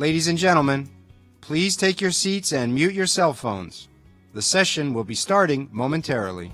Ladies and gentlemen, please take your seats and mute your cell phones. The session will be starting momentarily.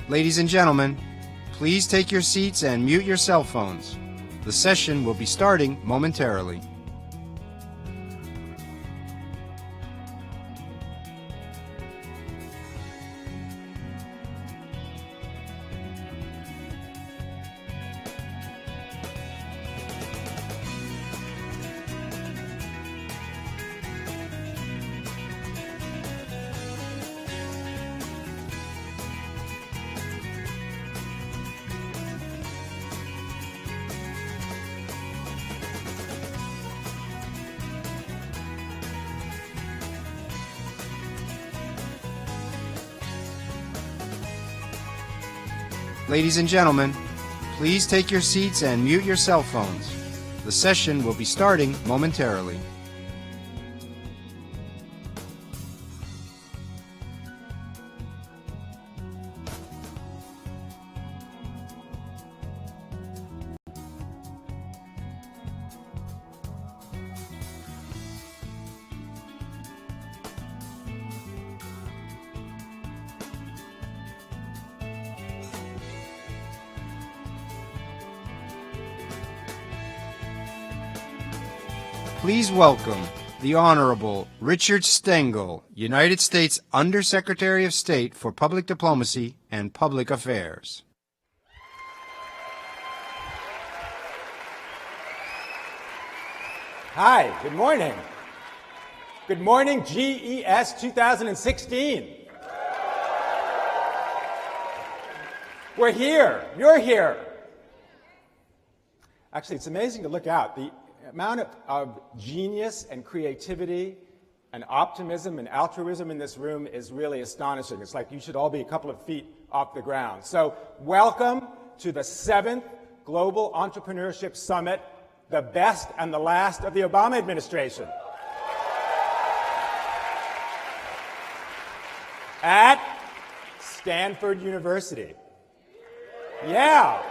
Ladies and gentlemen, please take your seats and mute your cell phones. The session will be starting momentarily. Ladies and gentlemen, please take your seats and mute your cell phones. The session will be starting momentarily. Please welcome the Honorable Richard Stengel, United States Undersecretary of State for Public Diplomacy and Public Affairs. Hi, good morning. Good morning, GES 2016. We're here. You're here. Actually, it's amazing to look out. The amount of genius and creativity and optimism and altruism in this room is really astonishing. It's like you should all be a couple of feet off the ground. So welcome to the 7th Global Entrepreneurship Summit, the best and the last of the Obama administration. At Stanford University. Yeah.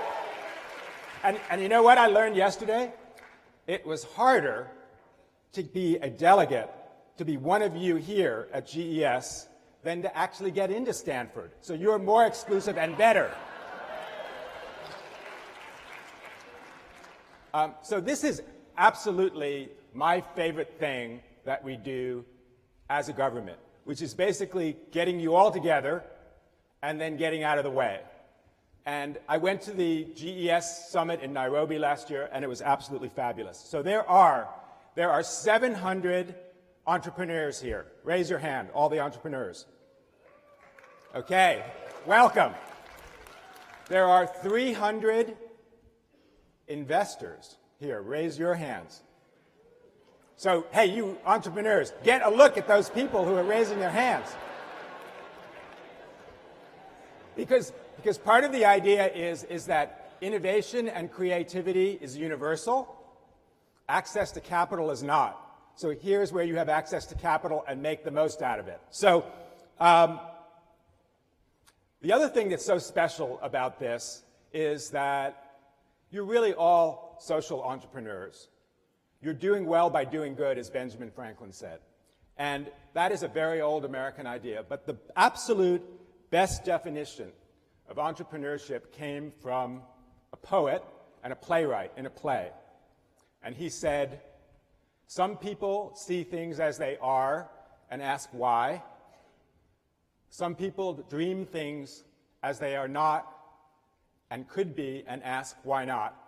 And you know what I learned yesterday? it was harder to be a delegate, to be one of you here at GES, than to actually get into Stanford. So you're more exclusive and better. So this is absolutely my favorite thing that we do as a government, which is basically getting you all together and then getting out of the way. And I went to the GES summit in Nairobi last year, and it was absolutely fabulous. So there are 700 entrepreneurs here. Raise your hand, all the entrepreneurs. Okay, welcome. There are 300 investors here. Raise your hands. So, hey, you entrepreneurs, get a look at those people who are raising their hands. Because part of the idea is that innovation and creativity is universal. Access to capital is not. So here's where you have access to capital and make the most out of it. So the other thing that's so special about this is that you're really all social entrepreneurs. You're doing well by doing good, as Benjamin Franklin said. And that is a very old American idea. But the absolute best definition of entrepreneurship came from a poet and a playwright in a play. And he said, some people see things as they are and ask why. Some people dream things as they are not and could be and ask why not.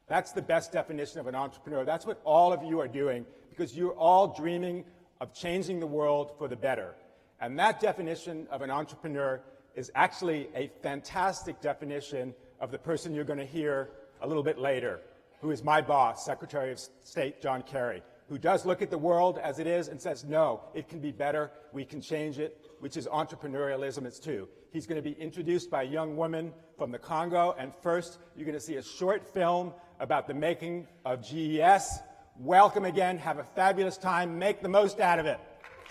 That's the best definition of an entrepreneur. That's what all of you are doing, because you're all dreaming of changing the world for the better. And that definition of an entrepreneur is actually a fantastic definition of the person you're going to hear a little bit later, who is my boss, Secretary of State John Kerry, who does look at the world as it is and says, no, it can be better, we can change it, which is entrepreneurialism, it's too. He's going to be introduced by a young woman from the Congo, and first you're going to see a short film about the making of GES. Welcome again, have a fabulous time, make the most out of it.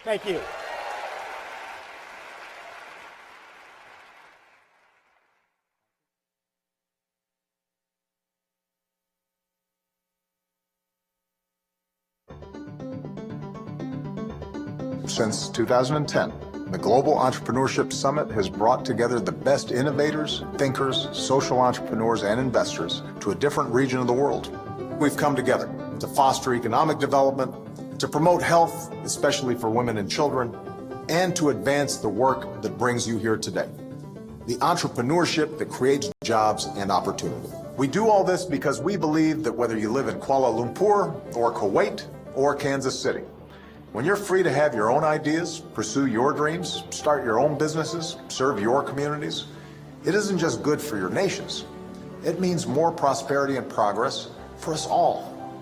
Thank you. Since 2010, the Global Entrepreneurship Summit has brought together the best innovators, thinkers, social entrepreneurs, and investors to a different region of the world. We've come together to foster economic development, to promote health, especially for women and children, and to advance the work that brings you here today, the entrepreneurship that creates jobs and opportunity. We do all this because we believe that whether you live in Kuala Lumpur or Kuwait or Kansas City, when you're free to have your own ideas, pursue your dreams, start your own businesses, serve your communities, it isn't just good for your nations. It means more prosperity and progress for us all.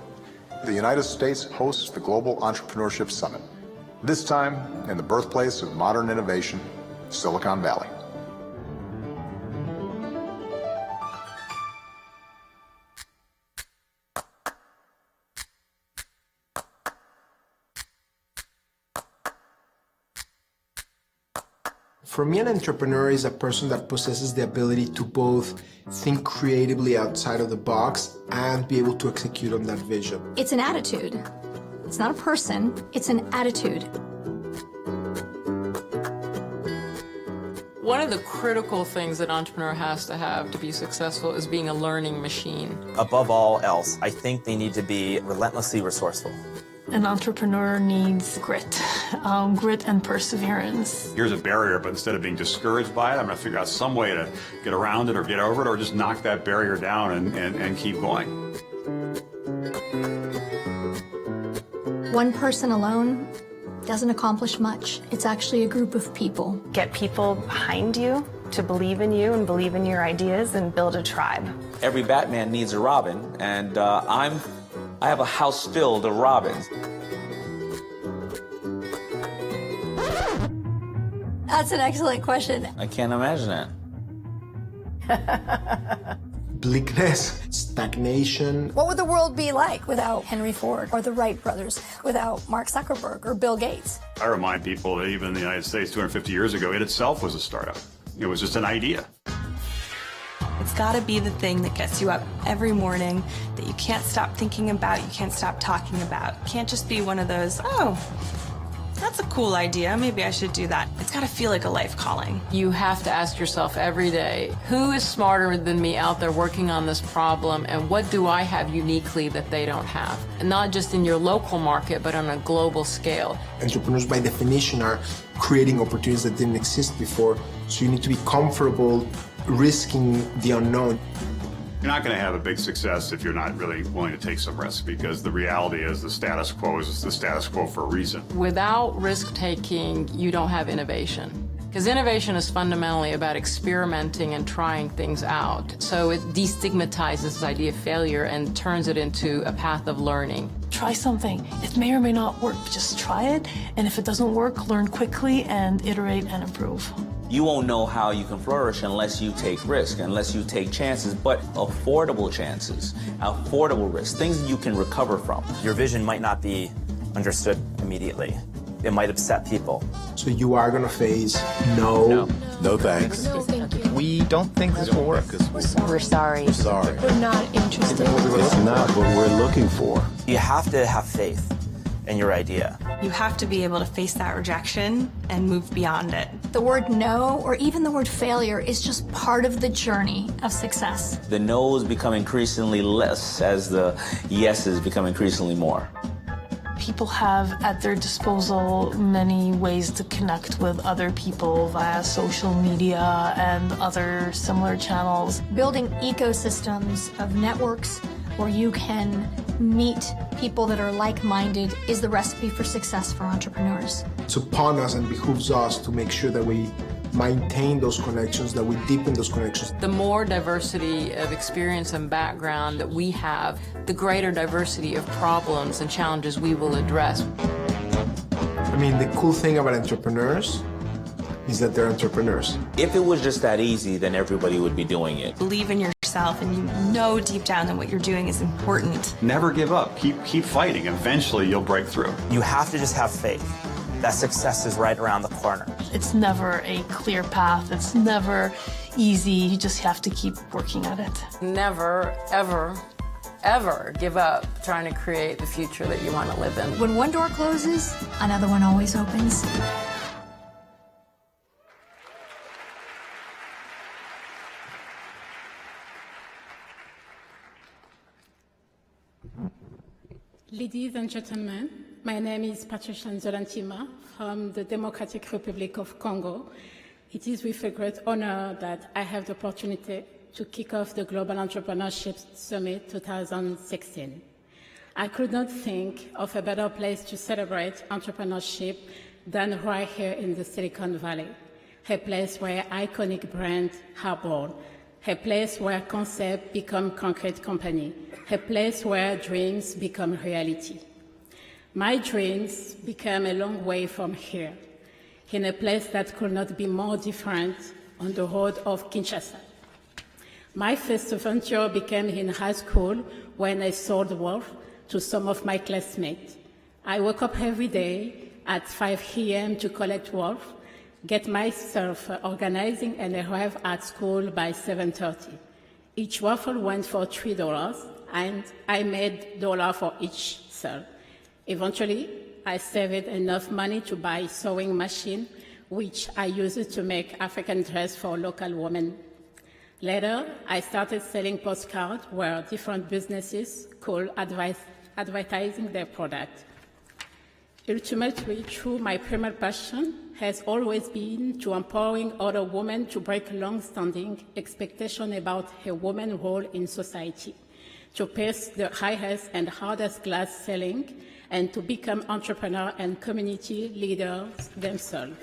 The United States hosts the Global Entrepreneurship Summit, this time in the birthplace of modern innovation, Silicon Valley. For me, an entrepreneur is a person that possesses the ability to both think creatively outside of the box and be able to execute on that vision. It's an attitude. It's not a person, it's an attitude. One of the critical things an entrepreneur has to have to be successful is being a learning machine. Above all else, I think they need to be relentlessly resourceful. An entrepreneur needs grit, grit and perseverance. Here's a barrier, but instead of being discouraged by it, I'm going to figure out some way to get around it or get over it or just knock that barrier down and keep going. One person alone doesn't accomplish much. It's actually a group of people. Get people behind you to believe in you and believe in your ideas and build a tribe. Every Batman needs a Robin, and I have a house filled of Robins. That's an excellent question. I can't imagine it. Bleakness, stagnation. What would the world be like without Henry Ford or the Wright brothers, without Mark Zuckerberg or Bill Gates? I remind people that even in the United States 250 years ago, it itself was a startup. It was just an idea. It's got to be the thing that gets you up every morning, that you can't stop thinking about, you can't stop talking about. It can't just be one of those, oh, that's a cool idea, maybe I should do that. It's got to feel like a life calling. You have to ask yourself every day, who is smarter than me out there working on this problem, and what do I have uniquely that they don't have? And not just in your local market, but on a global scale. Entrepreneurs, by definition, are creating opportunities that didn't exist before, so you need to be comfortable risking the unknown. You're not going to have a big success if you're not really willing to take some risks, because the reality is the status quo is the status quo for a reason. Without risk-taking, you don't have innovation. Because innovation is fundamentally about experimenting and trying things out. So it destigmatizes this idea of failure and turns it into a path of learning. Try something. It may or may not work, but just try it. And if it doesn't work, learn quickly and iterate and improve. You won't know how you can flourish unless you take risk, unless you take chances, but affordable chances, affordable risks, things that you can recover from. Your vision might not be understood immediately. It might upset people. So you are going to face no thanks. No, thank you. We don't think this will work. We're sorry. We're sorry. We're not interested. It's not what we're looking for. You have to have faith in your idea. You have to be able to face that rejection and move beyond it. The word no, or even the word failure, is just part of the journey of success. The no's become increasingly less as the yeses become increasingly more. People have at their disposal many ways to connect with other people via social media and other similar channels. Building ecosystems of networks where you can meet people that are like-minded is the recipe for success for entrepreneurs. It's upon us and behooves us to make sure that we maintain those connections, that we deepen those connections. The more diversity of experience and background that we have, the greater diversity of problems and challenges we will address. I mean, the cool thing about entrepreneurs is that they're entrepreneurs. If it was just that easy, then everybody would be doing it. Believe in yourself, and you know deep down that what you're doing is important. Never give up. Keep fighting. Eventually, you'll break through. You have to just have faith that success is right around the corner. It's never a clear path. It's never easy. You just have to keep working at it. Never, ever, ever give up trying to create the future that you want to live in. When one door closes, another one always opens. Ladies and gentlemen, my name is Patricia Nzolantima from the Democratic Republic of Congo. It is with a great honor that I have the opportunity to kick off the Global Entrepreneurship Summit 2016. I could not think of a better place to celebrate entrepreneurship than right here in the Silicon Valley, a place where iconic brands are born, a place where concepts become concrete company, a place where dreams become reality. My dreams became a long way from here, in a place that could not be more different on the road of Kinshasa. My first venture became in high school when I sold wolf to some of my classmates. I woke up every day at 5 a.m. to collect wolf, get myself organizing, and arrive at school by 7:30. Each waffle went for $3, and I made $1 for each sale. Eventually, I saved enough money to buy a sewing machine, which I used to make African dress for local women. Later, I started selling postcards where different businesses could advertising their product. Ultimately, through my primary passion has always been to empowering other women to break long-standing expectations about a woman's role in society, to pierce the highest and hardest glass ceiling, and to become entrepreneurs and community leaders themselves.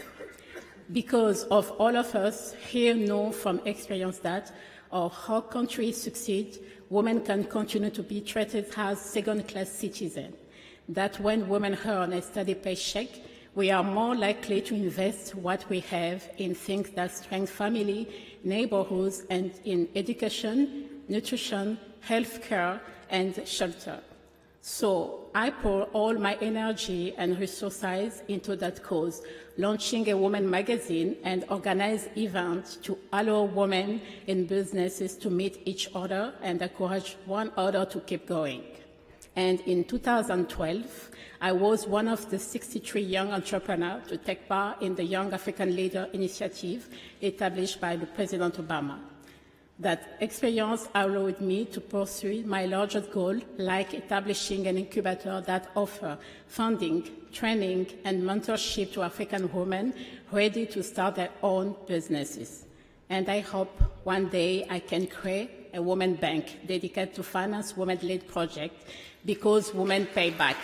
Because of all of us here know from experience that our country succeeds, women can continue to be treated as second-class citizens. That when women earn a steady paycheck, we are more likely to invest what we have in things that strengthen family, neighborhoods, and in education, nutrition, healthcare, and shelter. So I pour all my energy and resources into that cause, launching a women magazine and organize events to allow women in businesses to meet each other and encourage one another to keep going. And in 2012, I was one of the 63 young entrepreneurs to take part in the Young African Leader Initiative established by the President Obama. That experience allowed me to pursue my largest goal, like establishing an incubator that offers funding, training, and mentorship to African women ready to start their own businesses. And I hope one day I can create a women bank dedicated to finance women-led projects because women pay back.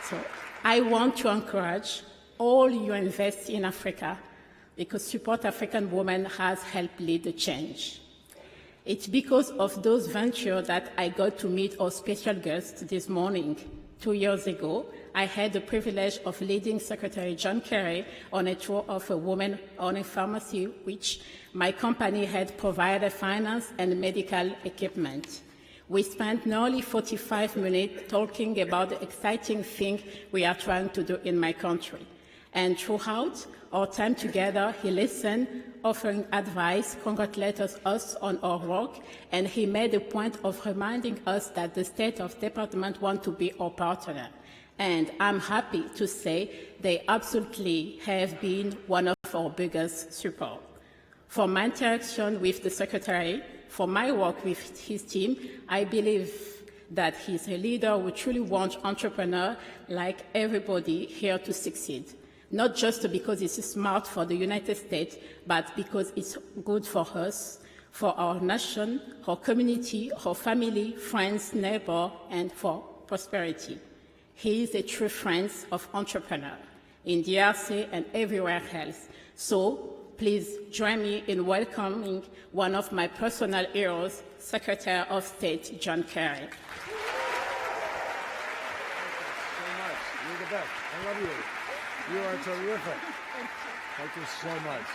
So I want to encourage all you invest in Africa because support African women has helped lead the change. It's because of those ventures that I got to meet our special guest this morning. 2 years ago, I had the privilege of leading Secretary John Kerry on a tour of a woman-owned pharmacy, which my company had provided finance and medical equipment. We spent nearly 45 minutes talking about the exciting thing we are trying to do in my country. And throughout our time together, he listened, offering advice, congratulated us on our work, and he made a point of reminding us that the State of Department wants to be our partner. And I'm happy to say they absolutely have been one of our biggest support. For my interaction with the Secretary, for my work with his team, I believe that he's a leader who truly wants entrepreneurs like everybody here to succeed. Not just because it's smart for the United States, but because it's good for us, for our nation, our community, our family, friends, neighbors, and for prosperity. He is a true friend of entrepreneurs in DRC and everywhere else. So please join me in welcoming one of my personal heroes, Secretary of State John Kerry. Thank you so much. You're the best. I love you. You are terrific. Thank you so much.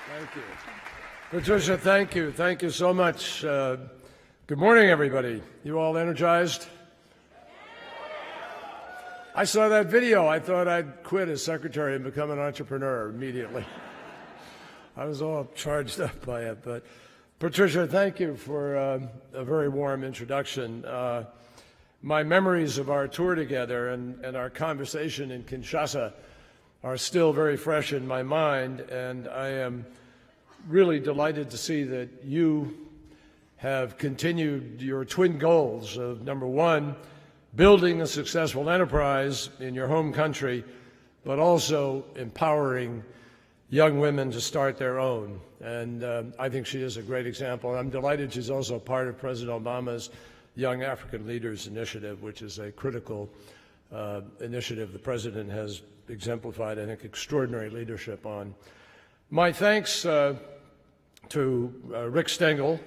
Thank you. Patricia, thank you. Thank you so much. Good morning, everybody. You all energized? I saw that video. I thought I'd quit as secretary and become an entrepreneur immediately. I was all charged up by it. But Patricia, thank you for a very warm introduction. My memories of our tour together and our conversation in Kinshasa are still very fresh in my mind, and I am really delighted to see that you have continued your twin goals of, number one, building a successful enterprise in your home country, but also empowering young women to start their own. And I think she is a great example. I'm delighted she's also part of President Obama's Young African Leaders Initiative, which is a critical initiative the President has exemplified, I think, extraordinary leadership on. My thanks to Rick Stengel,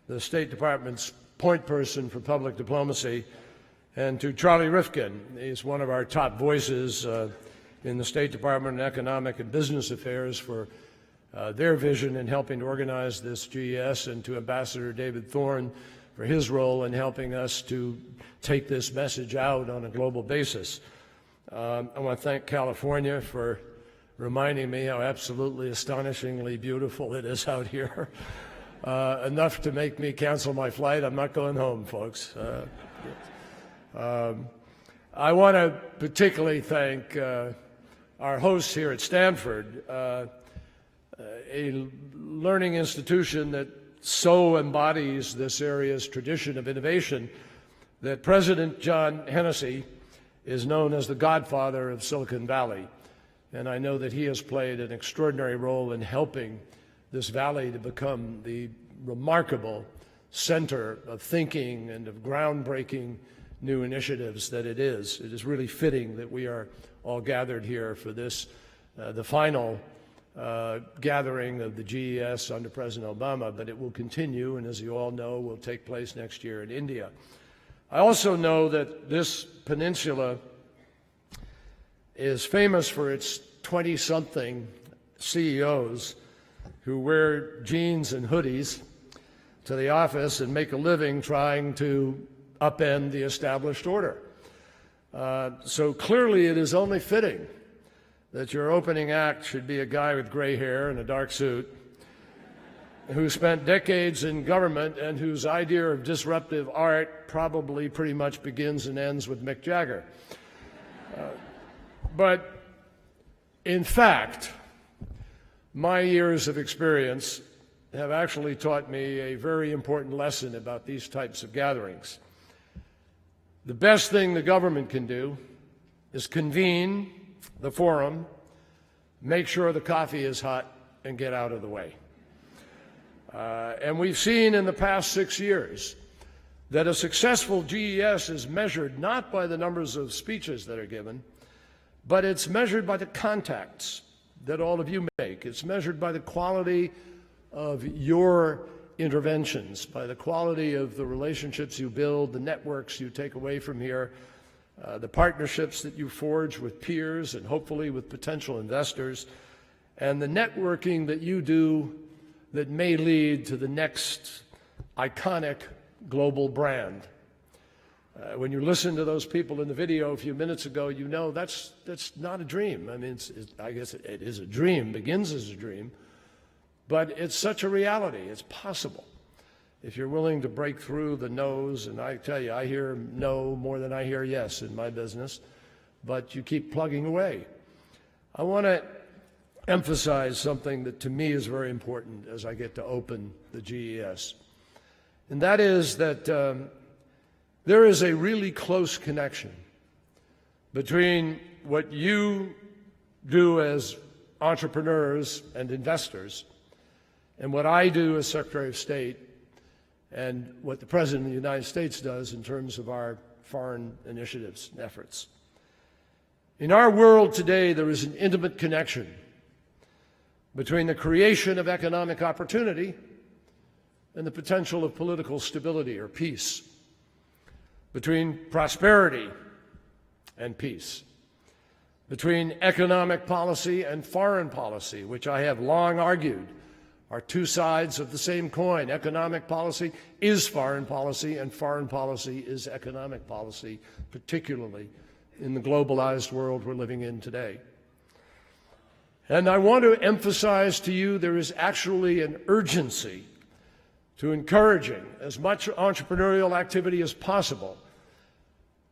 the State Department's point person for public diplomacy, and to Charlie Rifkin. He's one of our top voices in the State Department in Economic and Business Affairs for their vision in helping to organize this GES, and to Ambassador David Thorne for his role in helping us to take this message out on a global basis. I want to thank California for reminding me how absolutely astonishingly beautiful it is out here. Enough to make me cancel my flight. I'm not going home, folks. I want to particularly thank our hosts here at Stanford, a learning institution that so embodies this area's tradition of innovation that President John Hennessy is known as the godfather of Silicon Valley. And I know that he has played an extraordinary role in helping this valley to become the remarkable center of thinking and of groundbreaking new initiatives that it is. It is really fitting that we are all gathered here for this, the final gathering of the GES under President Obama, but it will continue, and as you all know, will take place next year in India. I also know that this peninsula is famous for its 20-something CEOs who wear jeans and hoodies to the office and make a living trying to upend the established order. So clearly it is only fitting that your opening act should be a guy with gray hair and a dark suit who spent decades in government and whose idea of disruptive art probably pretty much begins and ends with Mick Jagger. But in fact, my years of experience have actually taught me a very important lesson about these types of gatherings. The best thing the government can do is convene the forum, make sure the coffee is hot, and get out of the way. And we've seen in the past 6 years that a successful GES is measured not by the numbers of speeches that are given, but it's measured by the contacts that all of you make. It's measured by the quality of your interventions, by the quality of the relationships you build, the networks you take away from here, the partnerships that you forge with peers and hopefully with potential investors, and the networking that you do that may lead to the next iconic global brand. When you listen to those people in the video a few minutes ago, you know that's not a dream. I mean, I guess it is a dream, begins as a dream, but it's such a reality. It's possible if you're willing to break through the no's, and I tell you, I hear no more than I hear yes in my business, but you keep plugging away. I want to emphasize something that to me is very important as I get to open the GES, and that is that there is a really close connection between what you do as entrepreneurs and investors and what I do as Secretary of State and what the President of the United States does in terms of our foreign initiatives and efforts. In our world today, there is an intimate connection between the creation of economic opportunity and the potential of political stability or peace, between prosperity and peace, between economic policy and foreign policy, which I have long argued are two sides of the same coin. Economic policy is foreign policy, and foreign policy is economic policy, particularly in the globalized world we're living in today. And I want to emphasize to you there is actually an urgency to encouraging as much entrepreneurial activity as possible,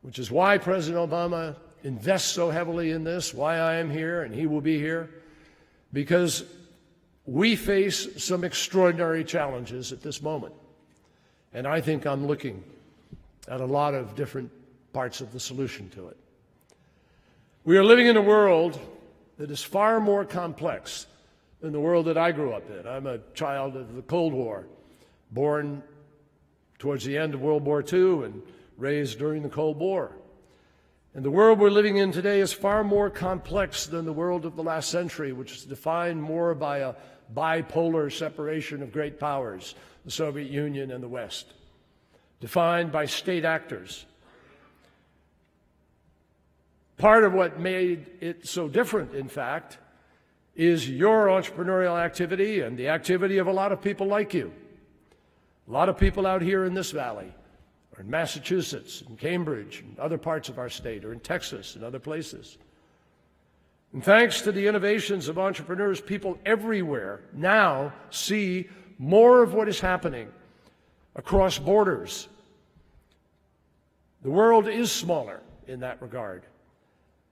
which is why President Obama invests so heavily in this, why I am here and he will be here, because we face some extraordinary challenges at this moment. And I think I'm looking at a lot of different parts of the solution to it. We are living in a world that is far more complex than the world that I grew up in. I'm a child of the Cold War, born towards the end of World War II and raised during the Cold War. And the world we're living in today is far more complex than the world of the last century, which is defined more by a bipolar separation of great powers, the Soviet Union and the West, defined by state actors. Part of what made it so different, in fact, is your entrepreneurial activity and the activity of a lot of people like you. A lot of people out here in this valley, or in Massachusetts, in Cambridge, and other parts of our state, or in Texas and other places. And thanks to the innovations of entrepreneurs, people everywhere now see more of what is happening across borders. The world is smaller in that regard.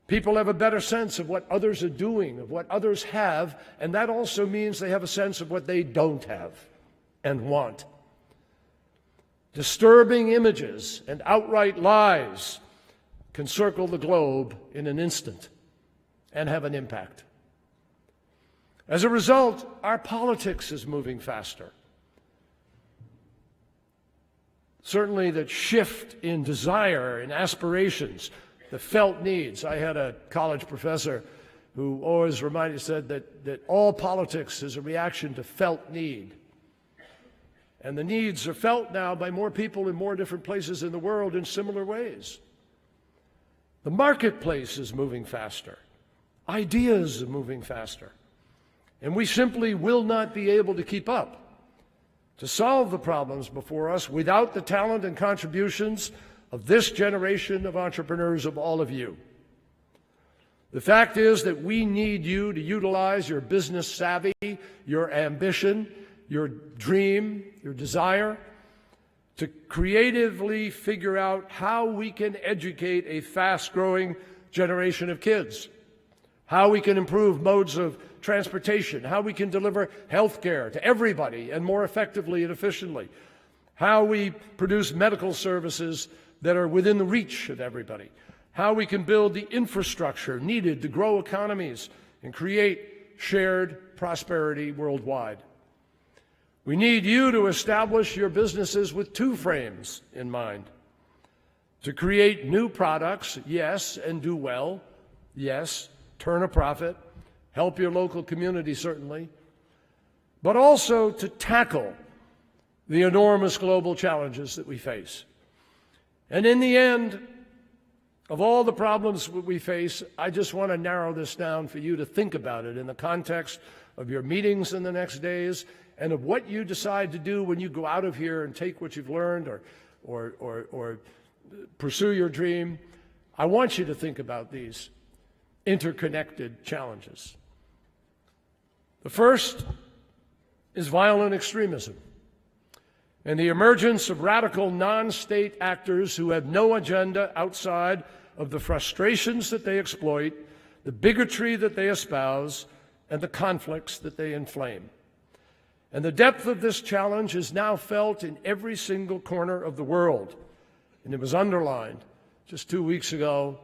People have a better sense of what others are doing, of what others have, and that also means they have a sense of what they don't have and want. Disturbing images and outright lies can circle the globe in an instant and have an impact. As a result, our politics is moving faster. Certainly the shift in desire and aspirations, the felt needs. I had a college professor who always said that all politics is a reaction to felt need. And the needs are felt now by more people in more different places in the world in similar ways. The marketplace is moving faster. Ideas are moving faster. And we simply will not be able to keep up to solve the problems before us without the talent and contributions of this generation of entrepreneurs, of all of you. The fact is that we need you to utilize your business savvy, your ambition, your dream, your desire, to creatively figure out how we can educate a fast-growing generation of kids, how we can improve modes of transportation, how we can deliver health care to everybody and more effectively and efficiently, how we produce medical services that are within the reach of everybody, how we can build the infrastructure needed to grow economies and create shared prosperity worldwide. We need you to establish your businesses with two frames in mind: to create new products, yes, and do well, yes, turn a profit, help your local community, certainly, but also to tackle the enormous global challenges that we face. And in the end, of all the problems that we face, I just want to narrow this down for you to think about it in the context of your meetings in the next days and of what you decide to do when you go out of here and take what you've learned or pursue your dream. I want you to think about these interconnected challenges. The first is violent extremism and the emergence of radical non-state actors who have no agenda outside of the frustrations that they exploit, the bigotry that they espouse, and the conflicts that they inflame. And the depth of this challenge is now felt in every single corner of the world, and it was underlined just 2 weeks ago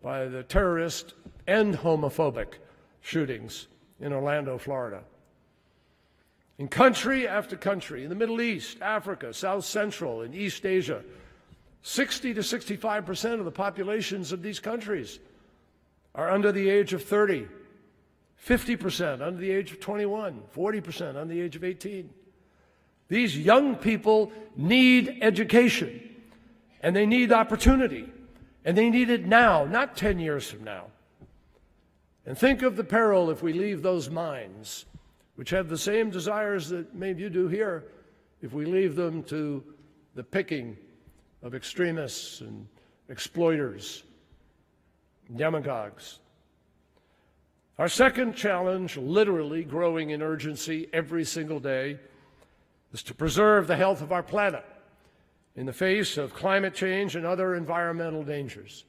by the terrorist and homophobic shootings in Orlando, Florida. In country after country, in the Middle East, Africa, South Central, and East Asia, 60 to 65% of the populations of these countries are under the age of 30, 50% under the age of 21, 40% under the age of 18. These young people need education, and they need opportunity, and they need it now, not 10 years from now. And think of the peril if we leave those minds, which have the same desires that many of you do here, if we leave them to the picking of extremists and exploiters, demagogues. Our second challenge, literally growing in urgency every single day, is to preserve the health of our planet in the face of climate change and other environmental dangers.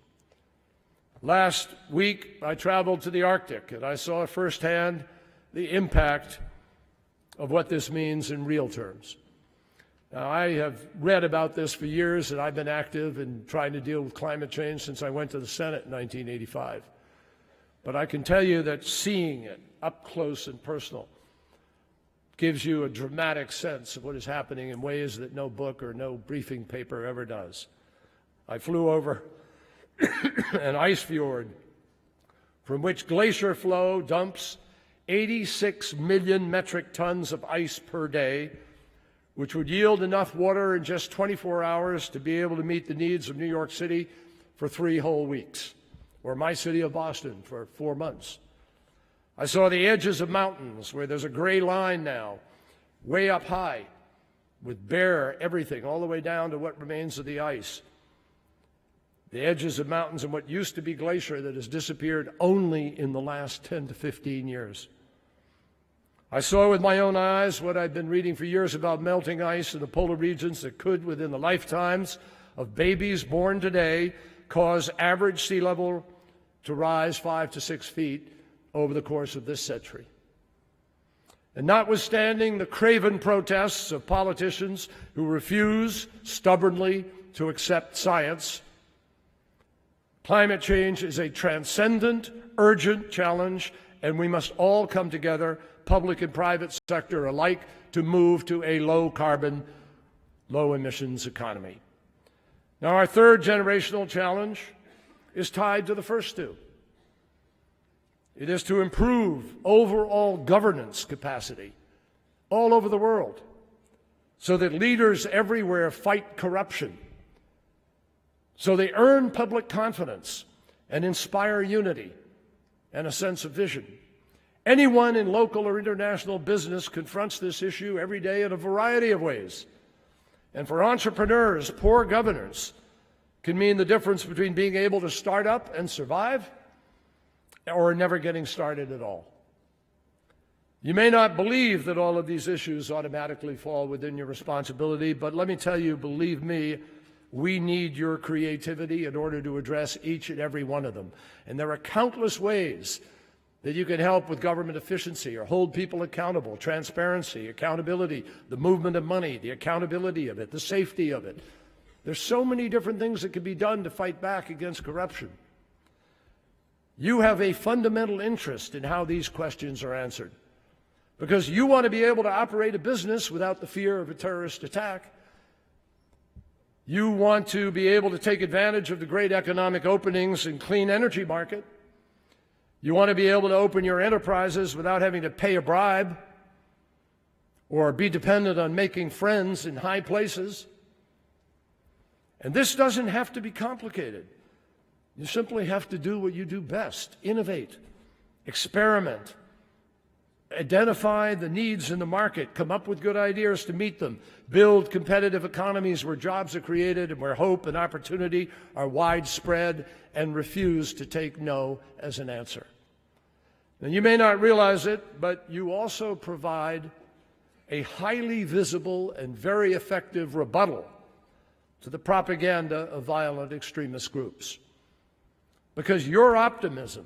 Last week, I traveled to the Arctic, and I saw firsthand the impact of what this means in real terms. Now, I have read about this for years, and I've been active in trying to deal with climate change since I went to the Senate in 1985. But I can tell you that seeing it up close and personal gives you a dramatic sense of what is happening in ways that no book or no briefing paper ever does. I flew over an ice fjord from which glacier flow dumps 86 million metric tons of ice per day, which would yield enough water in just 24 hours to be able to meet the needs of New York City for 3 whole weeks, or my city of Boston for 4 months. I saw the edges of mountains where there's a gray line now, way up high, with bare everything, all the way down to what remains of the ice. The edges of mountains and what used to be glacier that has disappeared only in the last 10 to 15 years. I saw with my own eyes what I've been reading for years about melting ice in the polar regions that could, within the lifetimes of babies born today, cause average sea level to rise 5 to 6 feet over the course of this century. And notwithstanding the craven protests of politicians who refuse stubbornly to accept science, climate change is a transcendent, urgent challenge, and we must all come together, public and private sector alike, to move to a low-carbon, low-emissions economy. Now, our third generational challenge is tied to the first two. It is to improve overall governance capacity all over the world so that leaders everywhere fight corruption, so they earn public confidence and inspire unity and a sense of vision, Anyone in local or international business confronts this issue every day in a variety of ways. And for entrepreneurs, poor governance can mean the difference between being able to start up and survive or never getting started at all. You may not believe that all of these issues automatically fall within your responsibility, but let me tell you, believe me, we need your creativity in order to address each and every one of them. And there are countless ways that you can help with government efficiency or hold people accountable, transparency, accountability, the movement of money, the accountability of it, the safety of it. There's so many different things that can be done to fight back against corruption. You have a fundamental interest in how these questions are answered, because you want to be able to operate a business without the fear of a terrorist attack. You want to be able to take advantage of the great economic openings in clean energy market. You want to be able to open your enterprises without having to pay a bribe or be dependent on making friends in high places. And this doesn't have to be complicated. You simply have to do what you do best: innovate, experiment, identify the needs in the market, come up with good ideas to meet them, build competitive economies where jobs are created and where hope and opportunity are widespread, and refuse to take no as an answer. And you may not realize it, but you also provide a highly visible and very effective rebuttal to the propaganda of violent extremist groups, because your optimism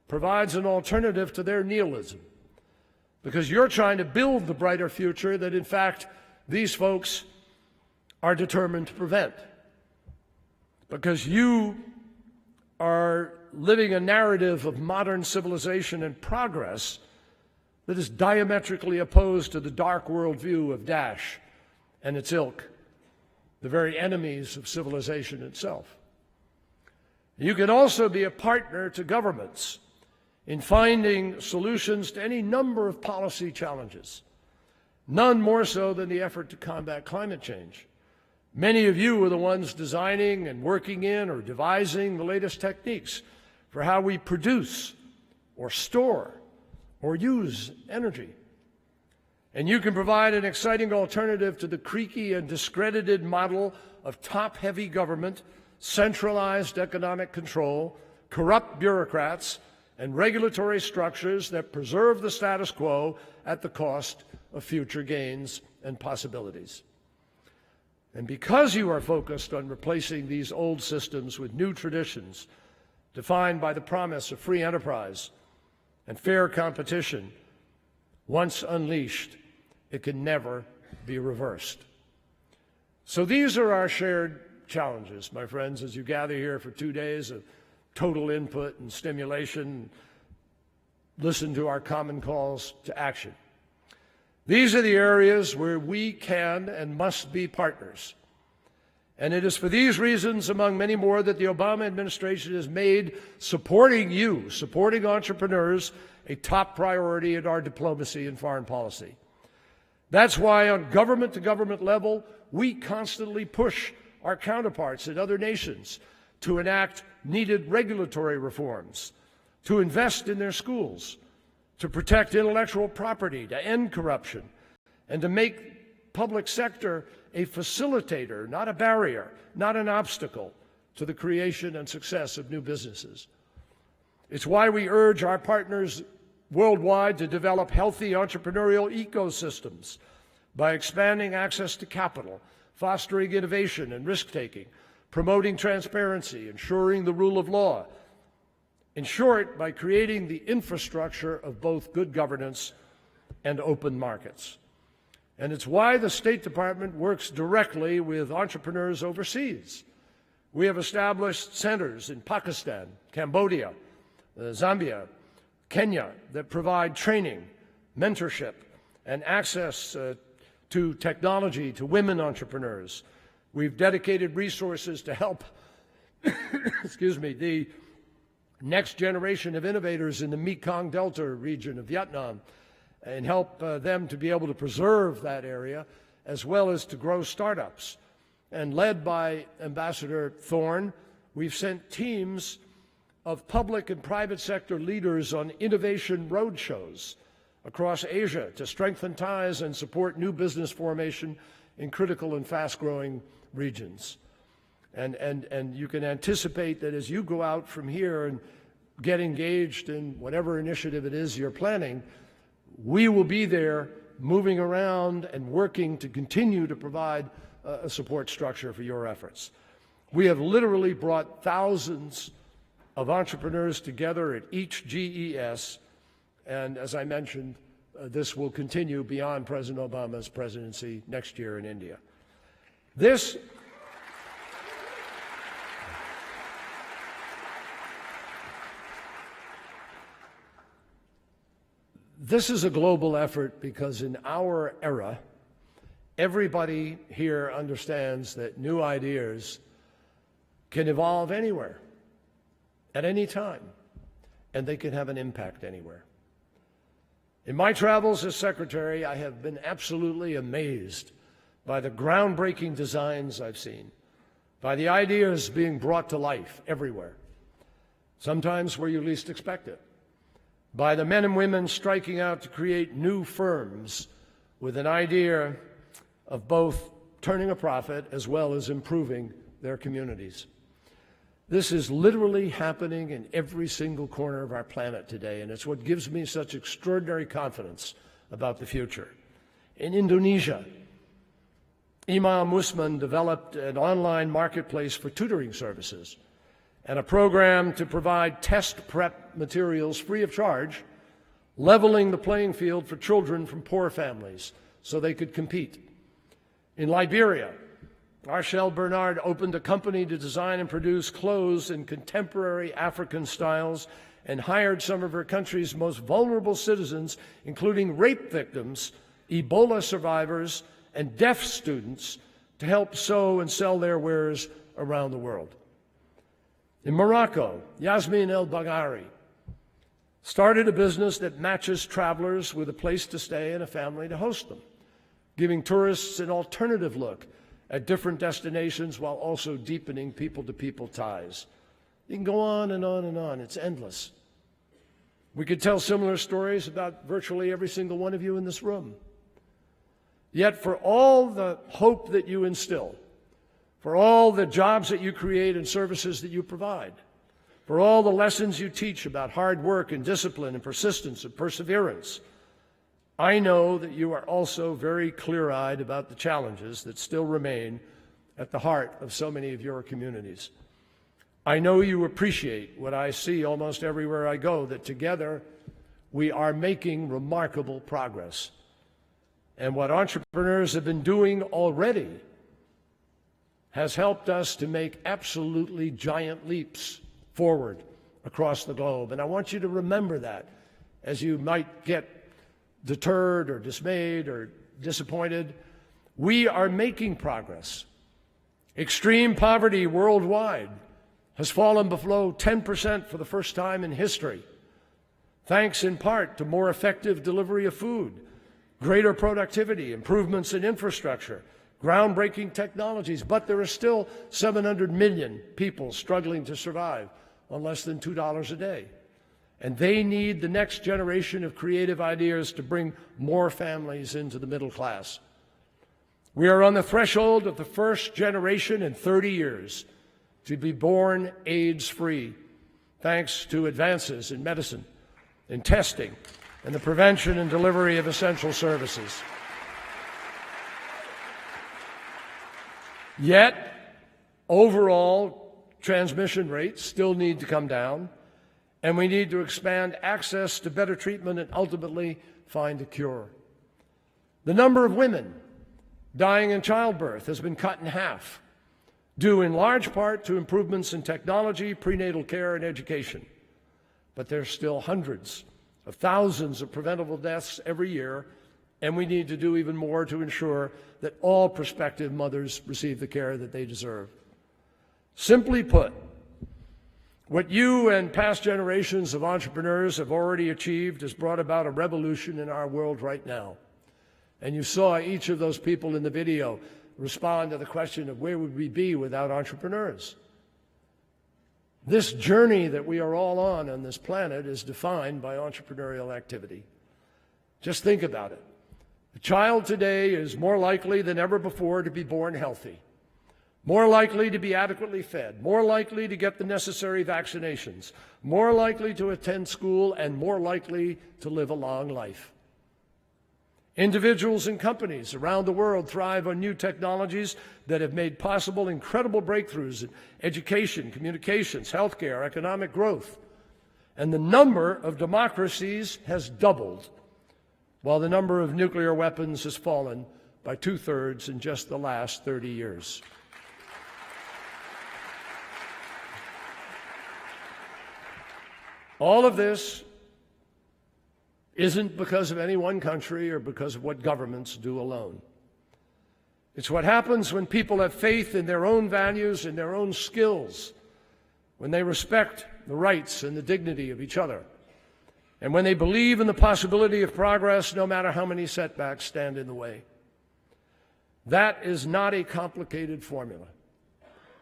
provides an alternative to their nihilism, because you're trying to build the brighter future that, in fact, these folks are determined to prevent, because you are living a narrative of modern civilization and progress that is diametrically opposed to the dark worldview of Daesh and its ilk, the very enemies of civilization itself. You can also be a partner to governments in finding solutions to any number of policy challenges, none more so than the effort to combat climate change. Many of you are the ones designing and working in or devising the latest techniques for how we produce or store or use energy. And you can provide an exciting alternative to the creaky and discredited model of top-heavy government, centralized economic control, corrupt bureaucrats, and regulatory structures that preserve the status quo at the cost of future gains and possibilities. And because you are focused on replacing these old systems with new traditions defined by the promise of free enterprise and fair competition, once unleashed, it can never be reversed. So these are our shared challenges, my friends, as you gather here for 2 days of total input and stimulation, listen to our common calls to action. These are the areas where we can and must be partners. And it is for these reasons, among many more, that the Obama administration has made supporting you, supporting entrepreneurs, a top priority in our diplomacy and foreign policy. That's why on government-to-government level, we constantly push our counterparts in other nations to enact needed regulatory reforms, to invest in their schools, to protect intellectual property, to end corruption, and to make public sector a facilitator, not a barrier, not an obstacle to the creation and success of new businesses. It's why we urge our partners worldwide to develop healthy entrepreneurial ecosystems by expanding access to capital, fostering innovation and risk-taking, promoting transparency, ensuring the rule of law. In short, by creating the infrastructure of both good governance and open markets. And it's why the State Department works directly with entrepreneurs overseas. We have established centers in Pakistan, Cambodia, Zambia, Kenya that provide training, mentorship, and access to technology to women entrepreneurs. We've dedicated resources to help the next generation of innovators in the Mekong Delta region of Vietnam and help them to be able to preserve that area as well as to grow startups. And led by Ambassador Thorne, we've sent teams of public and private sector leaders on innovation roadshows across Asia to strengthen ties and support new business formation in critical and fast-growing regions. And you can anticipate that as you go out from here and get engaged in whatever initiative it is you're planning, we will be there moving around and working to continue to provide a support structure for your efforts. We have literally brought thousands of entrepreneurs together at each GES, and as I mentioned, this will continue beyond President Obama's presidency next year in India. This is a global effort because in our era, everybody here understands that new ideas can evolve anywhere, at any time, and they can have an impact anywhere. In my travels as secretary, I have been absolutely amazed by the groundbreaking designs I've seen, by the ideas being brought to life everywhere, sometimes where you least expect it, by the men and women striking out to create new firms with an idea of both turning a profit as well as improving their communities. This is literally happening in every single corner of our planet today, and it's what gives me such extraordinary confidence about the future. In Indonesia, Imam Usman developed an online marketplace for tutoring services and a program to provide test prep materials free of charge, leveling the playing field for children from poor families so they could compete. In Liberia, Arshel Bernard opened a company to design and produce clothes in contemporary African styles and hired some of her country's most vulnerable citizens, including rape victims, Ebola survivors, and deaf students, to help sew and sell their wares around the world. In Morocco, Yasmin El Baghari started a business that matches travelers with a place to stay and a family to host them, giving tourists an alternative look at different destinations while also deepening people-to-people ties. You can go on and on and on. It's endless. We could tell similar stories about virtually every single one of you in this room. Yet for all the hope that you instill, for all the jobs that you create and services that you provide, for all the lessons you teach about hard work and discipline and persistence and perseverance, I know that you are also very clear-eyed about the challenges that still remain at the heart of so many of your communities. I know you appreciate what I see almost everywhere I go, that together we are making remarkable progress. And what entrepreneurs have been doing already has helped us to make absolutely giant leaps forward across the globe. And I want you to remember that as you might get deterred or dismayed or disappointed. We are making progress. Extreme poverty worldwide has fallen below 10% for the first time in history, thanks in part to more effective delivery of food, greater productivity, improvements in infrastructure, groundbreaking technologies. But there are still 700 million people struggling to survive on less than $2 a day. And they need the next generation of creative ideas to bring more families into the middle class. We are on the threshold of the first generation in 30 years to be born AIDS-free, thanks to advances in medicine, in testing, and the prevention and delivery of essential services. Yet, overall transmission rates still need to come down, and we need to expand access to better treatment and ultimately find a cure. The number of women dying in childbirth has been cut in half, due in large part to improvements in technology, prenatal care, and education. But there's still hundreds of thousands of preventable deaths every year, and we need to do even more to ensure that all prospective mothers receive the care that they deserve. Simply put, what you and past generations of entrepreneurs have already achieved has brought about a revolution in our world right now. And you saw each of those people in the video respond to the question of where would we be without entrepreneurs? This journey that we are all on this planet is defined by entrepreneurial activity. Just think about it. A child today is more likely than ever before to be born healthy, more likely to be adequately fed, more likely to get the necessary vaccinations, more likely to attend school, and more likely to live a long life. Individuals and companies around the world thrive on new technologies that have made possible incredible breakthroughs in education, communications, healthcare, economic growth. And the number of democracies has doubled, while the number of nuclear weapons has fallen by 2/3 in just the last 30 years. All of this isn't because of any one country or because of what governments do alone. It's what happens when people have faith in their own values and their own skills, when they respect the rights and the dignity of each other, and when they believe in the possibility of progress no matter how many setbacks stand in the way. That is not a complicated formula.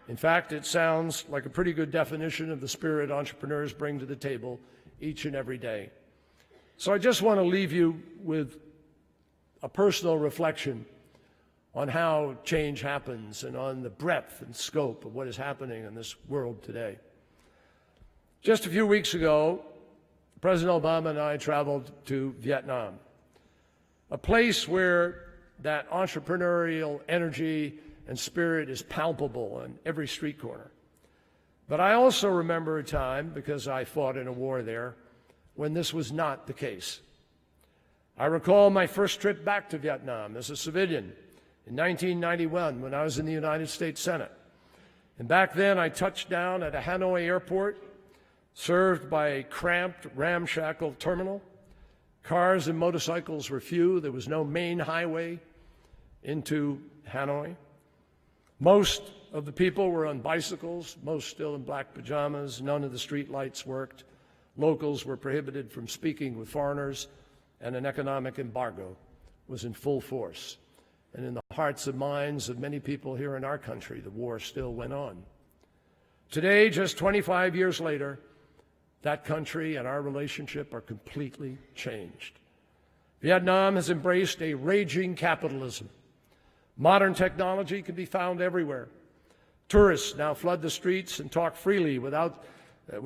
In fact, it sounds like a pretty good definition of the spirit entrepreneurs bring to the table each and every day. So I just want to leave you with a personal reflection on how change happens and on the breadth and scope of what is happening in this world today. Just a few weeks ago, President Obama and I traveled to Vietnam, a place where that entrepreneurial energy and spirit is palpable on every street corner. But I also remember a time, because I fought in a war there, when this was not the case. I recall my first trip back to Vietnam as a civilian in 1991 when I was in the United States Senate. And back then I touched down at a Hanoi airport served by a cramped, ramshackle terminal. Cars and motorcycles were few. There was no main highway into Hanoi. Most of the people were on bicycles, most still in black pajamas. None of the street lights worked. Locals were prohibited from speaking with foreigners, and an economic embargo was in full force. And in the hearts and minds of many people here in our country, the war still went on. Today, just 25 years later, that country and our relationship are completely changed. Vietnam has embraced a raging capitalism. Modern technology can be found everywhere. Tourists now flood the streets and talk freely with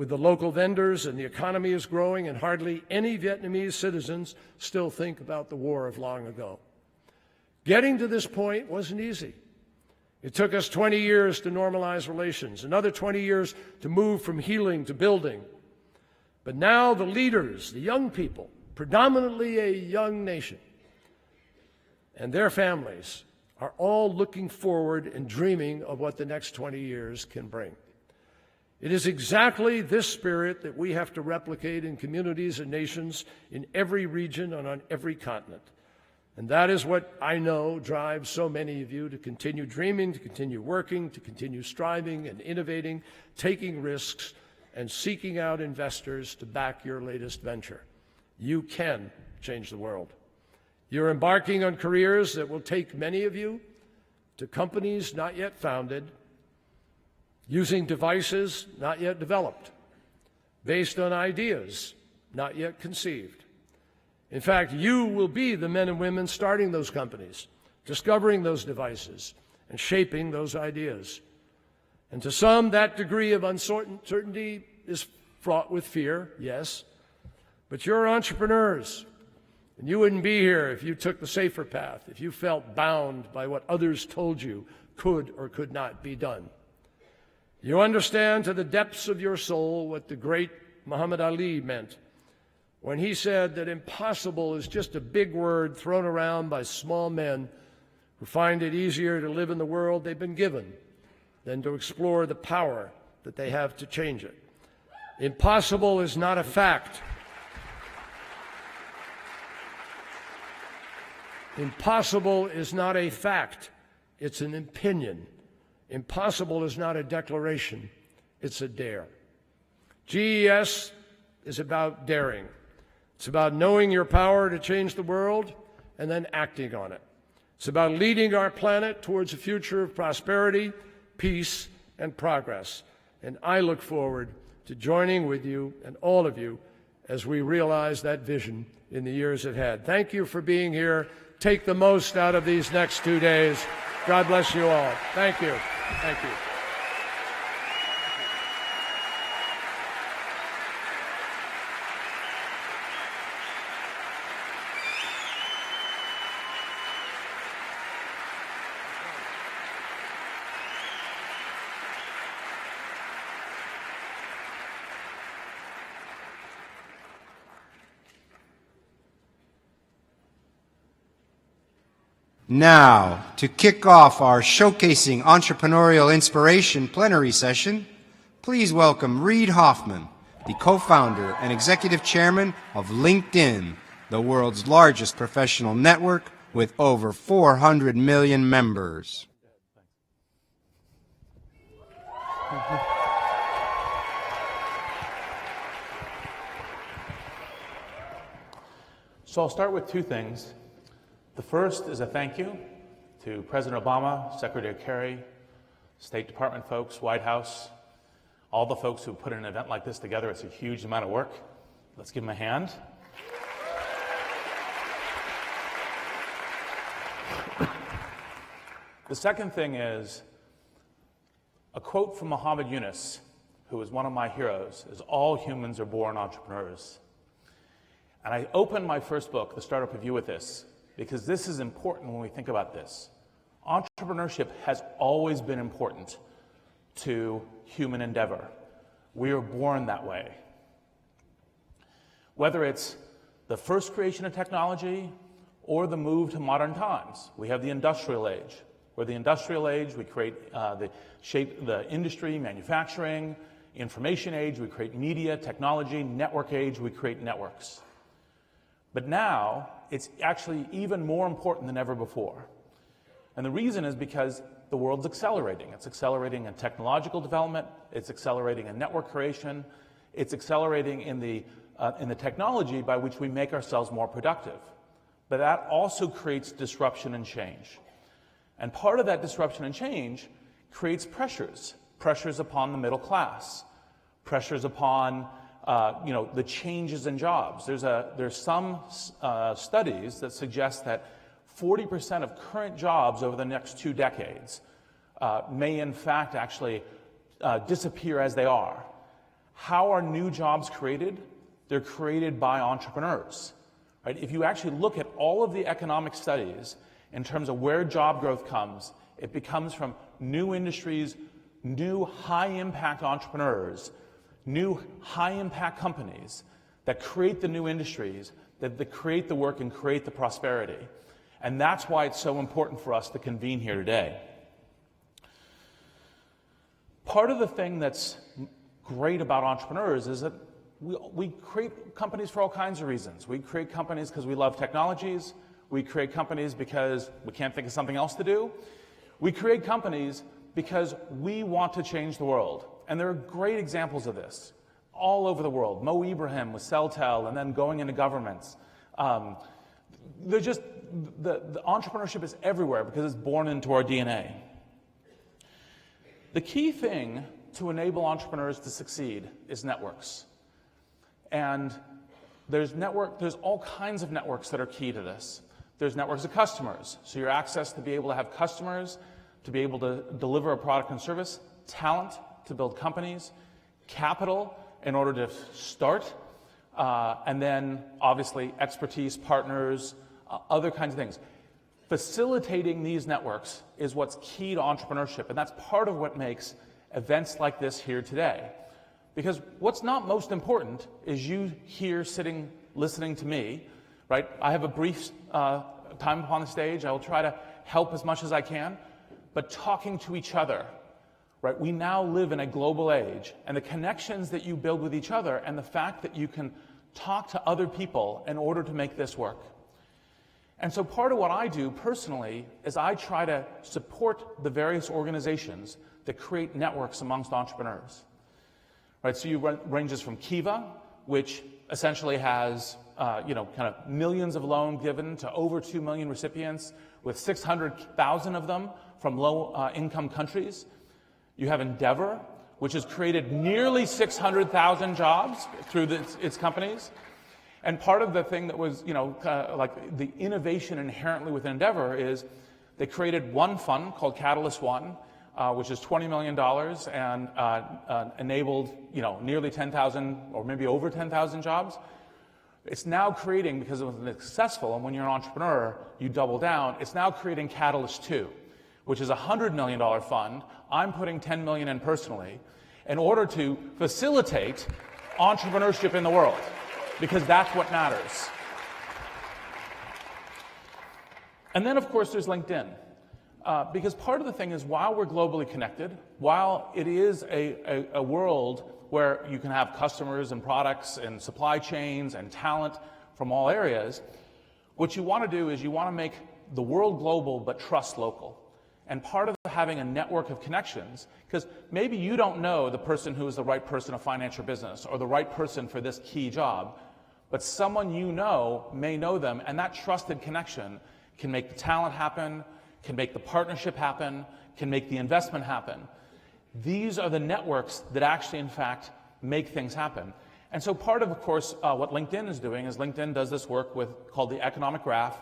the local vendors, and the economy is growing, and hardly any Vietnamese citizens still think about the war of long ago. Getting to this point wasn't easy. It took us 20 years to normalize relations, another 20 years to move from healing to building. But now the leaders, the young people, predominantly a young nation, and their families are all looking forward and dreaming of what the next 20 years can bring. It is exactly this spirit that we have to replicate in communities and nations in every region and on every continent. And that is what I know drives so many of you to continue dreaming, to continue working, to continue striving and innovating, taking risks, and seeking out investors to back your latest venture. You can change the world. You're embarking on careers that will take many of you to companies not yet founded, using devices not yet developed, based on ideas not yet conceived. In fact, you will be the men and women starting those companies, discovering those devices, and shaping those ideas. And to some, that degree of uncertainty is fraught with fear, yes, but you're entrepreneurs, and you wouldn't be here if you took the safer path, if you felt bound by what others told you could or could not be done. You understand to the depths of your soul what the great Muhammad Ali meant when he said that impossible is just a big word thrown around by small men who find it easier to live in the world they've been given than to explore the power that they have to change it. Impossible is not a fact. Impossible is not a fact. It's an opinion. Impossible is not a declaration. It's a dare. GES is about daring. It's about knowing your power to change the world and then acting on it. It's about leading our planet towards a future of prosperity, peace, and progress. and I look forward to joining with you and all of you as we realize that vision in the years ahead. Thank you for being here. Take the most out of these next 2 days. God bless you all. Thank you. Thank you. Now, to kick off our Showcasing Entrepreneurial Inspiration plenary session, please welcome Reid Hoffman, the co-founder and executive chairman of LinkedIn, the world's largest professional network with over 400 million members. So I'll start with two things. The first is a thank you to President Obama, Secretary Kerry, State Department folks, White House, all the folks who put an event like this together. It's a huge amount of work. Let's give them a hand. The second thing is a quote from Muhammad Yunus, who is one of my heroes, is all humans are born entrepreneurs. And I opened my first book, The Startup Review, with this, because this is important when we think about this. Entrepreneurship has always been important to human endeavor. We are born that way. Whether it's the first creation of technology or the move to modern times. We have the industrial age. Where the industrial age, we create the industry, manufacturing. Information age, we create media, technology. Network age, we create networks. But now, it's actually even more important than ever before. And the reason is because the world's accelerating. It's accelerating in technological development. It's accelerating in network creation. It's accelerating in the technology by which we make ourselves more productive. But that also creates disruption and change. And part of that disruption and change creates pressures upon the middle class, pressures upon the changes in jobs. There's some studies that suggest that 40% of current jobs over the next 2 decades may in fact actually disappear as they are. How are new jobs created? They're created by entrepreneurs. Right? If you actually look at all of the economic studies in terms of where job growth comes, it comes from new industries, new high-impact entrepreneurs, new high-impact companies that create the new industries, that create the work and create the prosperity. And that's why it's so important for us to convene here today. Part of the thing that's great about entrepreneurs is that we create companies for all kinds of reasons. We create companies because we love technologies. We create companies because we can't think of something else to do. We create companies because we want to change the world. And there are great examples of this all over the world. Mo Ibrahim with Celtel and then going into governments. The entrepreneurship is everywhere because it's born into our DNA. The key thing to enable entrepreneurs to succeed is networks. And there's all kinds of networks that are key to this. There's networks of customers, so your access to be able to have customers, to be able to deliver a product and service, talent to build companies, capital in order to start, and then obviously expertise, partners, other kinds of things. Facilitating these networks is what's key to entrepreneurship, and that's part of what makes events like this here today. Because what's not most important is you here sitting, listening to me, right? I have a brief time upon the stage. I will try to help as much as I can, but talking to each other, right? We now live in a global age, and the connections that you build with each other and the fact that you can talk to other people in order to make this work. And so part of what I do personally is I try to support the various organizations that create networks amongst entrepreneurs. Right, so you ranges from Kiva, which essentially has kind of millions of loans given to over 2 million recipients, with 600,000 of them from low-income countries. You have Endeavor, which has created nearly 600,000 jobs through its companies. And part of the thing that was, like the innovation inherently within Endeavor is they created one fund called Catalyst One, which is $20 million and enabled, nearly 10,000 or maybe over 10,000 jobs. It's now creating, because it was successful, and when you're an entrepreneur, you double down, it's now creating Catalyst 2, which is a $100 million fund. I'm putting $10 million in personally in order to facilitate entrepreneurship in the world, because that's what matters. And then, of course, there's LinkedIn. Because part of the thing is, while we're globally connected, while it is a world where you can have customers and products and supply chains and talent from all areas, what you want to do is you want to make the world global but trust local. And part of having a network of connections, because maybe you don't know the person who is the right person to finance your business or the right person for this key job, but someone you know may know them, and that trusted connection can make the talent happen, can make the partnership happen, can make the investment happen. These are the networks that actually, in fact, make things happen. And so part of course, what LinkedIn is doing is LinkedIn does this work called the economic graph,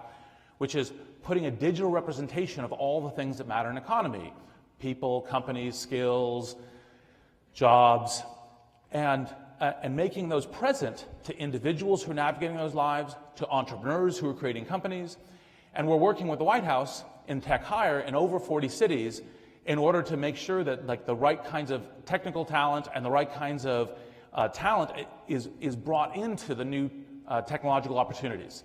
which is putting a digital representation of all the things that matter in an economy: people, companies, skills, jobs, and making those present to individuals who are navigating those lives, to entrepreneurs who are creating companies. And we're working with the White House in Tech Hire in over 40 cities in order to make sure that the right kinds of technical talent and the right kinds of talent is brought into the new technological opportunities.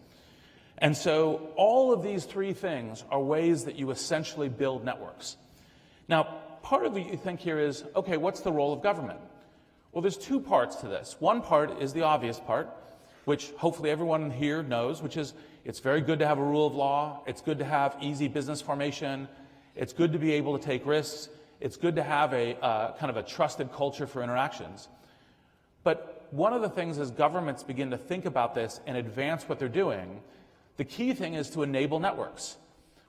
And so all of these three things are ways that you essentially build networks. Now, part of what you think here is, okay, what's the role of government? Well, there's two parts to this. One part is the obvious part, which hopefully everyone here knows, which is it's very good to have a rule of law. It's good to have easy business formation. It's good to be able to take risks. It's good to have a kind of a trusted culture for interactions. But one of the things as governments begin to think about this and advance what they're doing, the key thing is to enable networks,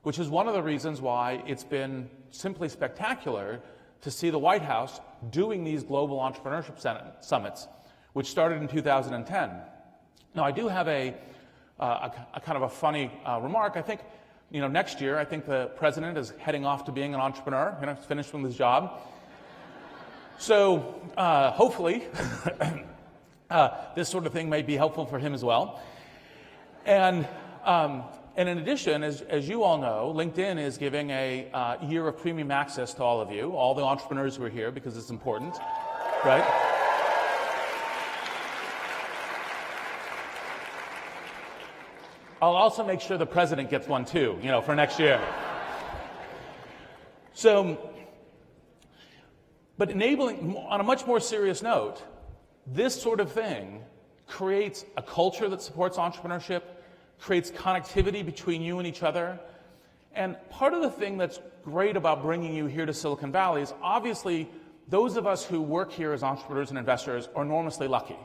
which is one of the reasons why it's been simply spectacular to see the White House doing these global entrepreneurship summits, which started in 2010. Now, I do have a kind of a funny remark. I think, next year, I think the president is heading off to being an entrepreneur, he's finished with his job. So hopefully, this sort of thing may be helpful for him as well. And in addition, as you all know, LinkedIn is giving a year of premium access to all of you, all the entrepreneurs who are here, because it's important, right? I'll also make sure the president gets one too, for next year. So, but enabling, on a much more serious note, this sort of thing creates a culture that supports entrepreneurship, creates connectivity between you and each other. And part of the thing that's great about bringing you here to Silicon Valley is obviously those of us who work here as entrepreneurs and investors are enormously lucky.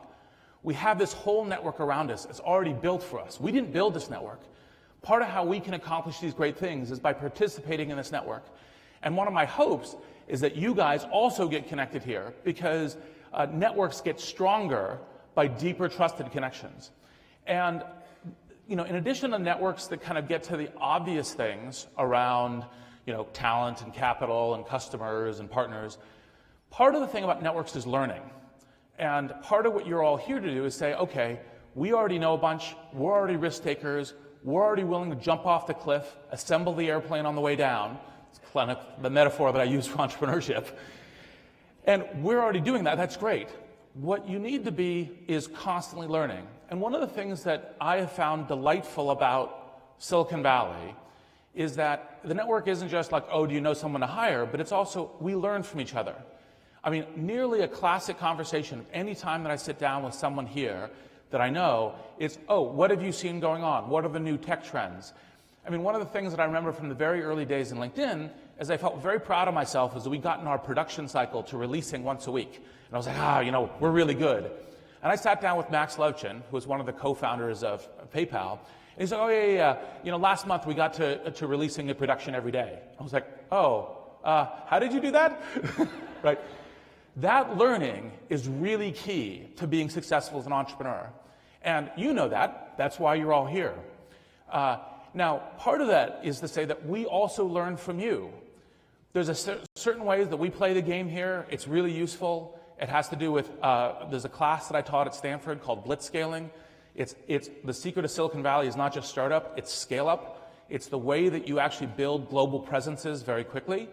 We have this whole network around us. It's already built for us. We didn't build this network. Part of how we can accomplish these great things is by participating in this network. And one of my hopes is that you guys also get connected here, because networks get stronger by deeper trusted connections. And in addition to networks that kind of get to the obvious things around talent and capital and customers and partners, part of the thing about networks is learning. And part of what you're all here to do is say, okay, we already know a bunch, we're already risk takers, we're already willing to jump off the cliff, assemble the airplane on the way down. It's kind of the metaphor that I use for entrepreneurship. And we're already doing that, that's great. What you need to be is constantly learning. And one of the things that I have found delightful about Silicon Valley is that the network isn't just like, oh, do you know someone to hire, but it's also, we learn from each other. I mean, nearly a classic conversation any time that I sit down with someone here that I know is, oh, what have you seen going on? What are the new tech trends? I mean, one of the things that I remember from the very early days in LinkedIn is I felt very proud of myself as we got in our production cycle to releasing once a week. And I was like, we're really good. And I sat down with Max Levchin, who was one of the co-founders of PayPal. And he's like, oh, yeah. Last month we got to releasing a production every day. I was like, how did you do that? Right. That learning is really key to being successful as an entrepreneur. And you know that. That's why you're all here. Now, part of that is to say that we also learn from you. There's certain ways that we play the game here. It's really useful. It has to do with, there's a class that I taught at Stanford called blitzscaling. It's the secret of Silicon Valley is not just startup, it's scale up. It's the way that you actually build global presences very quickly.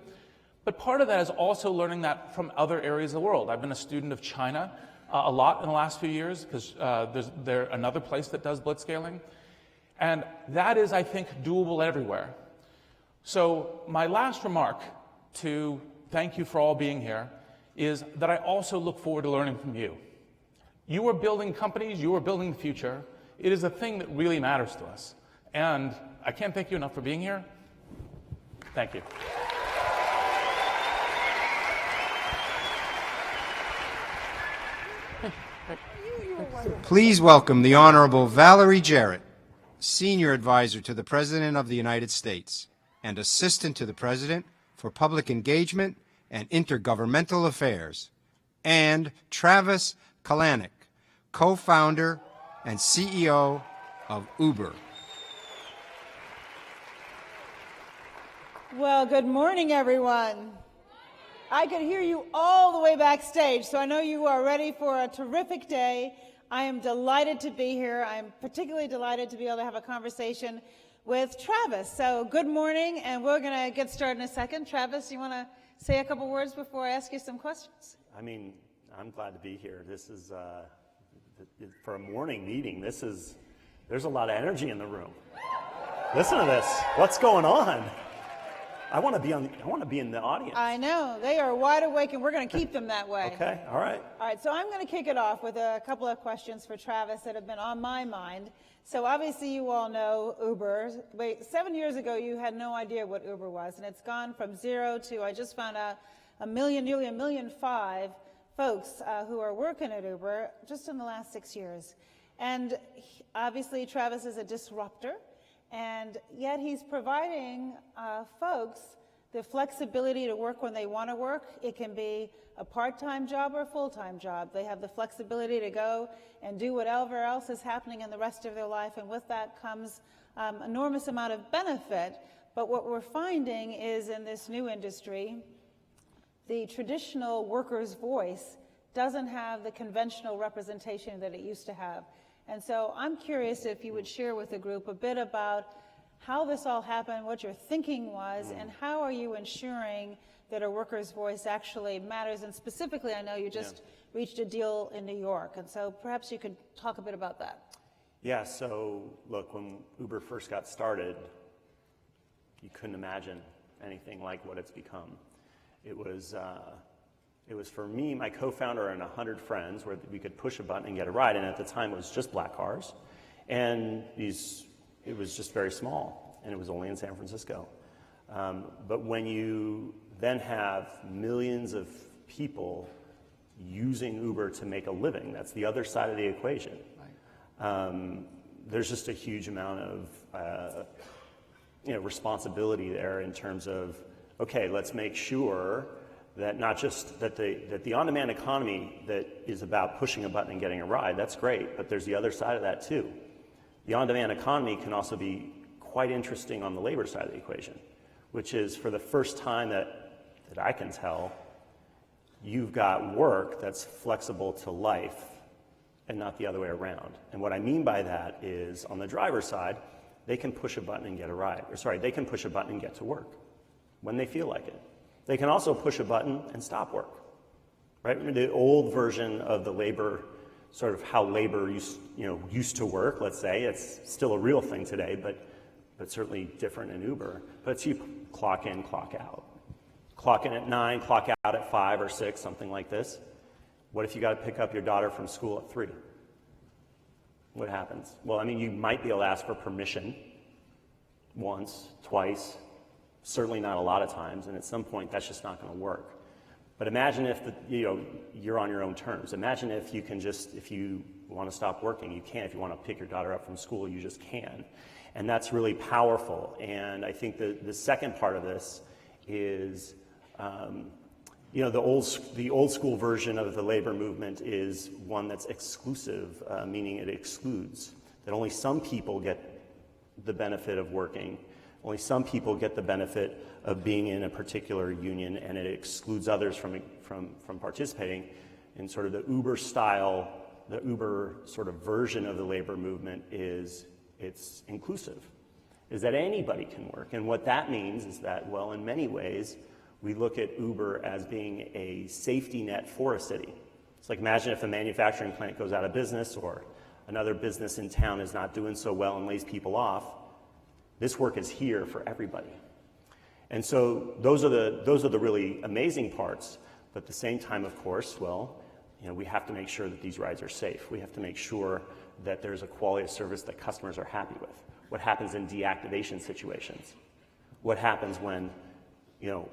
But part of that is also learning that from other areas of the world. I've been a student of China a lot in the last few years because there's another place that does blitzscaling. And that is, I think, doable everywhere. So my last remark to thank you for all being here is that I also look forward to learning from you. You are building companies, you are building the future. It is a thing that really matters to us. And I can't thank you enough for being here. Thank you. Please welcome the Honorable Valerie Jarrett, Senior Advisor to the President of the United States and Assistant to the President for Public Engagement and Intergovernmental Affairs, and Travis Kalanick, co-founder and CEO of Uber. Well, good morning, everyone. I could hear you all the way backstage, so I know you are ready for a terrific day. I am delighted to be here. I'm particularly delighted to be able to have a conversation with Travis. So good morning, and we're going to get started in a second. Travis, you want to say a couple words before I ask you some questions? I mean, I'm glad to be here. This is, for a morning meeting, there's a lot of energy in the room. Listen to this. What's going on? I want to be in the audience. I know. They are wide awake, and we're going to keep them that way. Okay, all right. All right, so I'm going to kick it off with a couple of questions for Travis that have been on my mind. So obviously you all know Uber. 7 years ago, you had no idea what Uber was, and it's gone from 0 to, I just found out, nearly 1.5 million folks who are working at Uber just in the last 6 years. And obviously Travis is a disruptor, and yet he's providing folks the flexibility to work when they want to work. It can be a part-time job or a full-time job. They have the flexibility to go and do whatever else is happening in the rest of their life, and with that comes enormous amount of benefit. But what we're finding is in this new industry, the traditional worker's voice doesn't have the conventional representation that it used to have. And so I'm curious if you would share with the group a bit about how this all happened, what your thinking was, and how are you ensuring that a worker's voice actually matters? And specifically, I know you just reached a deal in New York, and so perhaps you could talk a bit about that. Yeah, so look, when Uber first got started, you couldn't imagine anything like what it's become. It was for me, my co-founder, and 100 friends where we could push a button and get a ride, and at the time it was just black cars, and it was just very small, and it was only in San Francisco. But when you then have millions of people using Uber to make a living, that's the other side of the equation. Right. There's just a huge amount of responsibility there in terms of, okay, let's make sure that not just that the on-demand economy that is about pushing a button and getting a ride, that's great, but there's the other side of that too. The on-demand economy can also be quite interesting on the labor side of the equation, which is for the first time that I can tell, you've got work that's flexible to life and not the other way around. And what I mean by that is on the driver's side, they can push a button and get a ride. They can push a button and get to work when they feel like it. They can also push a button and stop work, right? I mean, the old version of the labor, sort of how labor used to work, let's say, it's still a real thing today, but certainly different in Uber. But it's you clock in, clock out. Clock in at 9, clock out at 5 or 6, something like this. What if you got to pick up your daughter from school at 3? What happens? Well, I mean, you might be able to ask for permission once, twice, certainly not a lot of times, and at some point that's just not going to work. But imagine if you're on your own terms. Imagine if you want to stop working, you can. If you want to pick your daughter up from school, you just can. And that's really powerful. And I think the second part of this is, You know, the old school version of the labor movement is one that's exclusive, meaning it excludes, that only some people get the benefit of working, only some people get the benefit of being in a particular union, and it excludes others from participating in sort of the Uber style. The Uber sort of version of the labor movement is it's inclusive, is that anybody can work. And what that means is that, well, in many ways, we look at Uber as being a safety net for a city. It's like, imagine if a manufacturing plant goes out of business or another business in town is not doing so well and lays people off. This work is here for everybody. And so those are the really amazing parts. But at the same time, of course, well, you know, we have to make sure that these rides are safe. We have to make sure that there's a quality of service that customers are happy with. What happens in deactivation situations? What happens when, you know,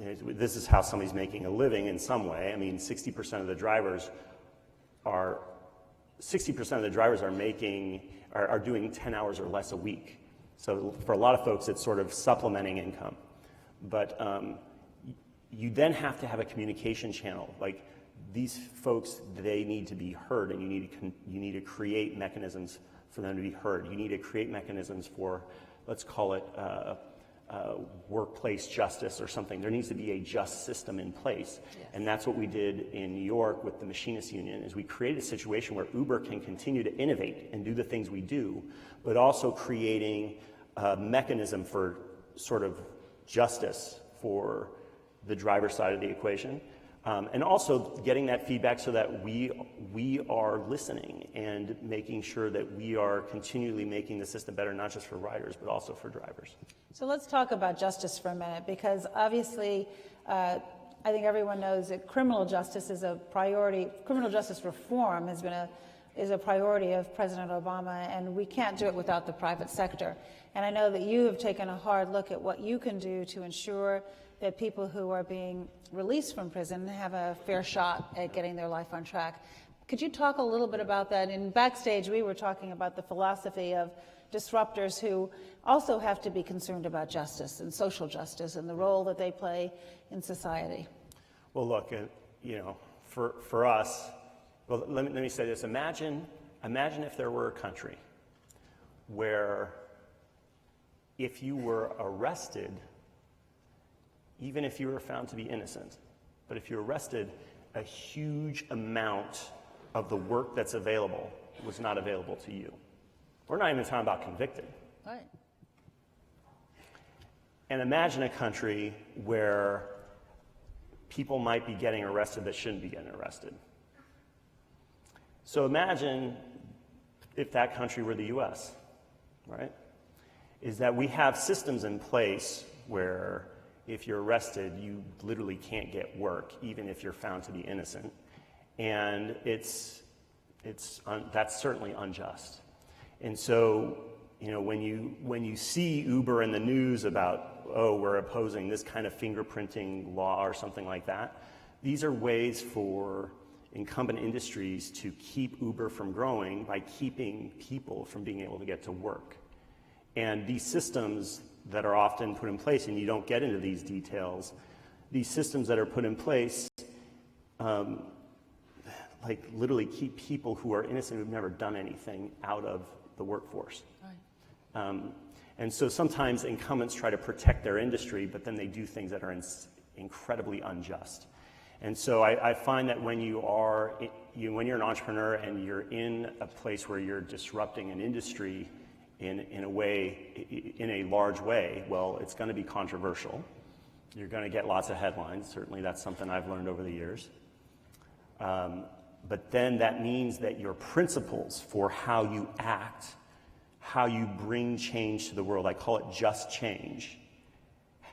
this is how somebody's making a living in some way. I mean, 60% of the drivers are doing 10 hours or less a week. So for a lot of folks, it's sort of supplementing income. But you then have to have a communication channel. Like, these folks, they need to be heard, and you need to create mechanisms for them to be heard. You need to create mechanisms for, let's call it workplace justice or something. There needs to be a just system in place. Yes. And that's what we did in New York with the Machinists Union, is we created a situation where Uber can continue to innovate and do the things we do, but also creating a mechanism for sort of justice for the driver side of the equation. And also getting that feedback so that we are listening and making sure that we are continually making the system better, not just for riders, but also for drivers. So let's talk about justice for a minute, because obviously I think everyone knows that criminal justice is a priority. Criminal justice reform is a priority of President Obama, and we can't do it without the private sector. And I know that you have taken a hard look at what you can do to ensure that people who are being released from prison have a fair shot at getting their life on track. Could you talk a little bit about that? In backstage, we were talking about the philosophy of disruptors who also have to be concerned about justice and social justice and the role that they play in society. Well, look, you know, for us, well, let me say this. Imagine if there were a country where if you were arrested, even if you were found to be innocent, but if you're arrested, a huge amount of the work that's available was not available to you. We're not even talking about convicted. Right. And imagine a country where people might be getting arrested that shouldn't be getting arrested. So imagine if that country were the US, right? Is that we have systems in place where if you're arrested, you literally can't get work, even if you're found to be innocent. And that's certainly unjust. And so, you know, when you see Uber in the news about, oh, we're opposing this kind of fingerprinting law or something like that, these are ways for incumbent industries to keep Uber from growing by keeping people from being able to get to work. And these systems that are often put in place, and you don't get into these details, these systems that are put in place like literally keep people who are innocent, who've never done anything, out of the workforce. Right. And so sometimes incumbents try to protect their industry, but then they do things that are incredibly unjust. And so I find that when you're an entrepreneur and you're in a place where you're disrupting an industry in a large way, well, it's going to be controversial. You're going to get lots of headlines. Certainly that's something I've learned over the years. But then that means that your principles for how you act, how you bring change to the world, I call it just change.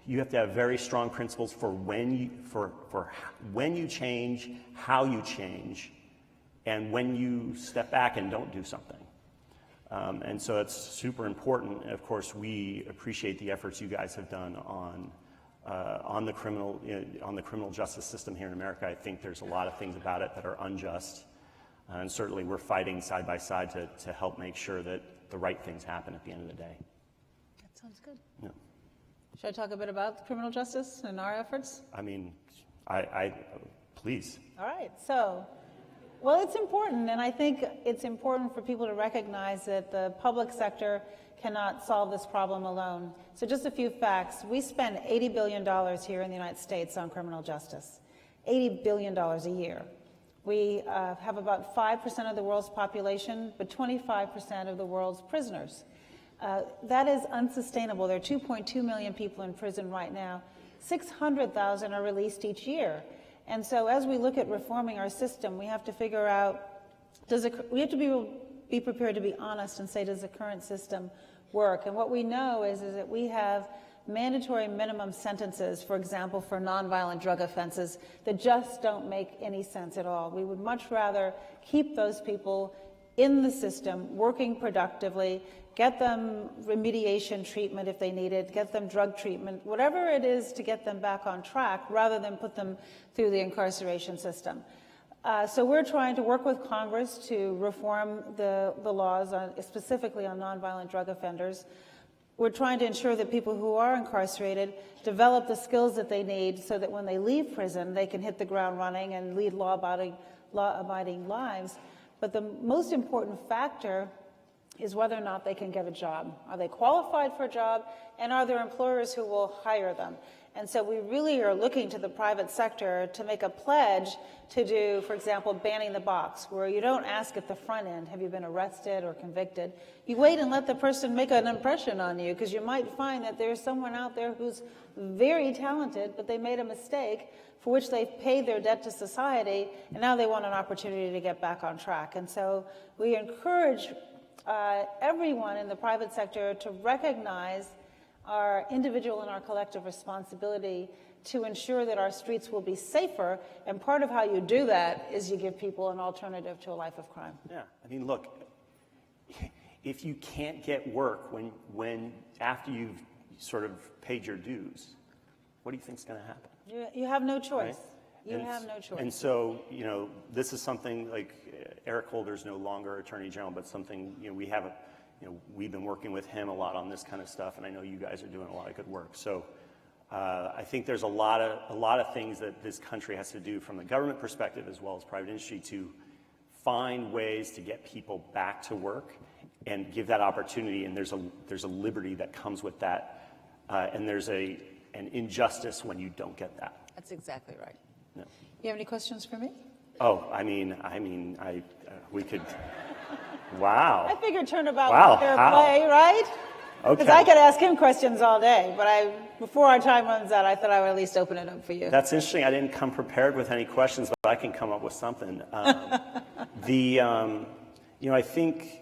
You have to have very strong principles for when you change, how you change, and when you step back and don't do something. And so it's super important. And of course, we appreciate the efforts you guys have done on the criminal justice system here in America. I think there's a lot of things about it that are unjust, and certainly we're fighting side by side to help make sure that the right things happen at the end of the day. That sounds good. Yeah. Should I talk a bit about criminal justice and our efforts? I mean, Please. All right, so, well, it's important, and I think it's important for people to recognize that the public sector cannot solve this problem alone. So just a few facts. We spend $80 billion here in the United States on criminal justice, $80 billion a year. We have about 5% of the world's population, but 25% of the world's prisoners. That is unsustainable. There are 2.2 million people in prison right now. 600,000 are released each year. And so as we look at reforming our system, we have to figure out, we have to be prepared to be honest and say, does the current system work? And what we know is that we have mandatory minimum sentences, for example, for nonviolent drug offenses that just don't make any sense at all. We would much rather keep those people in the system, working productively, get them remediation treatment if they need it, get them drug treatment, whatever it is to get them back on track, rather than put them through the incarceration system. So we're trying to work with Congress to reform the laws, specifically on nonviolent drug offenders. We're trying to ensure that people who are incarcerated develop the skills that they need so that when they leave prison, they can hit the ground running and lead law-abiding lives. But the most important factor is whether or not they can get a job. Are they qualified for a job, and are there employers who will hire them? And so we really are looking to the private sector to make a pledge to do, for example, banning the box, where you don't ask at the front end, have you been arrested or convicted? You wait and let the person make an impression on you, because you might find that there's someone out there who's very talented, but they made a mistake for which they paid their debt to society, and now they want an opportunity to get back on track. And so we encourage everyone in the private sector to recognize our individual and our collective responsibility to ensure that our streets will be safer, and part of how you do that is you give people an alternative to a life of crime. Yeah, I mean, look, if you can't get work when after you've sort of paid your dues, what do you think's going to happen? You have no choice. Right? You have no choice. And so, you know, this is something like Eric Holder's no longer Attorney General, but something, you know, we've been working with him a lot on this kind of stuff, and I know you guys are doing a lot of good work. So I think there's a lot of things that this country has to do from the government perspective as well as private industry to find ways to get people back to work and give that opportunity. And there's a liberty that comes with that, and there's an injustice when you don't get that. That's exactly right. No. You have any questions for me? Oh, we could. Wow. I figured turnabout wow. fair play, right? Okay. Because I could ask him questions all day, but before our time runs out, I thought I would at least open it up for you. That's interesting. I didn't come prepared with any questions, but I can come up with something. You know, I think,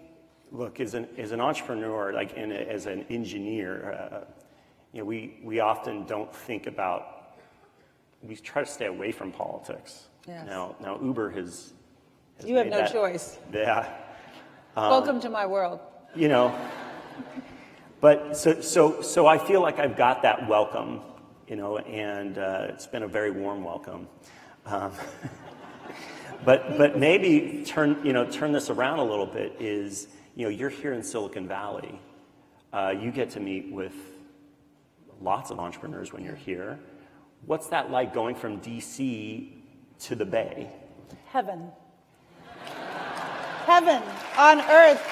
look, as an entrepreneur, like as an engineer, you know, we often don't think about. We try to stay away from politics. Yes. Now Uber has you have no choice. Yeah. Welcome to my world. You know, but so I feel like I've got that welcome, you know, and it's been a very warm welcome. But maybe turn this around a little bit. Is, you know, you're here in Silicon Valley. You get to meet with lots of entrepreneurs when you're here. What's that like going from DC to the Bay? Heaven. Heaven on earth.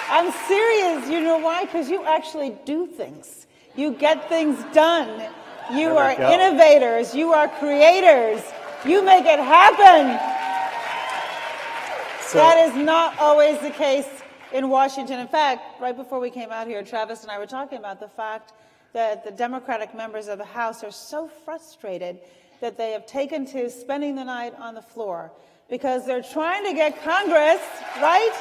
I'm serious. You know why? Because you actually do things. You get things done. You are innovators. You are creators. You make it happen. So, that is not always the case in Washington. In fact, right before we came out here, Travis and I were talking about the fact that the Democratic members of the House are so frustrated that they have taken to spending the night on the floor because they're trying to get Congress, right?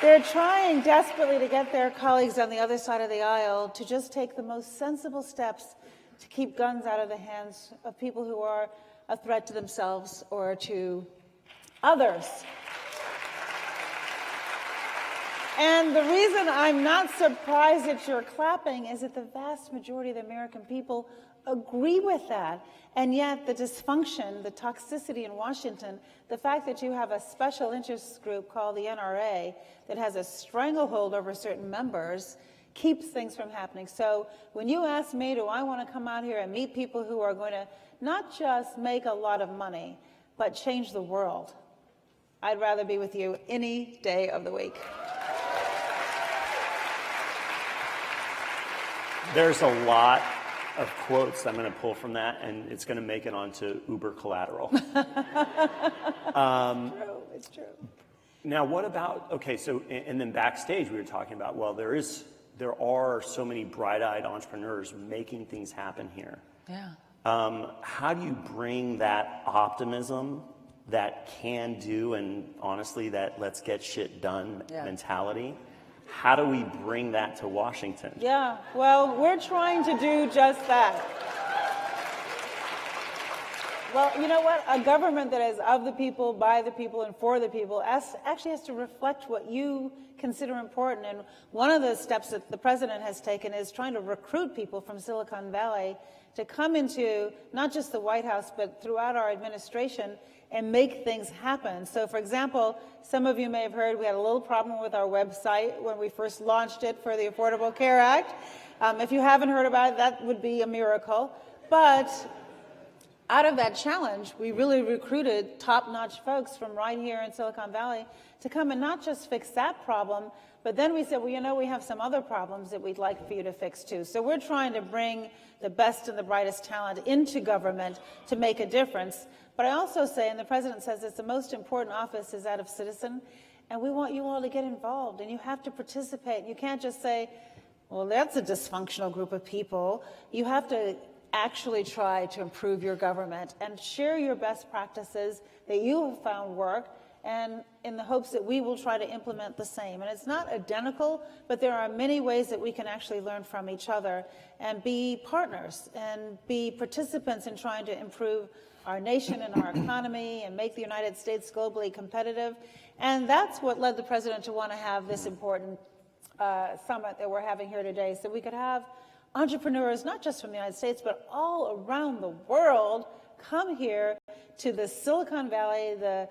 They're trying desperately to get their colleagues on the other side of the aisle to just take the most sensible steps to keep guns out of the hands of people who are a threat to themselves or to others. And the reason I'm not surprised that you're clapping is that the vast majority of the American people agree with that. And yet the dysfunction, the toxicity in Washington, the fact that you have a special interest group called the NRA that has a stranglehold over certain members keeps things from happening. So when you ask me, do I want to come out here and meet people who are going to not just make a lot of money, but change the world, I'd rather be with you any day of the week. There's a lot of quotes I'm going to pull from that, and it's going to make it onto Uber collateral. It's true. Now, what about, okay, so, and then backstage we were talking about, well, there are so many bright-eyed entrepreneurs making things happen here. Yeah. How do you bring that optimism, that can do, and honestly, that let's get shit done mentality? How do we bring that to Washington? Yeah, well, we're trying to do just that. Well, you know what? A government that is of the people, by the people, and for the people actually has to reflect what you consider important. And one of the steps that the president has taken is trying to recruit people from Silicon Valley to come into not just the White House, but throughout our administration and make things happen. So, for example, some of you may have heard we had a little problem with our website when we first launched it for the Affordable Care Act. If you haven't heard about it, that would be a miracle. But out of that challenge, we really recruited top-notch folks from right here in Silicon Valley to come and not just fix that problem, but then we said, well, you know, we have some other problems that we'd like for you to fix too. So we're trying to bring the best and the brightest talent into government to make a difference. But I also say, and the president says it's the most important office is that of citizen, and we want you all to get involved, and you have to participate. You can't just say, well, that's a dysfunctional group of people. You have to actually try to improve your government and share your best practices that you have found work, and in the hopes that we will try to implement the same. And it's not identical, but there are many ways that we can actually learn from each other and be partners and be participants in trying to improve our nation and our economy and make the United States globally competitive. And that's what led the president to want to have this important summit that we're having here today, so we could have entrepreneurs, not just from the United States, but all around the world, come here to the Silicon Valley, the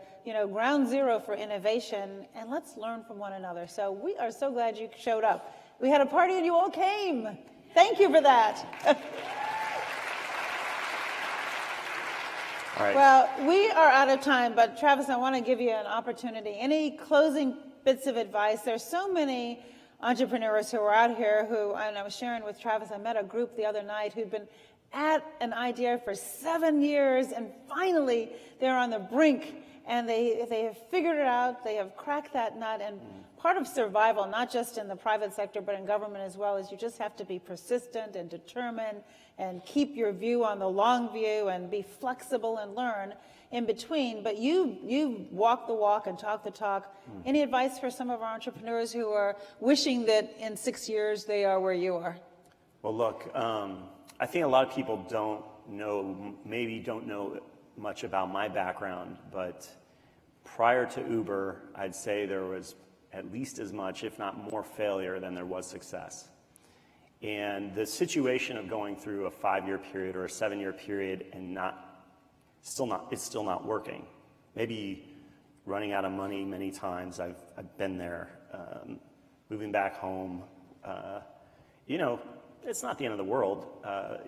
ground zero for innovation, and let's learn from one another. So we are so glad you showed up. We had a party and you all came. Thank you for that. All right. Well, we are out of time, but Travis, I want to give you an opportunity. Any closing bits of advice? There's so many entrepreneurs who are out here who, and I was sharing with Travis, I met a group the other night who'd been at an idea for 7 years, and finally they're on the brink, and they have figured it out, they have cracked that nut, and part of survival, not just in the private sector, but in government as well, is you just have to be persistent and determined and keep your view on the long view and be flexible and learn in between. But you walk the walk and talk the talk. Any advice for some of our entrepreneurs who are wishing that in 6 years they are where you are? Well, look, I think a lot of people don't know much about my background, but prior to Uber, I'd say there was at least as much, if not more, failure than there was success. And the situation of going through a 5-year period or a 7-year period and it's still not working. Maybe running out of money many times. I've been there. Moving back home. It's not the end of the world.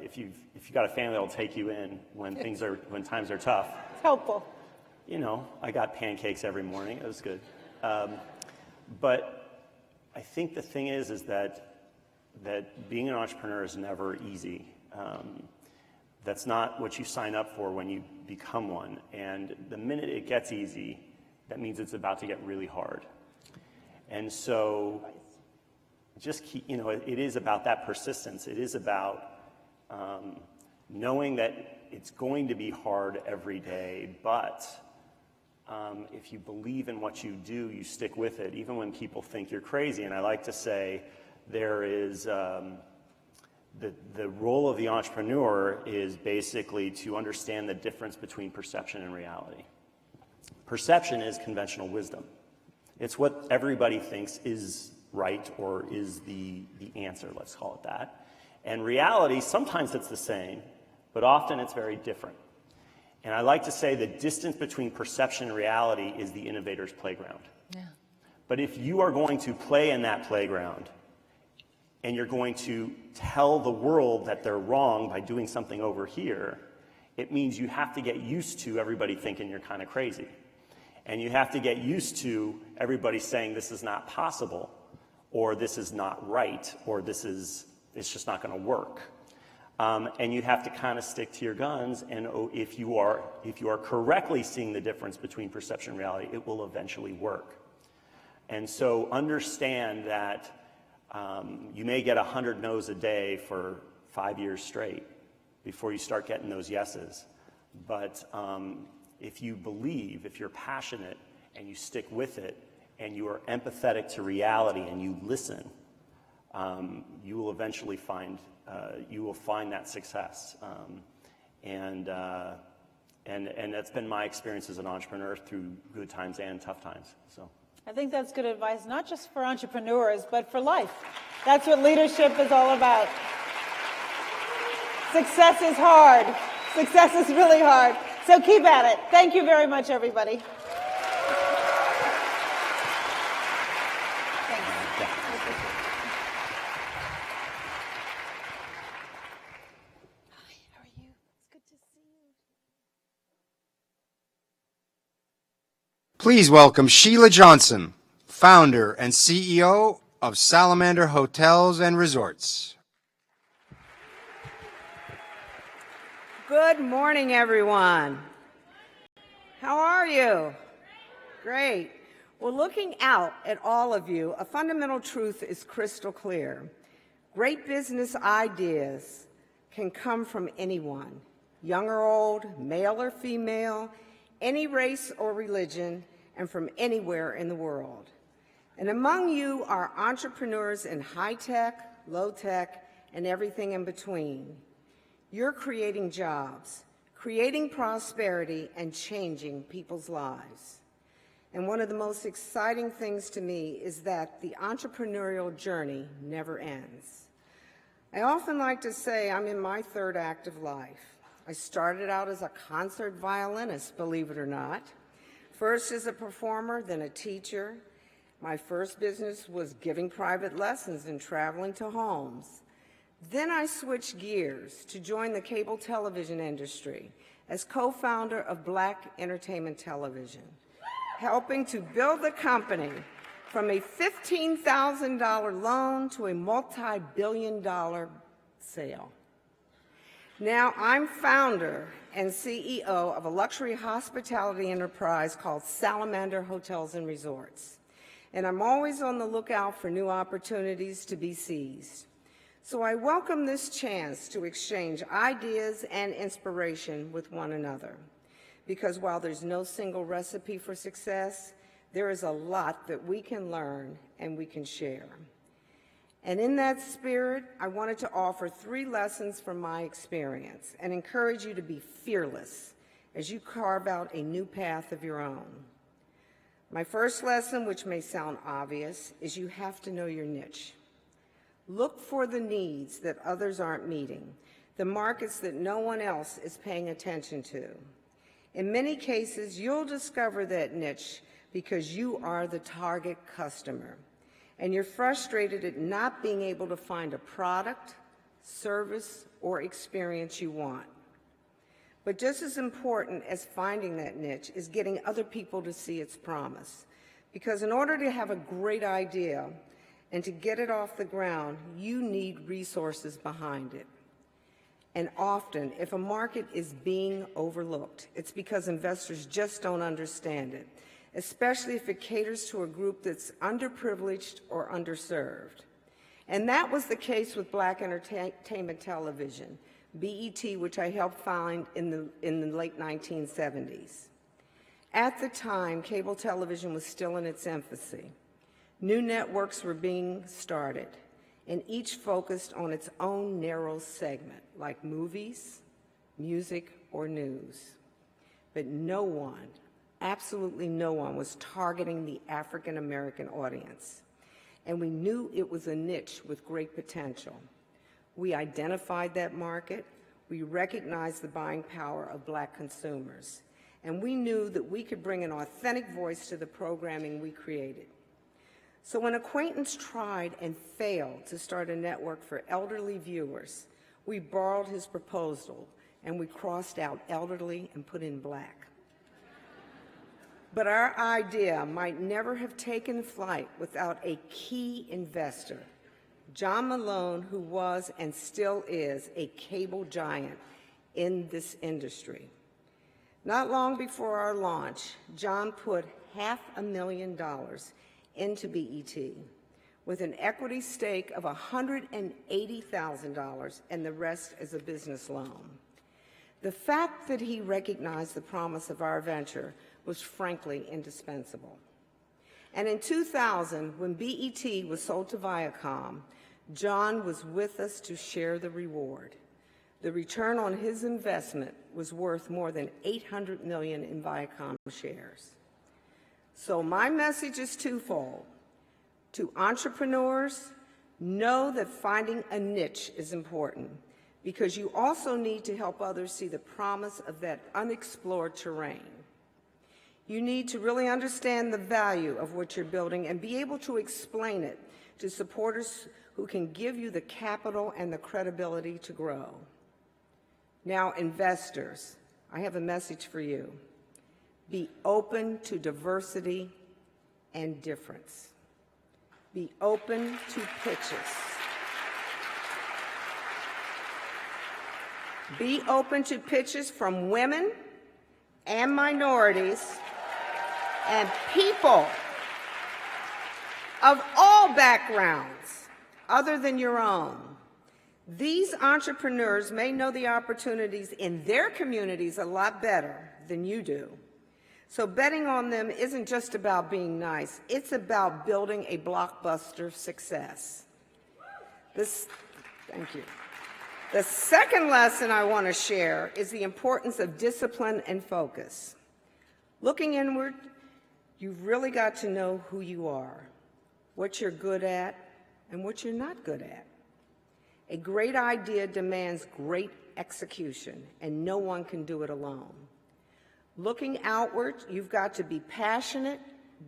If you've got a family that'll take you in when times are tough. It's helpful. I got pancakes every morning. It was good. But I think the thing is that being an entrepreneur is never easy. That's not what you sign up for when you become one. And the minute it gets easy, that means it's about to get really hard. And so just keep, it is about that persistence. It is about knowing that it's going to be hard every day, but if you believe in what you do, you stick with it, even when people think you're crazy. And I like to say there is the role of the entrepreneur is basically to understand the difference between perception and reality. Perception is conventional wisdom. It's what everybody thinks is right or is the answer, let's call it that. And reality, sometimes it's the same, but often it's very different. And I like to say the distance between perception and reality is the innovator's playground. Yeah. But if you are going to play in that playground, and you're going to tell the world that they're wrong by doing something over here, it means you have to get used to everybody thinking you're kind of crazy. And you have to get used to everybody saying this is not possible, or this is not right, or it's just not going to work. And you have to kind of stick to your guns, and if you are correctly seeing the difference between perception and reality, it will eventually work. And so understand that you may get 100 no's a day for 5 years straight before you start getting those yeses. But if you believe, if you're passionate and you stick with it and you are empathetic to reality and you listen, you will eventually find that success. And that's been my experience as an entrepreneur through good times and tough times. So I think that's good advice, not just for entrepreneurs, but for life. That's what leadership is all about. Success is hard. Success is really hard. So keep at it. Thank you very much, everybody. Please welcome Sheila Johnson, founder and CEO of Salamander Hotels and Resorts. Good morning, everyone. How are you? Great. Well, looking out at all of you, a fundamental truth is crystal clear. Great business ideas can come from anyone, young or old, male or female, any race or religion, and from anywhere in the world. And among you are entrepreneurs in high tech, low tech, and everything in between. You're creating jobs, creating prosperity, and changing people's lives. And one of the most exciting things to me is that the entrepreneurial journey never ends. I often like to say I'm in my third act of life. I started out as a concert violinist, believe it or not. First as a performer, then a teacher. My first business was giving private lessons and traveling to homes. Then I switched gears to join the cable television industry as co-founder of Black Entertainment Television, helping to build the company from a $15,000 loan to a multi-billion-dollar sale. Now I'm founder and CEO of a luxury hospitality enterprise called Salamander Hotels and Resorts. And I'm always on the lookout for new opportunities to be seized. So I welcome this chance to exchange ideas and inspiration with one another. Because while there's no single recipe for success, there is a lot that we can learn and we can share. And in that spirit, I wanted to offer 3 lessons from my experience and encourage you to be fearless as you carve out a new path of your own. My first lesson, which may sound obvious, is you have to know your niche. Look for the needs that others aren't meeting, the markets that no one else is paying attention to. In many cases, you'll discover that niche because you are the target customer, and you're frustrated at not being able to find a product, service, or experience you want. But just as important as finding that niche is getting other people to see its promise. Because in order to have a great idea and to get it off the ground, you need resources behind it. And often, if a market is being overlooked, it's because investors just don't understand it, especially if it caters to a group that's underprivileged or underserved. And that was the case with Black Entertainment Television, BET, which I helped found in the late 1970s. At the time, cable television was still in its infancy. New networks were being started, and each focused on its own narrow segment, like movies, music, or news. But no one, absolutely no one, was targeting the African American audience. And we knew it was a niche with great potential. We identified that market, we recognized the buying power of Black consumers, and we knew that we could bring an authentic voice to the programming we created. So when Acquaintance tried and failed to start a network for elderly viewers, we borrowed his proposal and we crossed out elderly and put in black. But our idea might never have taken flight without a key investor, John Malone, who was and still is a cable giant in this industry. Not long before our launch, John put $500,000 into BET with an equity stake of $180,000 and the rest as a business loan. The fact that he recognized the promise of our venture was frankly indispensable. And in 2000, when BET was sold to Viacom, John was with us to share the reward. The return on his investment was worth more than $800 million in Viacom shares. So my message is twofold. To entrepreneurs, know that finding a niche is important because you also need to help others see the promise of that unexplored terrain. You need to really understand the value of what you're building and be able to explain it to supporters who can give you the capital and the credibility to grow. Now, investors, I have a message for you. Be open to diversity and difference. Be open to pitches. Be open to pitches from women and minorities and people of all backgrounds other than your own. These entrepreneurs may know the opportunities in their communities a lot better than you do. So betting on them isn't just about being nice, it's about building a blockbuster success. Thank you. The second lesson I want to share is the importance of discipline and focus. Looking inward, you've really got to know who you are, what you're good at, and what you're not good at. A great idea demands great execution, and no one can do it alone. Looking outward, you've got to be passionate,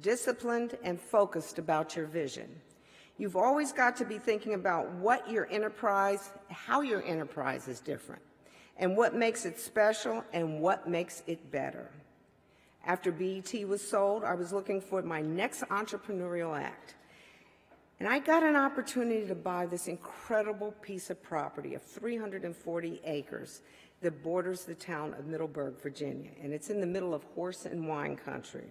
disciplined, and focused about your vision. You've always got to be thinking about what your enterprise, how your enterprise is different, and what makes it special and what makes it better. After BET was sold, I was looking for my next entrepreneurial act. And I got an opportunity to buy this incredible piece of property of 340 acres that borders the town of Middleburg, Virginia, and it's in the middle of horse and wine country.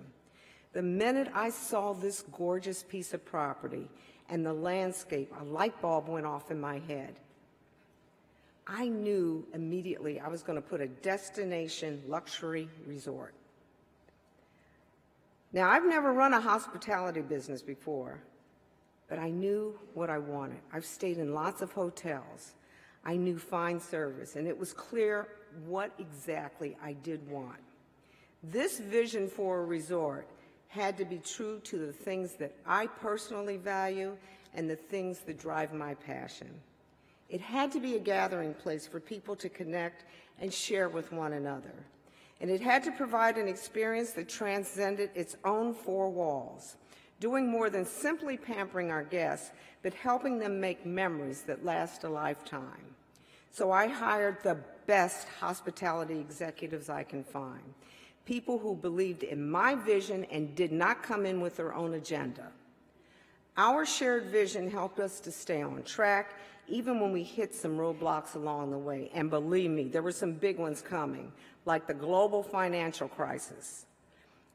The minute I saw this gorgeous piece of property and the landscape, a light bulb went off in my head. I knew immediately I was going to put a destination luxury resort. Now, I've never run a hospitality business before, but I knew what I wanted. I've stayed in lots of hotels. I knew fine service, and it was clear what exactly I did want. This vision for a resort had to be true to the things that I personally value and the things that drive my passion. It had to be a gathering place for people to connect and share with one another. And it had to provide an experience that transcended its own four walls, doing more than simply pampering our guests, but helping them make memories that last a lifetime. So I hired the best hospitality executives I can find, people who believed in my vision and did not come in with their own agenda. Our shared vision helped us to stay on track, even when we hit some roadblocks along the way. And believe me, there were some big ones coming, like the global financial crisis.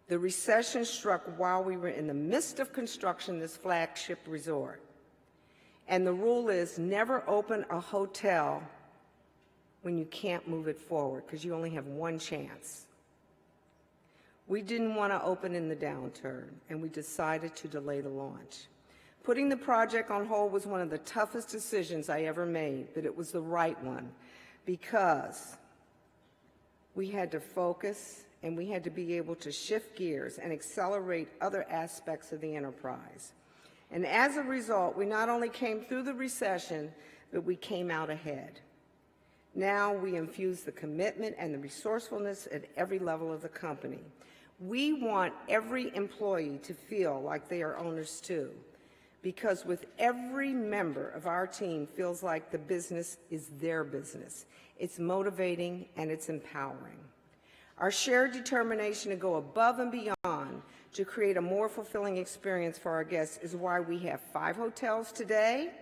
The recession struck while we were in the midst of construction this flagship resort. And the rule is never open a hotel when you can't move it forward, because you only have one chance. We didn't want to open in the downturn, and we decided to delay the launch. Putting the project on hold was one of the toughest decisions I ever made, but it was the right one, because we had to focus and we had to be able to shift gears and accelerate other aspects of the enterprise. And as a result, we not only came through the recession, but we came out ahead. Now we infuse the commitment and the resourcefulness at every level of the company. We want every employee to feel like they are owners too. because with every member of our team feels like the business is their business. It's motivating and it's empowering. Our shared determination to go above and beyond to create a more fulfilling experience for our guests is why we have 5 hotels today.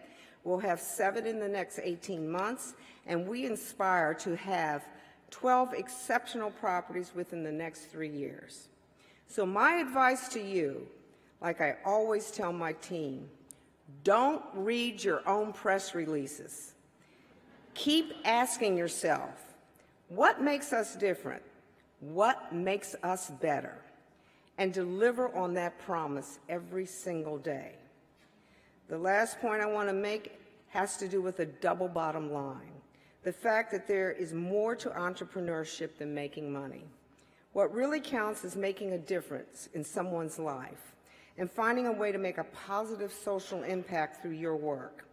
We'll have 7 in the next 18 months, and we aspire to have 12 exceptional properties within the next 3 years. So my advice to you, like I always tell my team, don't read your own press releases. Keep asking yourself, what makes us different? What makes us better? And deliver on that promise every single day. The last point I want to make has to do with a double bottom line. The fact that there is more to entrepreneurship than making money. What really counts is making a difference in someone's life and finding a way to make a positive social impact through your work.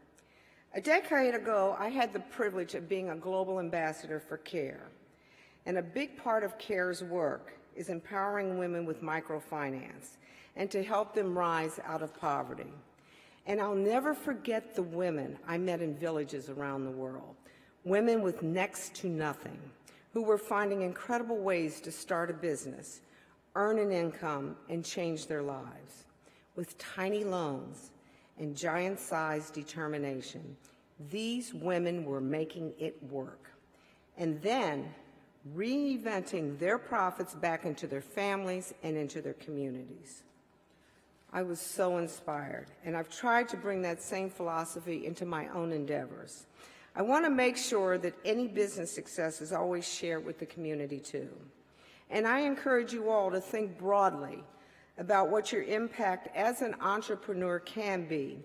A decade ago, I had the privilege of being a global ambassador for CARE. And a big part of CARE's work is empowering women with microfinance and to help them rise out of poverty. And I'll never forget the women I met in villages around the world, women with next to nothing, who were finding incredible ways to start a business, earn an income, and change their lives. With tiny loans and giant-sized determination, these women were making it work. And then reinventing their profits back into their families and into their communities. I was so inspired, and I've tried to bring that same philosophy into my own endeavors. I want to make sure that any business success is always shared with the community too. And I encourage you all to think broadly about what your impact as an entrepreneur can be,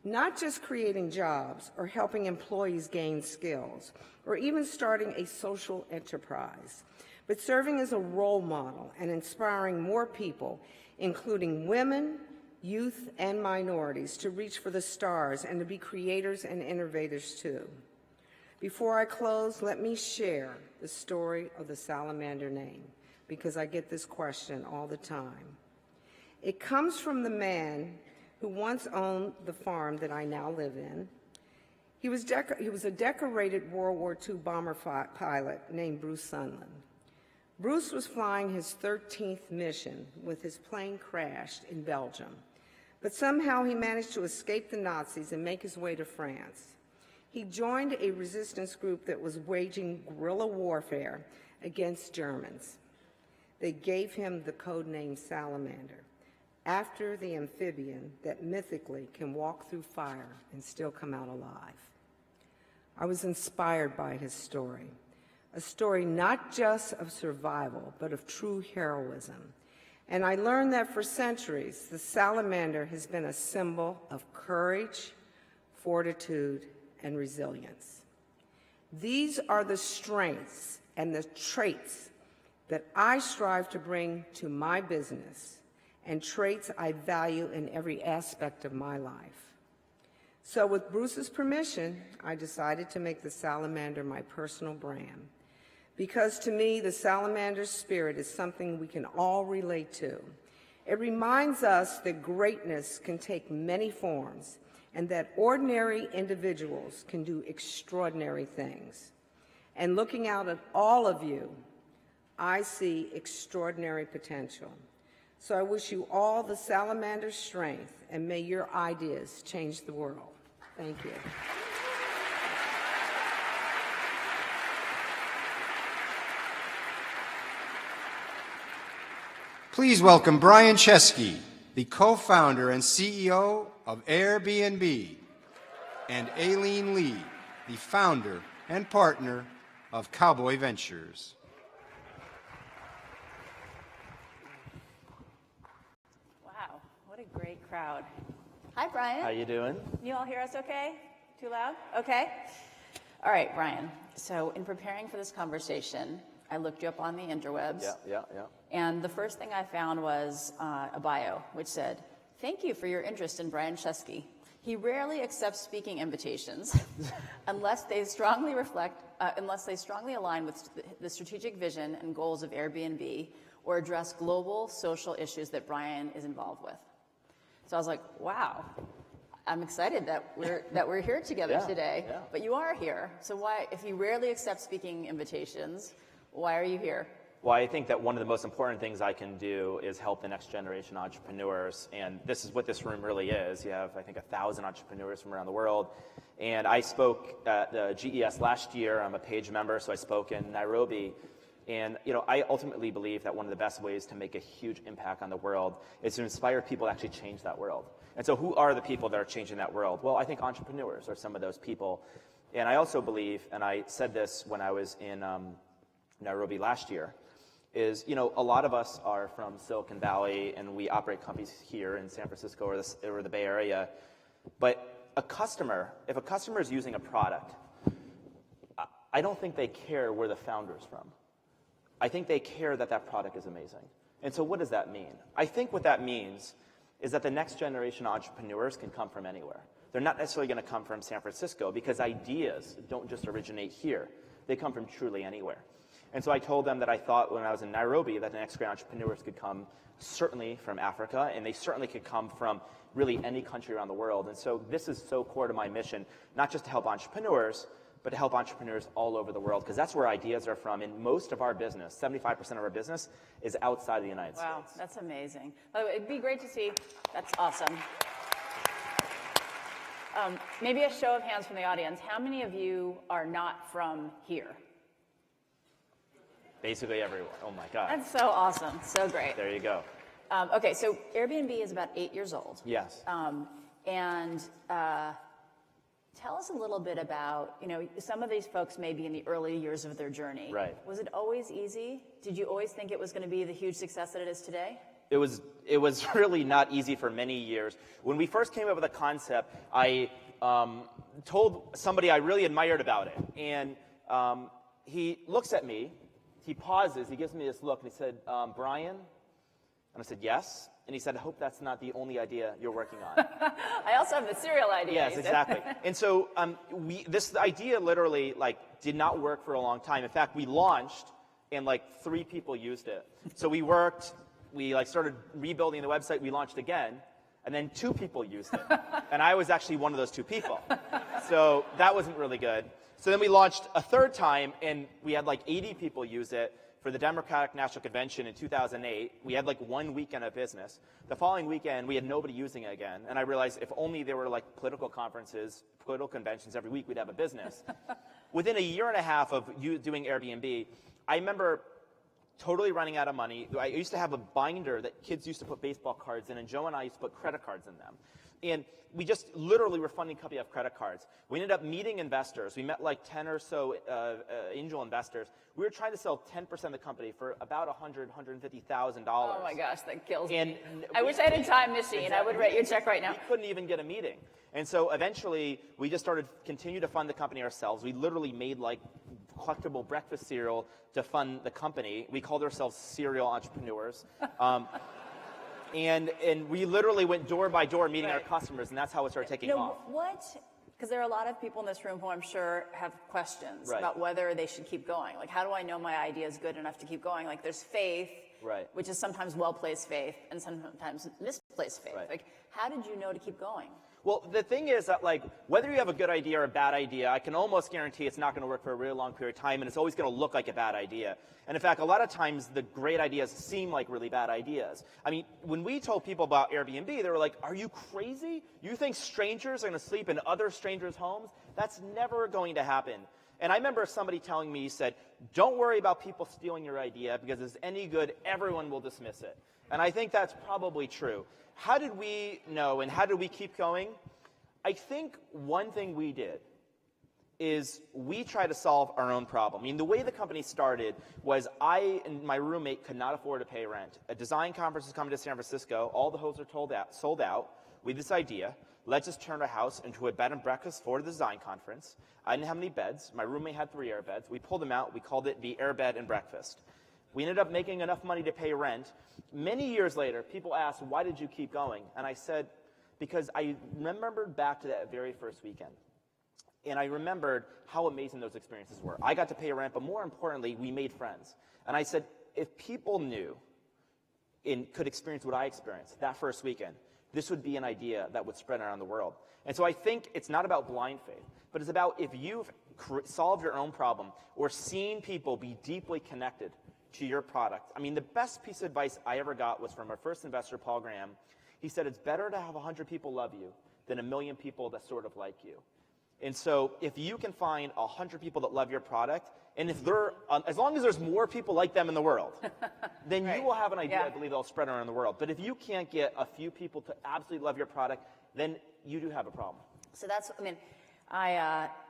not just creating jobs or helping employees gain skills, or even starting a social enterprise, but serving as a role model and inspiring more people, including women, youth, and minorities, to reach for the stars and to be creators and innovators too. Before I close, let me share the story of the salamander name, because I get this question all the time. It comes from the man who once owned the farm that I now live in. He was a decorated World War II bomber pilot named Bruce Sunland. Bruce was flying his 13th mission when his plane crashed in Belgium, but somehow he managed to escape the Nazis and make his way to France. He joined a resistance group that was waging guerrilla warfare against Germans. They gave him the code name Salamander, after the amphibian that mythically can walk through fire and still come out alive. I was inspired by his story, a story not just of survival, but of true heroism. And I learned that for centuries, the salamander has been a symbol of courage, fortitude, and resilience. These are the strengths and the traits that I strive to bring to my business, and traits I value in every aspect of my life. So with Bruce's permission, I decided to make the salamander my personal brand, because to me, the salamander's spirit is something we can all relate to. It reminds us that greatness can take many forms, and that ordinary individuals can do extraordinary things. And looking out at all of you, I see extraordinary potential. So I wish you all the salamander's strength, and may your ideas change the world. Thank you. Please welcome Brian Chesky, the co-founder and CEO of Airbnb, and Aileen Lee, the founder and partner of Cowboy Ventures. Wow, what a great crowd. Hi, Brian. How you doing? You all hear us okay? Too loud? Okay. All right, Brian. So in preparing for this conversation, I looked you up on the interwebs. Yeah. And the first thing I found was a bio, which said, "Thank you for your interest in Brian Chesky. He rarely accepts speaking invitations unless they strongly align with the strategic vision and goals of Airbnb or address global social issues that Brian is involved with." So I was like, wow, I'm excited that we're here together today. Yeah. But you are here. So why, if you rarely accept speaking invitations, why are you here? Well, I think that one of the most important things I can do is help the next generation entrepreneurs, and this is what this room really is. You have, I think, 1,000 entrepreneurs from around the world, and I spoke at the GES last year. I'm a Page member, so I spoke in Nairobi, and I ultimately believe that one of the best ways to make a huge impact on the world is to inspire people to actually change that world. And so who are the people that are changing that world? Well, I think entrepreneurs are some of those people, and I also believe, and I said this when I was in Nairobi last year, is, a lot of us are from Silicon Valley and we operate companies here in San Francisco or the Bay Area. But if a customer is using a product, I don't think they care where the founder's from. I think they care that that product is amazing. And so what does that mean? I think what that means is that the next generation of entrepreneurs can come from anywhere. They're not necessarily going to come from San Francisco because ideas don't just originate here. They come from truly anywhere. And so I told them that I thought when I was in Nairobi that the next great entrepreneurs could come certainly from Africa, and they certainly could come from really any country around the world. And so this is so core to my mission, not just to help entrepreneurs, but to help entrepreneurs all over the world, because that's where ideas are from. And most of our business, 75% of our business, is outside of the United States. Wow, that's amazing. By the way, it'd be great to see. That's awesome. Maybe a show of hands from the audience. How many of you are not from here? Basically everyone. Oh my God. That's so awesome. So great. There you go. Okay, so Airbnb is about 8 years old. Yes. Tell us a little bit about, some of these folks may be in the early years of their journey. Right. Was it always easy? Did you always think it was going to be the huge success that it is today? It was really not easy for many years. When we first came up with the concept, I told somebody I really admired about it. And he looks at me, he pauses, he gives me this look, and he said, Brian? And I said, yes. And he said, I hope that's not the only idea you're working on. I also have the cereal idea. Yes, exactly. And so this idea literally did not work for a long time. In fact, we launched and 3 people used it. So we worked, we started rebuilding the website, we launched again, and then 2 people used it. And I was actually one of those 2 people. So that wasn't really good. So then we launched a 3rd time, and we had 80 people use it for the Democratic National Convention in 2008. We had 1 weekend of business. The following weekend, we had nobody using it again. And I realized if only there were political conferences, political conventions every week, we'd have a business. Within a year and a half of doing Airbnb, I remember totally running out of money. I used to have a binder that kids used to put baseball cards in, and Joe and I used to put credit cards in them. And we just literally were funding a company of credit cards. We ended up meeting investors. We met 10 or so angel investors. We were trying to sell 10% of the company for about $150,000. Oh my gosh, that kills me. I wish I had a time machine. Exactly. I would write your check right now. We couldn't even get a meeting. And so eventually, we just continue to fund the company ourselves. We literally made collectible breakfast cereal to fund the company. We called ourselves serial entrepreneurs. And we literally went door by door meeting our customers, and that's how it started taking off. Because there are a lot of people in this room who I'm sure have questions about whether they should keep going. How do I know my idea is good enough to keep going? There's faith, which is sometimes well-placed faith, and sometimes misplaced faith. How did you know to keep going? Well, the thing is that, whether you have a good idea or a bad idea, I can almost guarantee it's not going to work for a really long period of time, and it's always going to look like a bad idea. And in fact, a lot of times, the great ideas seem like really bad ideas. I mean, when we told people about Airbnb, they were like, are you crazy? You think strangers are going to sleep in other strangers' homes? That's never going to happen. And I remember somebody telling me, he said, don't worry about people stealing your idea, because if it's any good, everyone will dismiss it. And I think that's probably true. How did we know, and how did we keep going? I think one thing we did is we tried to solve our own problem. I mean, the way the company started was I and my roommate could not afford to pay rent. A design conference was coming to San Francisco. All the hosts are sold out. We had this idea. Let's just turn our house into a bed and breakfast for the design conference. I didn't have any beds. My roommate had 3 air beds. We pulled them out. We called it the Air Bed and Breakfast. We ended up making enough money to pay rent. Many years later, people asked, why did you keep going? And I said, because I remembered back to that very first weekend. And I remembered how amazing those experiences were. I got to pay rent, but more importantly, we made friends. And I said, if people knew and could experience what I experienced that first weekend, this would be an idea that would spread around the world. And so I think it's not about blind faith, but it's about if you've solved your own problem or seen people be deeply connected to your product. I mean, the best piece of advice I ever got was from our first investor, Paul Graham. He said, it's better to have 100 people love you than 1 million people that sort of like you. And so if you can find 100 people that love your product, and if they're, as long as there's more people like them in the world, then you will have an idea, I believe, that'll spread around the world. But if you can't get a few people to absolutely love your product, then you do have a problem. So that's, I mean,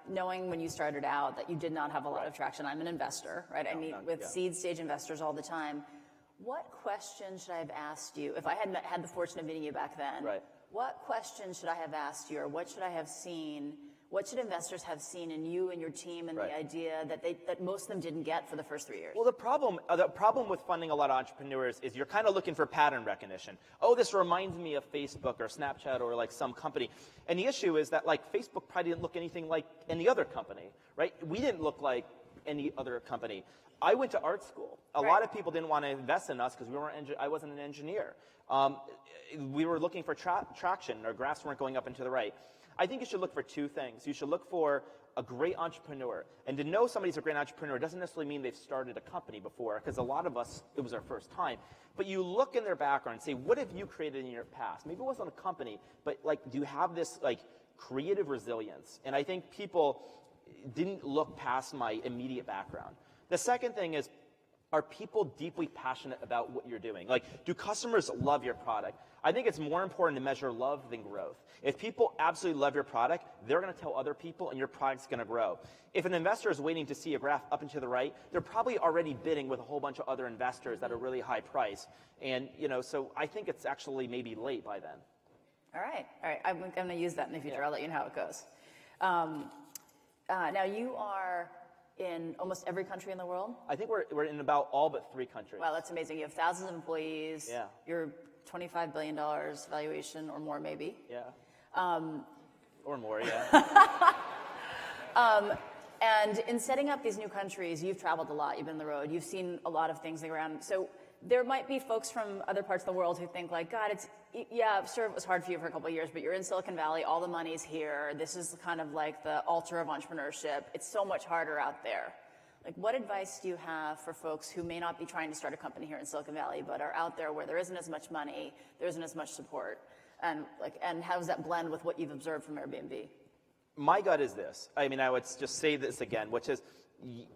knowing when you started out that you did not have a lot of traction, I'm an investor, right? I meet with seed stage investors all the time. What questions should I have asked you, if I hadn't had the fortune of meeting you back then, what questions should I have asked you, or what should I have seen? What should investors have seen in you and your team and the idea that most of them didn't get for the first 3 years? Well, the problem with funding a lot of entrepreneurs is you're kind of looking for pattern recognition. Oh, this reminds me of Facebook or Snapchat or like some company. And the issue is that like Facebook probably didn't look anything like any other company, right? We didn't look like any other company. I went to art school. A lot of people didn't want to invest in us because I wasn't an engineer. We were looking for traction. Our graphs weren't going up and to the right. I think you should look for two things. You should look for a great entrepreneur. And to know somebody's a great entrepreneur doesn't necessarily mean they've started a company before, because a lot of us, it was our first time. But you look in their background and say, what have you created in your past? Maybe it wasn't a company, but like, do you have this like creative resilience? And I think people didn't look past my immediate background. The second thing is, are people deeply passionate about what you're doing? Like, do customers love your product? I think it's more important to measure love than growth. If people absolutely love your product, they're going to tell other people and your product's going to grow. If an investor is waiting to see a graph up and to the right, they're probably already bidding with a whole bunch of other investors at a really high price. And, you know, so I think it's actually maybe late by then. All right. I'm going to use that in the future. I'll let you know how it goes. Now, you are in almost every country in the world? I think we're in about all but 3 countries. Wow, that's amazing. You have thousands of employees. Yeah. You're $25 billion valuation or more, maybe. Yeah. Or more, yeah. And in setting up these new countries, you've traveled a lot. You've been on the road. You've seen a lot of things around. So there might be folks from other parts of the world who think like, God, sure, it was hard for you for a couple of years, but you're in Silicon Valley. All the money's here. This is kind of like the altar of entrepreneurship. It's so much harder out there. Like, what advice do you have for folks who may not be trying to start a company here in Silicon Valley, but are out there where there isn't as much money, there isn't as much support, and how does that blend with what you've observed from Airbnb? My gut is this. I mean, I would just say this again, which is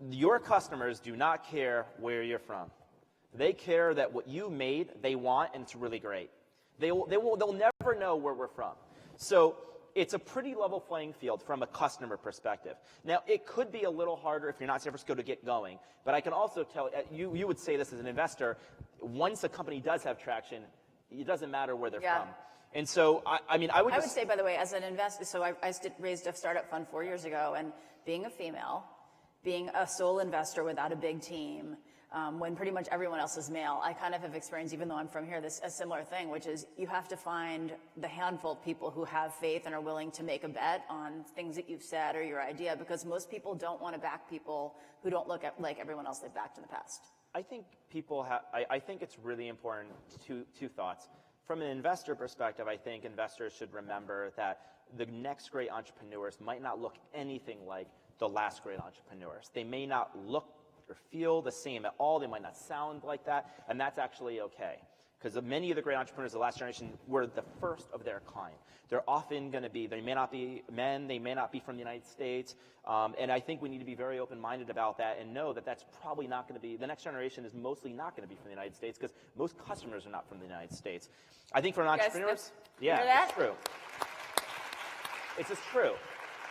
your customers do not care where you're from. They care that what you made, they want, and it's really great. They'll never know where we're from. So it's a pretty level playing field from a customer perspective. Now, it could be a little harder if you're not San Francisco to get going, but I can also tell you, you would say this as an investor, once a company does have traction, it doesn't matter where they're from. And so, I would say, by the way, as an investor, so I raised a startup fund 4 years ago, and being a female, being a sole investor without a big team, when pretty much everyone else is male, I kind of have experienced, even though I'm from here, a similar thing, which is you have to find the handful of people who have faith and are willing to make a bet on things that you've said or your idea, because most people don't want to back people who don't look like everyone else they've backed in the past. I think I think it's really important, two thoughts. From an investor perspective, I think investors should remember that the next great entrepreneurs might not look anything like the last great entrepreneurs. They may not look or feel the same at all. They might not sound like that, and that's actually okay. Because many of the great entrepreneurs of the last generation were the first of their kind. They're often going to be, they may not be men, they may not be from the United States, and I think we need to be very open-minded about that and know that that's probably not going to be, the next generation is mostly not going to be from the United States because most customers are not from the United States. I think for entrepreneurs, it's true. It's just true.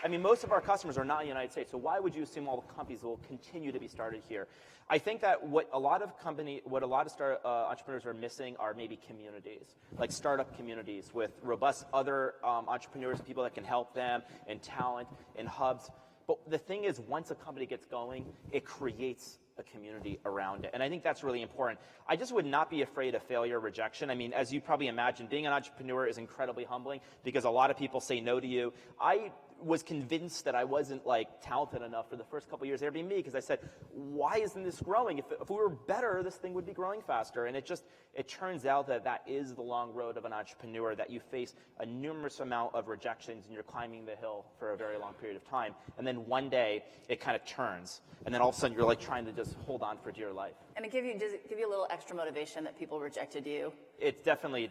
I mean, most of our customers are not in the United States, so why would you assume all the companies will continue to be started here? I think that what a lot of entrepreneurs are missing are maybe communities, like startup communities with robust other entrepreneurs, people that can help them, and talent, and hubs. But the thing is, once a company gets going, it creates a community around it. And I think that's really important. I just would not be afraid of failure or rejection. I mean, as you probably imagine, being an entrepreneur is incredibly humbling because a lot of people say no to you. I was convinced that I wasn't like talented enough for the first couple years at Airbnb because I said, why isn't this growing? If we were better, this thing would be growing faster. And it turns out that that is the long road of an entrepreneur, that you face a numerous amount of rejections and you're climbing the hill for a very long period of time. And then one day it kind of turns. And then all of a sudden you're like trying to just hold on for dear life. And does it give you a little extra motivation that people rejected you? It definitely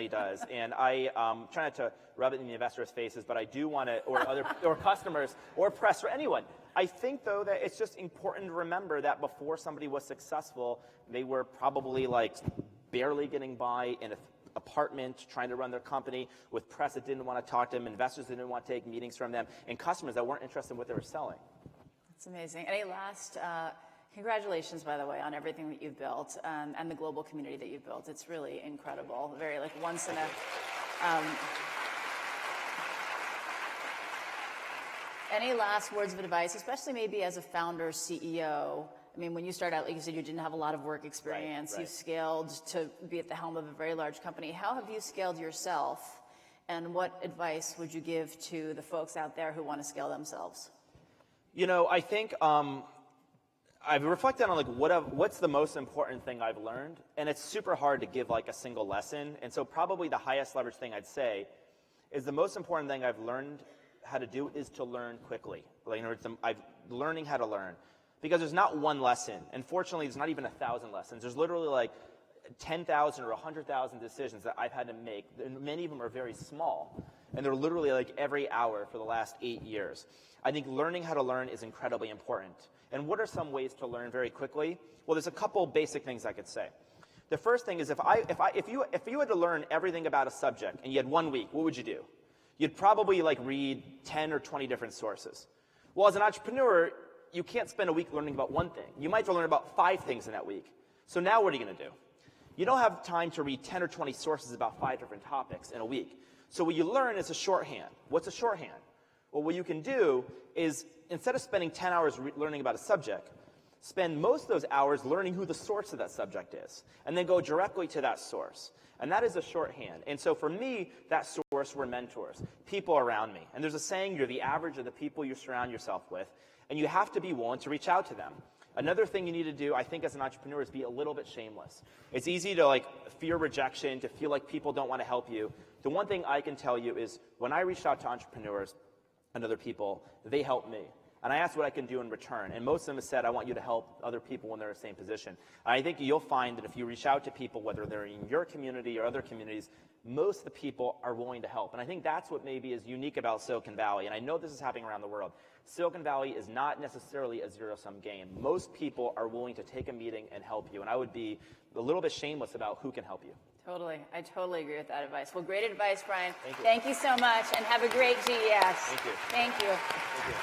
does. And I try not to rub it in the investors' faces, but I do want to, or customers, or press, or anyone. I think, though, that it's just important to remember that before somebody was successful, they were probably like barely getting by in an apartment trying to run their company with press that didn't want to talk to them, investors that didn't want to take meetings from them, and customers that weren't interested in what they were selling. That's amazing. Any last congratulations, by the way, on everything that you've built and the global community that you've built. It's really incredible. Very like once in a... any last words of advice, especially maybe as a founder, CEO? I mean, when you started out, like you said, you didn't have a lot of work experience. Right. You scaled to be at the helm of a very large company. How have you scaled yourself? And what advice would you give to the folks out there who want to scale themselves? You know, I think I've reflected on like what's the most important thing I've learned, and it's super hard to give like a single lesson. And so probably the highest leverage thing I'd say is the most important thing I've learned how to do is to learn quickly. Like, in other words, I'm learning how to learn, because there's not one lesson. And fortunately, there's not even 1,000 lessons. There's literally like 10,000 or 100,000 decisions that I've had to make. And many of them are very small, and they're literally like every hour for the last 8 years. I think learning how to learn is incredibly important. And what are some ways to learn very quickly? Well, there's a couple basic things I could say. The first thing is if you had to learn everything about a subject and you had 1 week, what would you do? You'd probably like read 10 or 20 different sources. Well, as an entrepreneur, you can't spend a week learning about one thing. You might have to learn about 5 things in that week. So now what are you going to do? You don't have time to read 10 or 20 sources about 5 different topics in a week. So what you learn is a shorthand. What's a shorthand? Well, what you can do is, instead of spending 10 hours learning about a subject, spend most of those hours learning who the source of that subject is, and then go directly to that source. And that is a shorthand. And so for me, that source were mentors, people around me. And there's a saying, you're the average of the people you surround yourself with, and you have to be willing to reach out to them. Another thing you need to do, I think, as an entrepreneur is be a little bit shameless. It's easy to like fear rejection, to feel like people don't want to help you. The one thing I can tell you is when I reached out to entrepreneurs and other people, they helped me. And I asked what I can do in return. And most of them have said, I want you to help other people when they're in the same position. And I think you'll find that if you reach out to people, whether they're in your community or other communities, most of the people are willing to help. And I think that's what maybe is unique about Silicon Valley. And I know this is happening around the world. Silicon Valley is not necessarily a zero-sum game. Most people are willing to take a meeting and help you. And I would be a little bit shameless about who can help you. Totally. I totally agree with that advice. Well, great advice, Brian. Thank you. Thank you so much, and have a great GES. Thank you. Thank you. Thank you.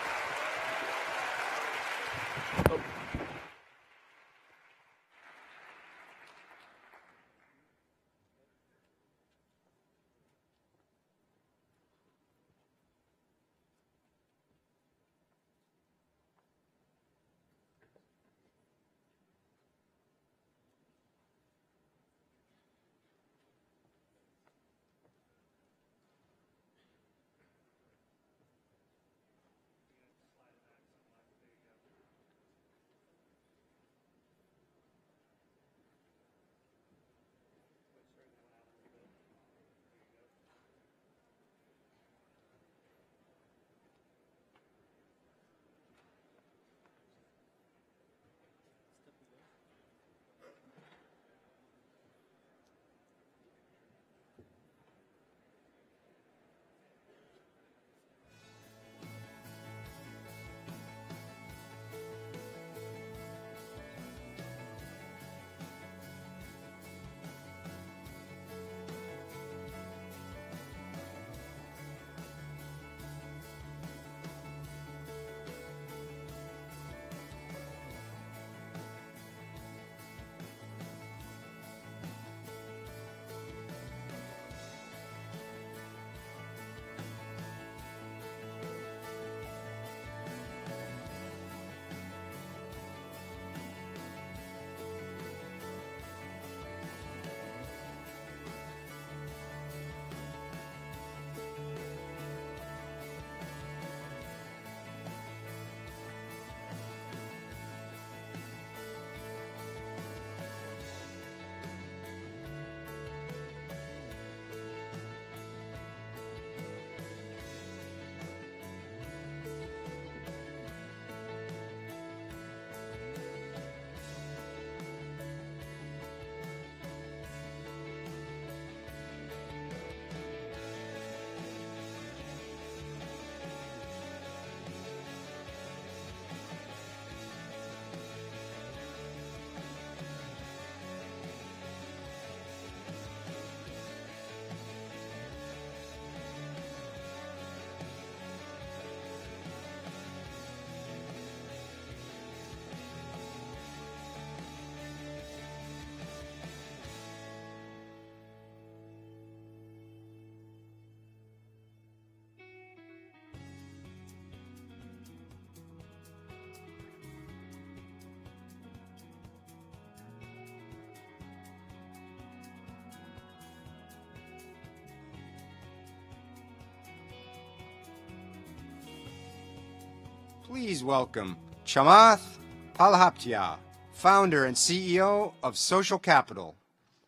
Please welcome Chamath Palihapitiya, founder and CEO of Social Capital,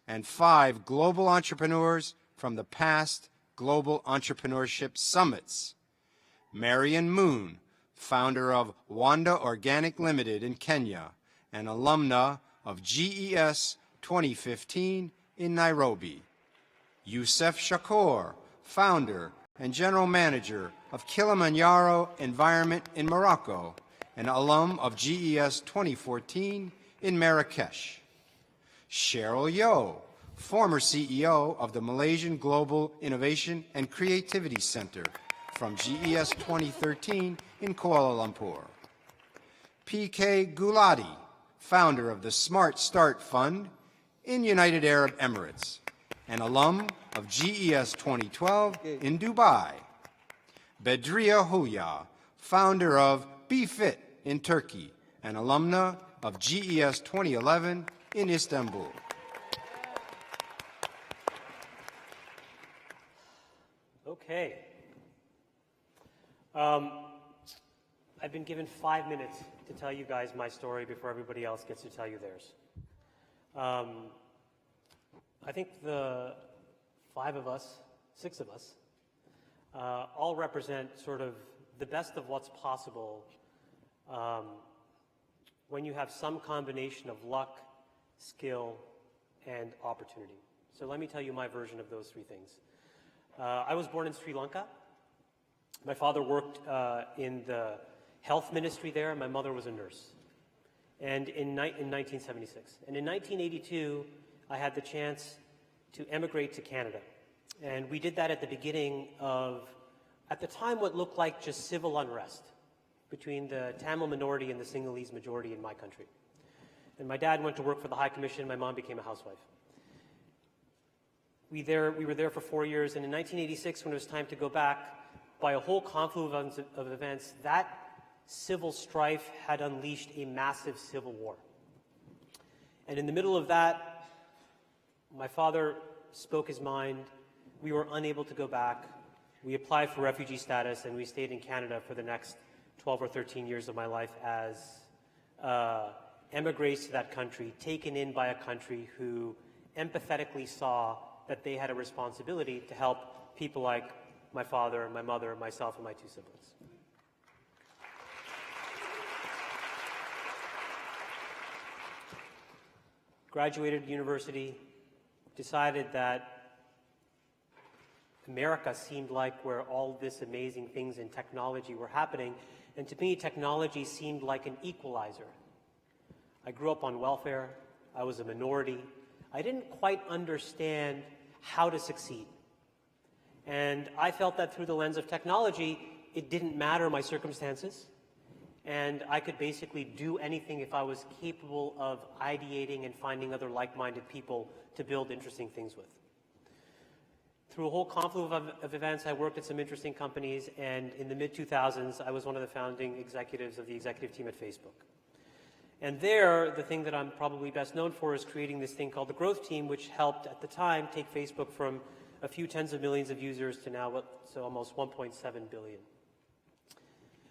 and 5 global entrepreneurs from the past Global Entrepreneurship Summits. Marian Moon, founder of Wanda Organic Limited in Kenya, and alumna of GES 2015 in Nairobi. Youssef Shakour, founder and general manager of Kilimanjaro Environment in Morocco, and alum of GES 2014 in Marrakesh. Cheryl Yeo, former CEO of the Malaysian Global Innovation and Creativity Center from GES 2013 in Kuala Lumpur. PK Gulati, founder of the Smart Start Fund in United Arab Emirates, and alum of GES 2012 in Dubai. Bedriya Huya, founder of Be Fit in Turkey, and alumna of GES 2011 in Istanbul. Okay. I've been given 5 minutes to tell you guys my story before everybody else gets to tell you theirs. I think the 6 of us, all represent sort of the best of what's possible when you have some combination of luck, skill, and opportunity. So let me tell you my version of those 3 things. I was born in Sri Lanka. My father worked in the health ministry there, and my mother was a nurse. And in 1976. And in 1982, I had the chance to emigrate to Canada. And we did that at the beginning of, at the time, what looked like just civil unrest between the Tamil minority and the Sinhalese majority in my country. And my dad went to work for the High Commission, my mom became a housewife. We were there for 4 years, and in 1986, when it was time to go back, by a whole confluence of events, that civil strife had unleashed a massive civil war. And in the middle of that, my father spoke his mind. We were unable to go back. We applied for refugee status, and we stayed in Canada for the next 12 or 13 years of my life as emigres to that country, taken in by a country who empathetically saw that they had a responsibility to help people like my father, my mother, myself, and my 2 siblings. Graduated university, decided that America seemed like where all this amazing things in technology were happening, and to me, technology seemed like an equalizer. I grew up on welfare. I was a minority. I didn't quite understand how to succeed. And I felt that through the lens of technology, it didn't matter my circumstances, and I could basically do anything if I was capable of ideating and finding other like-minded people to build interesting things with. Through a whole confluence of events, I worked at some interesting companies, and in the mid-2000s, I was one of the founding executives of the executive team at Facebook. And there, the thing that I'm probably best known for is creating this thing called the Growth Team, which helped, at the time, take Facebook from a few tens of millions of users to now almost 1.7 billion.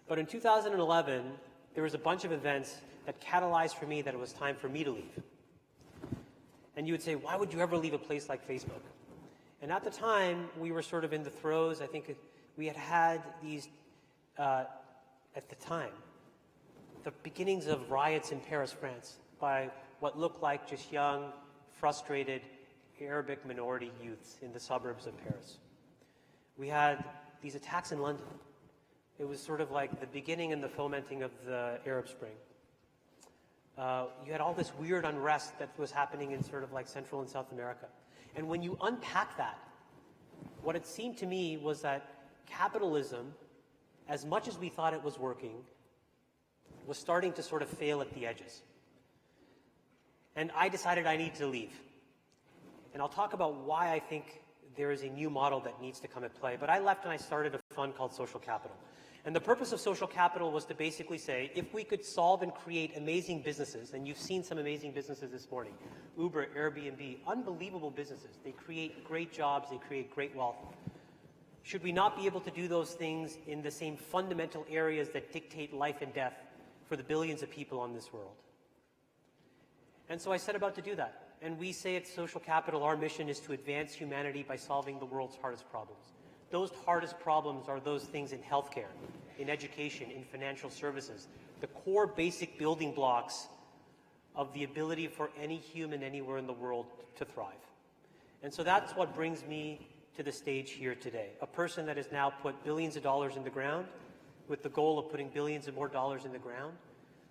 But in 2011, there was a bunch of events that catalyzed for me that it was time for me to leave. And you would say, why would you ever leave a place like Facebook? And at the time, we were sort of in the throes. I think we had these, at the time, the beginnings of riots in Paris, France, by what looked like just young, frustrated Arabic minority youths in the suburbs of Paris. We had these attacks in London. It was sort of like the beginning and the fomenting of the Arab Spring. You had all this weird unrest that was happening in sort of like Central and South America. And when you unpack that, what it seemed to me was that capitalism, as much as we thought it was working, was starting to sort of fail at the edges. And I decided I needed to leave. And I'll talk about why I think there is a new model that needs to come at play. But I left and I started a fund called Social Capital. And the purpose of Social Capital was to basically say, if we could solve and create amazing businesses, and you've seen some amazing businesses this morning, Uber, Airbnb, unbelievable businesses. They create great jobs, they create great wealth. Should we not be able to do those things in the same fundamental areas that dictate life and death for the billions of people on this world? And so I set about to do that. And we say at Social Capital, our mission is to advance humanity by solving the world's hardest problems. Those hardest problems are those things in healthcare, in education, in financial services, the core basic building blocks of the ability for any human anywhere in the world to thrive. And so that's what brings me to the stage here today. A person that has now put billions of dollars in the ground with the goal of putting billions of more dollars in the ground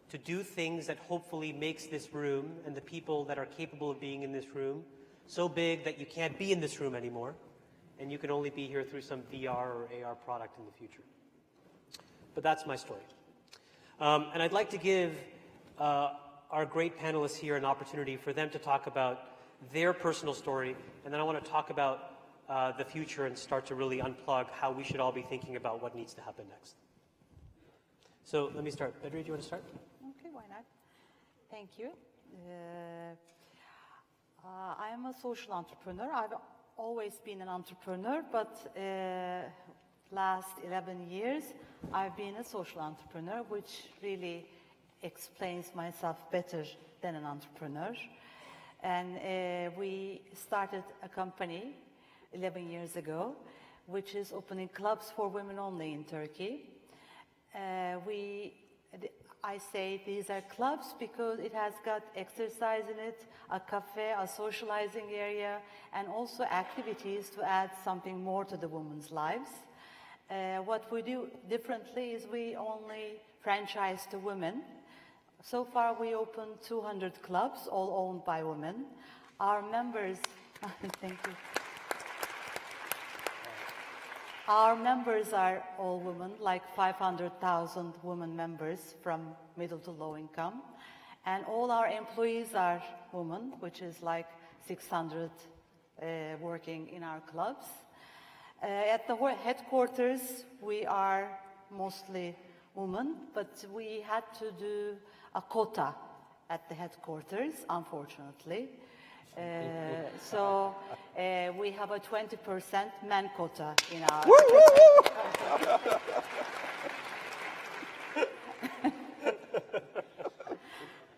to do things that hopefully makes this room and the people that are capable of being in this room so big that you can't be in this room anymore and you can only be here through some VR or AR product in the future. But that's my story. And I'd like to give our great panelists here an opportunity for them to talk about their personal story, and then I want to talk about the future and start to really unplug how we should all be thinking about what needs to happen next. So let me start. Bedri, do you want to start? Okay, why not? Thank you. I am a social entrepreneur. I've always been an entrepreneur, but last 11 years I've been a social entrepreneur, which really explains myself better than an entrepreneur. And we started a company 11 years ago, which is opening clubs for women only in Turkey. I say these are clubs because it has got exercise in it, a cafe, a socializing area, and also activities to add something more to the women's lives. What we do differently is we only franchise to women. So far we opened 200 clubs, all owned by women. Our members, thank you. Our members are all women, like 500,000 women members from middle to low income. And all our employees are women, which is like 600 working in our clubs. At the headquarters, we are mostly women, but we had to do a quota at the headquarters, unfortunately. So we have a 20% man quota in our...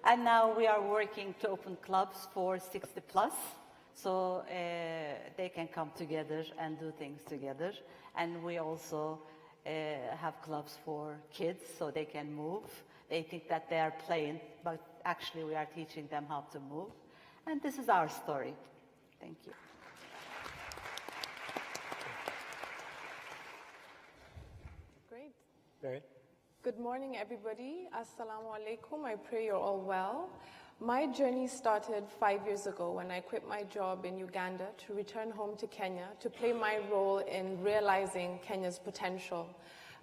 And now we are working to open clubs for 60 plus, so they can come together and do things together. And we also have clubs for kids, so they can move. They think that they are playing, but actually we are teaching them how to move. And this is our story. Thank you. Great. Very. Good morning, everybody. Assalamu alaikum. I pray you're all well. My journey started 5 years ago when I quit my job in Uganda to return home to Kenya to play my role in realizing Kenya's potential.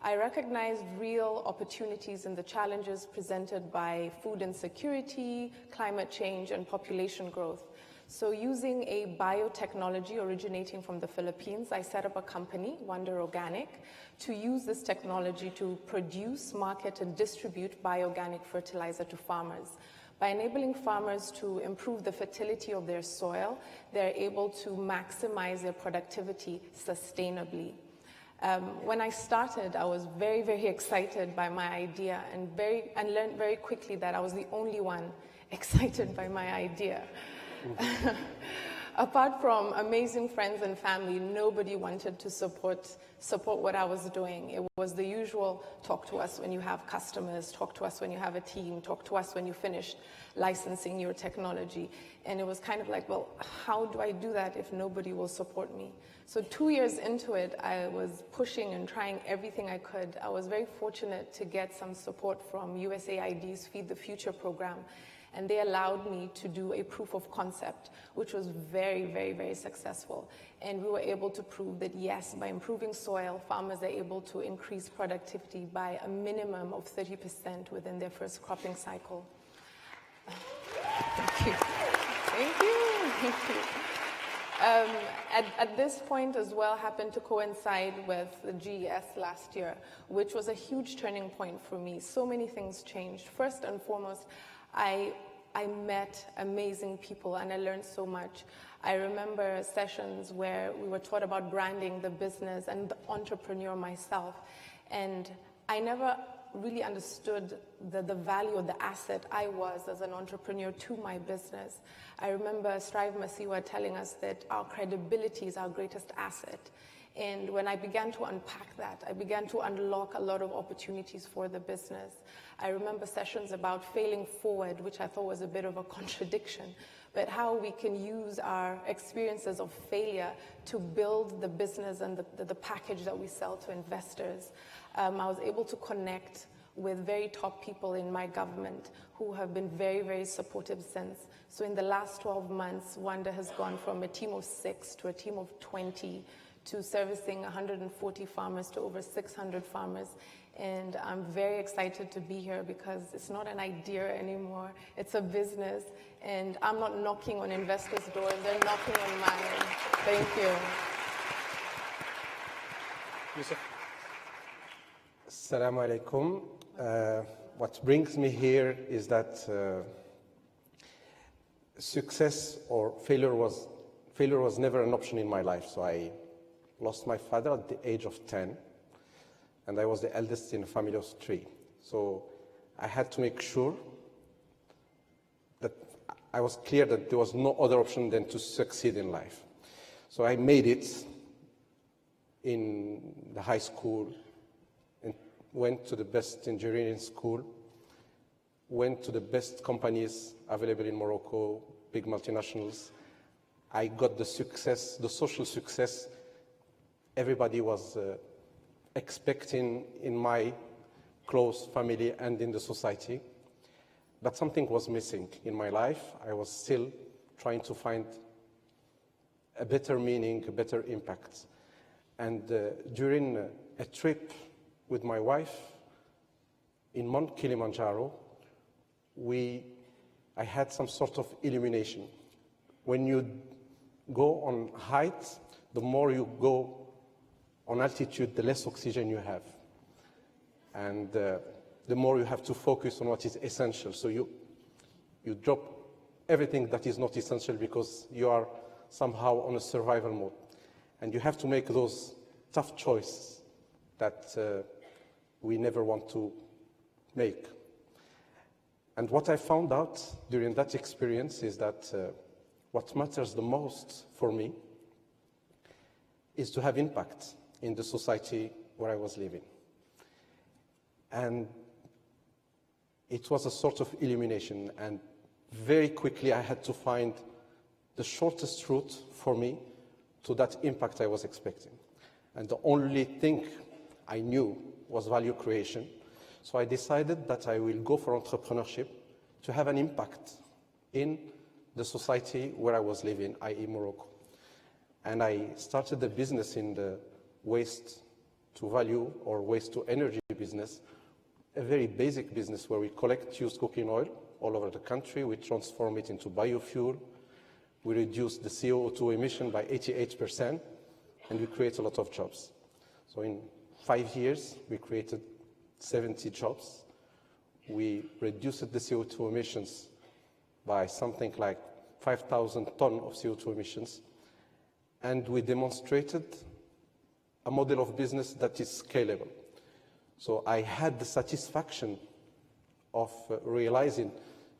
I recognized real opportunities in the challenges presented by food insecurity, climate change, and population growth. So using a biotechnology originating from the Philippines, I set up a company, Wonder Organic, to use this technology to produce, market, and distribute bioorganic fertilizer to farmers. By enabling farmers to improve the fertility of their soil, they're able to maximize their productivity sustainably. When I started, I was very, very excited by my idea and learned very quickly that I was the only one excited by my idea. Apart from amazing friends and family, nobody wanted to support what I was doing. It was the usual, talk to us when you have customers, talk to us when you have a team, talk to us when you finish licensing your technology. And it was kind of like, well, how do I do that if nobody will support me? So 2 years into it, I was pushing and trying everything I could. I was very fortunate to get some support from USAID's Feed the Future program. And they allowed me to do a proof of concept, which was very, very, very successful. And we were able to prove that, yes, by improving soil, farmers are able to increase productivity by a minimum of 30% within their first cropping cycle. Thank you. Thank you. Thank you. At this point as well happened to coincide with the GES last year, which was a huge turning point for me. So many things changed. First and foremost, I I met amazing people and I learned so much. I remember sessions where we were taught about branding the business and the entrepreneur myself. And I never really understood the value or the asset I was as an entrepreneur to my business. I remember Strive Masiwa telling us that our credibility is our greatest asset. And when I began to unpack that, I began to unlock a lot of opportunities for the business. I remember sessions about failing forward, which I thought was a bit of a contradiction, but how we can use our experiences of failure to build the business and the package that we sell to investors. I was able to connect with very top people in my government who have been very, very supportive since. So in the last 12 months, Wanda has gone from a team of 6 to a team of 20 to servicing 140 farmers to over 600 farmers. And I'm very excited to be here because it's not an idea anymore. It's a business. And I'm not knocking on investors' doors. They're knocking on mine. Thank you. Yusuf. Assalamu alaikum. What brings me here is that success or failure was never an option in my life. So I lost my father at the age of 10, and I was the eldest in a family of 3. So I had to make sure that I was clear that there was no other option than to succeed in life. So I made it in the high school, and went to the best engineering school, went to the best companies available in Morocco, big multinationals. I got the success, the social success everybody was expecting in my close family and in the society. But something was missing in my life. I was still trying to find a better meaning, a better impact. And during a trip with my wife in Mount Kilimanjaro, I had some sort of illumination. When you go on height, the more you go on altitude, the less oxygen you have. And the more you have to focus on what is essential. So you drop everything that is not essential because you are somehow on a survival mode. And you have to make those tough choices that we never want to make. And what I found out during that experience is that what matters the most for me is to have impact in the society where I was living. And it was a sort of illumination, and very quickly I had to find the shortest route for me to that impact I was expecting. And the only thing I knew was value creation. So I decided that I will go for entrepreneurship to have an impact in the society where I was living, i.e. Morocco. And I started a business in the waste to value or waste to energy business, a very basic business where we collect used cooking oil all over the country, we transform it into biofuel, we reduce the CO2 emission by 88%, and we create a lot of jobs. So in 5 years, we created 70 jobs. We reduced the CO2 emissions by something like 5,000 tons of CO2 emissions, and we demonstrated a model of business that is scalable. So I had the satisfaction of realizing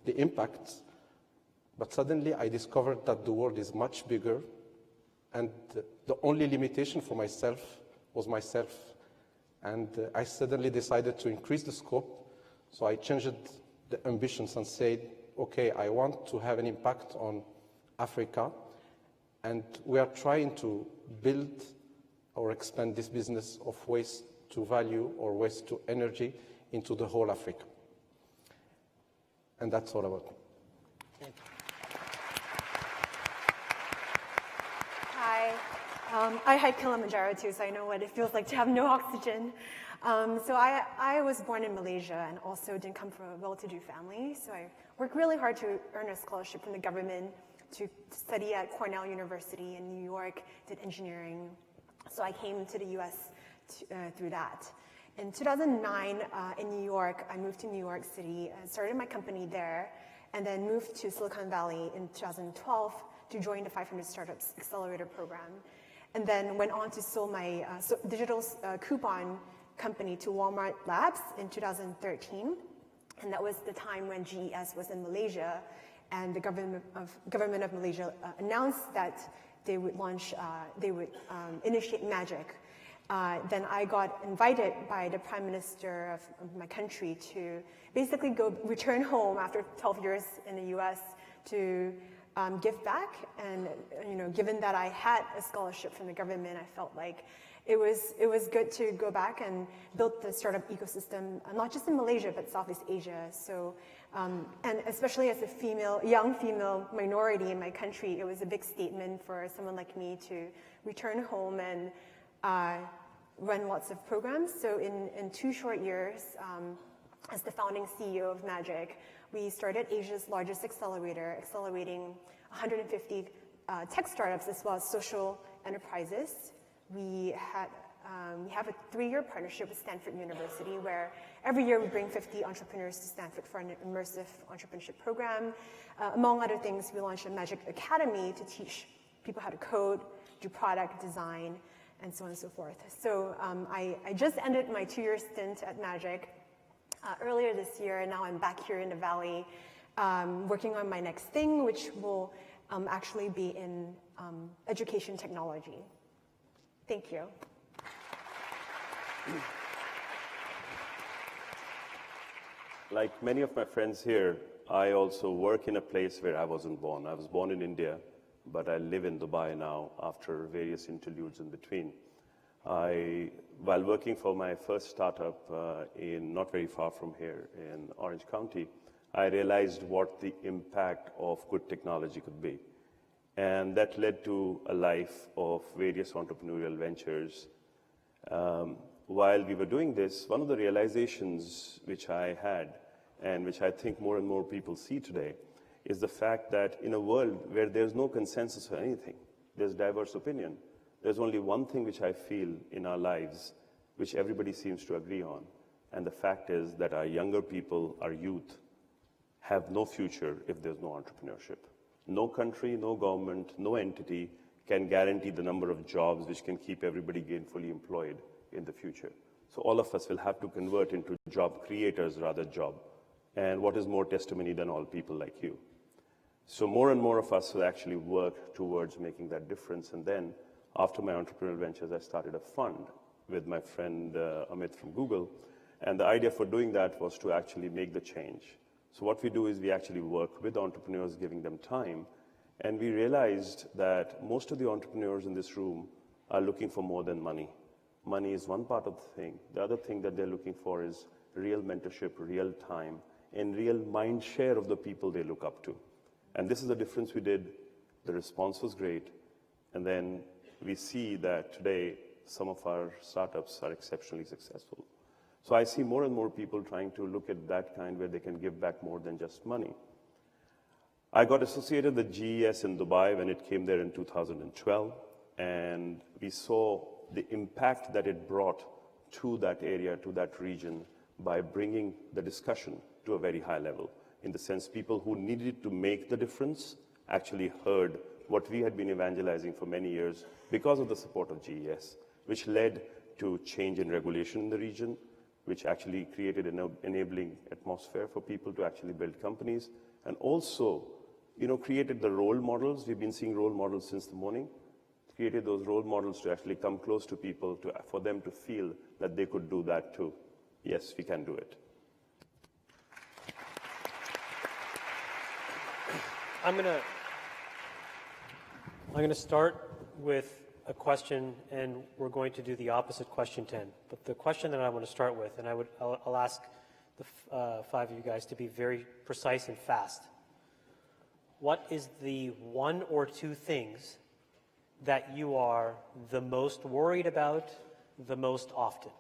the impact, but suddenly I discovered that the world is much bigger, and the only limitation for myself was myself. And I suddenly decided to increase the scope, so I changed the ambitions and said, okay, I want to have an impact on Africa, and we are trying to build or expand this business of waste to value or waste to energy into the whole Africa. And that's all about me. Hi. I hike Kilimanjaro too, so I know what it feels like to have no oxygen. So I was born in Malaysia and also didn't come from a well-to-do family, so I worked really hard to earn a scholarship from the government to study at Cornell University in New York, did engineering. So I came to the US through that. In 2009, in New York, I moved to New York City and started my company there. and then moved to Silicon Valley in 2012 to join the 500 Startups Accelerator Program, and then went on to sell my digital coupon company to Walmart Labs in 2013. And that was the time when GES was in Malaysia, and the government of Malaysia announced that they would launch, initiate Magic. Then I got invited by the Prime Minister of my country to basically return home after 12 years in the US to give back. And given that I had a scholarship from the government, I felt like it was good to go back and build the startup ecosystem, not just in Malaysia, but Southeast Asia. So, and especially as a young female minority in my country, it was a big statement for someone like me to return home and run lots of programs. So in 2 short years, as the founding CEO of Magic, we started Asia's largest accelerator, accelerating 150 tech startups as well as social enterprises. We have a 3-year partnership with Stanford University, where every year we bring 50 entrepreneurs to Stanford for an immersive entrepreneurship program. Among other things, we launched a Magic Academy to teach people how to code, do product design, and so on and so forth. So I just ended my 2-year stint at Magic earlier this year, and now I'm back here in the Valley working on my next thing, which will actually be in education technology. Thank you. Like many of my friends here, I also work in a place where I wasn't born. I was born in India, but I live in Dubai now after various interludes in between. While working for my first startup not very far from here in Orange County, I realized what the impact of good technology could be. And that led to a life of various entrepreneurial ventures. While we were doing this, one of the realizations which I had, and which I think more and more people see today, is the fact that in a world where there's no consensus for anything, there's diverse opinion, there's only one thing which I feel in our lives which everybody seems to agree on. And the fact is that our younger people, our youth, have no future if there's no entrepreneurship. No country, no government, no entity can guarantee the number of jobs which can keep everybody gainfully employed in the future. So all of us will have to convert into job creators rather job. And what is more testimony than all people like you? So more and more of us will actually work towards making that difference. And then after my entrepreneurial ventures, I started a fund with my friend Amit from Google. And the idea for doing that was to actually make the change. So what we do is we actually work with entrepreneurs, giving them time. And we realized that most of the entrepreneurs in this room are looking for more than money. Money is one part of the thing. The other thing that they're looking for is real mentorship, real time, and real mind share of the people they look up to. And this is the difference we did. The response was great. And then we see that today some of our startups are exceptionally successful. So I see more and more people trying to look at that kind where they can give back more than just money. I got associated with GES in Dubai when it came there in 2012, and we saw the impact that it brought to that area, to that region, by bringing the discussion to a very high level. In the sense, people who needed to make the difference actually heard what we had been evangelizing for many years because of the support of GES, which led to change in regulation in the region, which actually created an enabling atmosphere for people to actually build companies, and also, created the role models. We've been seeing role models since the morning. Created those role models to actually come close to people, for them to feel that they could do that too. Yes, we can do it. I'm gonna start with a question, and we're going to do the opposite question 10. But the question that I want to start with, and I'll ask the 5 of you guys to be very precise and fast. What is the 1 or 2 things that you are the most worried about the most often?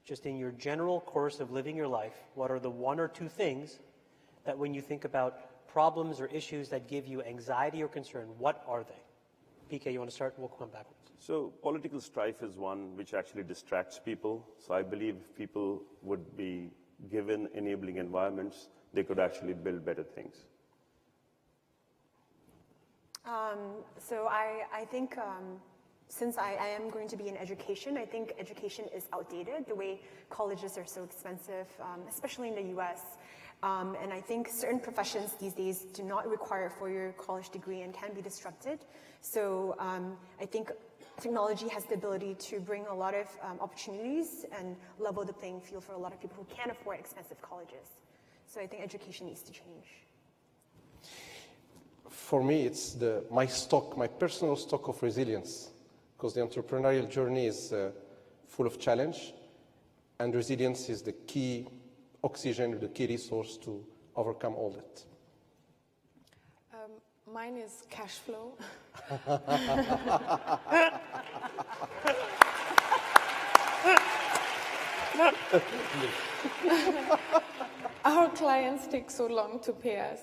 Just in your general course of living your life, what are the 1 or 2 things that when you think about problems or issues that give you anxiety or concern, what are they? PK, you want to start? We'll come backwards. So political strife is one which actually distracts people. So I believe if people would be given enabling environments, they could actually build better things. So I think since I am going to be in education, I think education is outdated, the way colleges are so expensive, especially in the US. And I think certain professions these days do not require a four-year college degree and can be disrupted. So I think technology has the ability to bring a lot of opportunities and level the playing field for a lot of people who can't afford expensive colleges. So I think education needs to change. For me, it's my personal stock of resilience, because the entrepreneurial journey is full of challenge, and resilience is the key oxygen, the key resource to overcome all that. Mine is cash flow. Our clients take so long to pay us.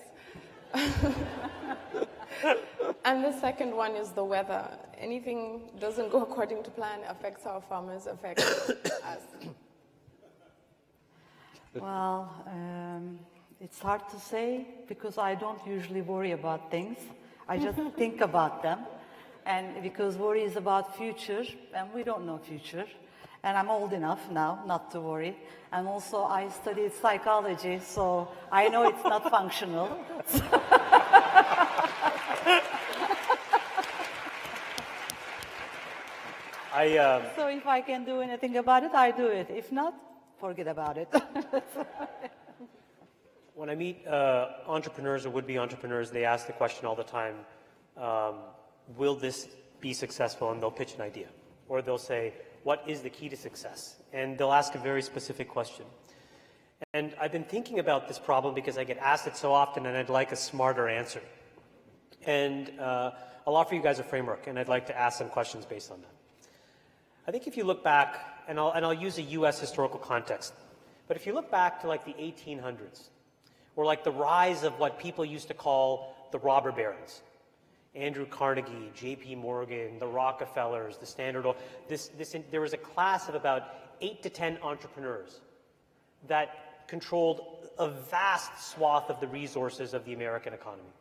And the second one is the weather. Anything doesn't go according to plan affects our farmers, affects us. Well, it's hard to say because I don't usually worry about things. I just think about them. And because worry is about future, and we don't know future. And I'm old enough now not to worry. And also I studied psychology, so I know it's not functional. So if I can do anything about it, I do it. If not, forget about it. When I meet entrepreneurs or would-be entrepreneurs, they ask the question all the time, will this be successful? And they'll pitch an idea. Or they'll say, what is the key to success? And they'll ask a very specific question. And I've been thinking about this problem because I get asked it so often and I'd like a smarter answer. And I'll offer you guys a framework and I'd like to ask some questions based on that. I think if you look back, and I'll use a US historical context, but if you look back to like the 1800s, or like the rise of what people used to call the robber barons, Andrew Carnegie, J.P. Morgan, the Rockefellers, the Standard Oil, there was a class of about 8 to 10 entrepreneurs that controlled a vast swath of the resources of the American economy.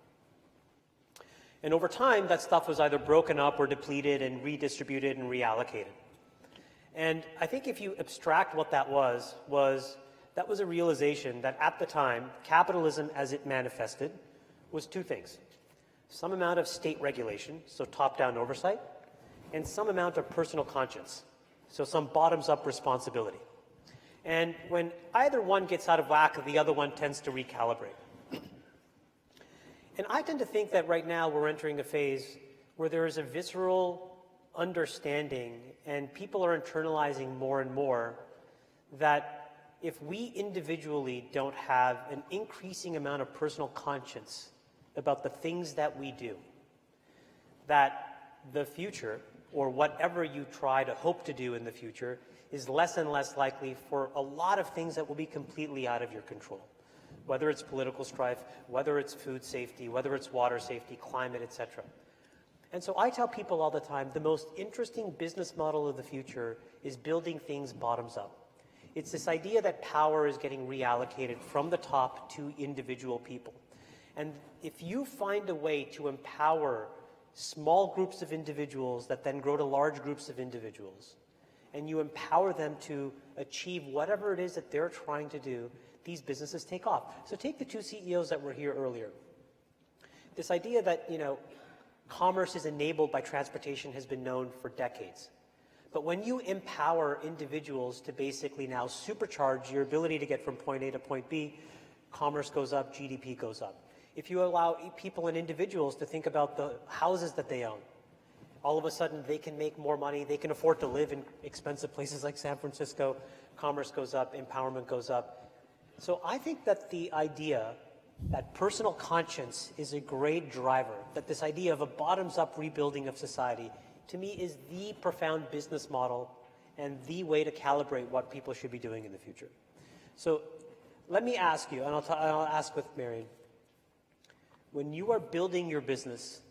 And over time, that stuff was either broken up or depleted and redistributed and reallocated. And I think if you abstract what that was that was a realization that at the time, capitalism as it manifested was two things. Some amount of state regulation, so top-down oversight, and some amount of personal conscience, so some bottoms-up responsibility. And when either one gets out of whack, the other one tends to recalibrate. And I tend to think that right now we're entering a phase where there is a visceral understanding and people are internalizing more and more that if we individually don't have an increasing amount of personal conscience about the things that we do, that the future, or whatever you try to hope to do in the future, is less and less likely for a lot of things that will be completely out of your control. Whether it's political strife, whether it's food safety, whether it's water safety, climate, etc. And so I tell people all the time, the most interesting business model of the future is building things bottoms up. It's this idea that power is getting reallocated from the top to individual people. And if you find a way to empower small groups of individuals that then grow to large groups of individuals, and you empower them to achieve whatever it is that they're trying to do, these businesses take off. So take the two CEOs that were here earlier. This idea that, commerce is enabled by transportation has been known for decades. But when you empower individuals to basically now supercharge your ability to get from point A to point B, commerce goes up, GDP goes up. If you allow people and individuals to think about the houses that they own, all of a sudden they can make more money, they can afford to live in expensive places like San Francisco, commerce goes up, empowerment goes up. So I think that the idea that personal conscience is a great driver, that this idea of a bottoms-up rebuilding of society, to me is the profound business model and the way to calibrate what people should be doing in the future. So let me ask you, and I'll ask with Marion, when you are building your business,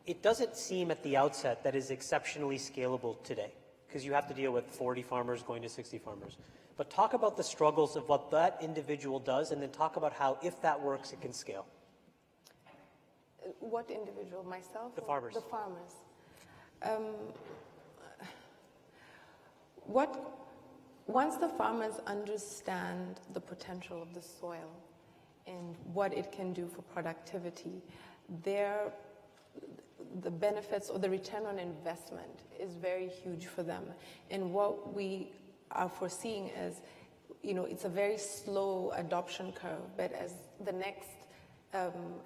it doesn't seem at the outset that is exceptionally scalable today, because you have to deal with 40 farmers going to 60 farmers. But talk about the struggles of what that individual does, and then talk about how, if that works, it can scale. What individual? Myself? The or farmers. The farmers. Once the farmers understand the potential of the soil and what it can do for productivity, the benefits or the return on investment is very huge for them. And what we are foreseeing is, it's a very slow adoption curve, but as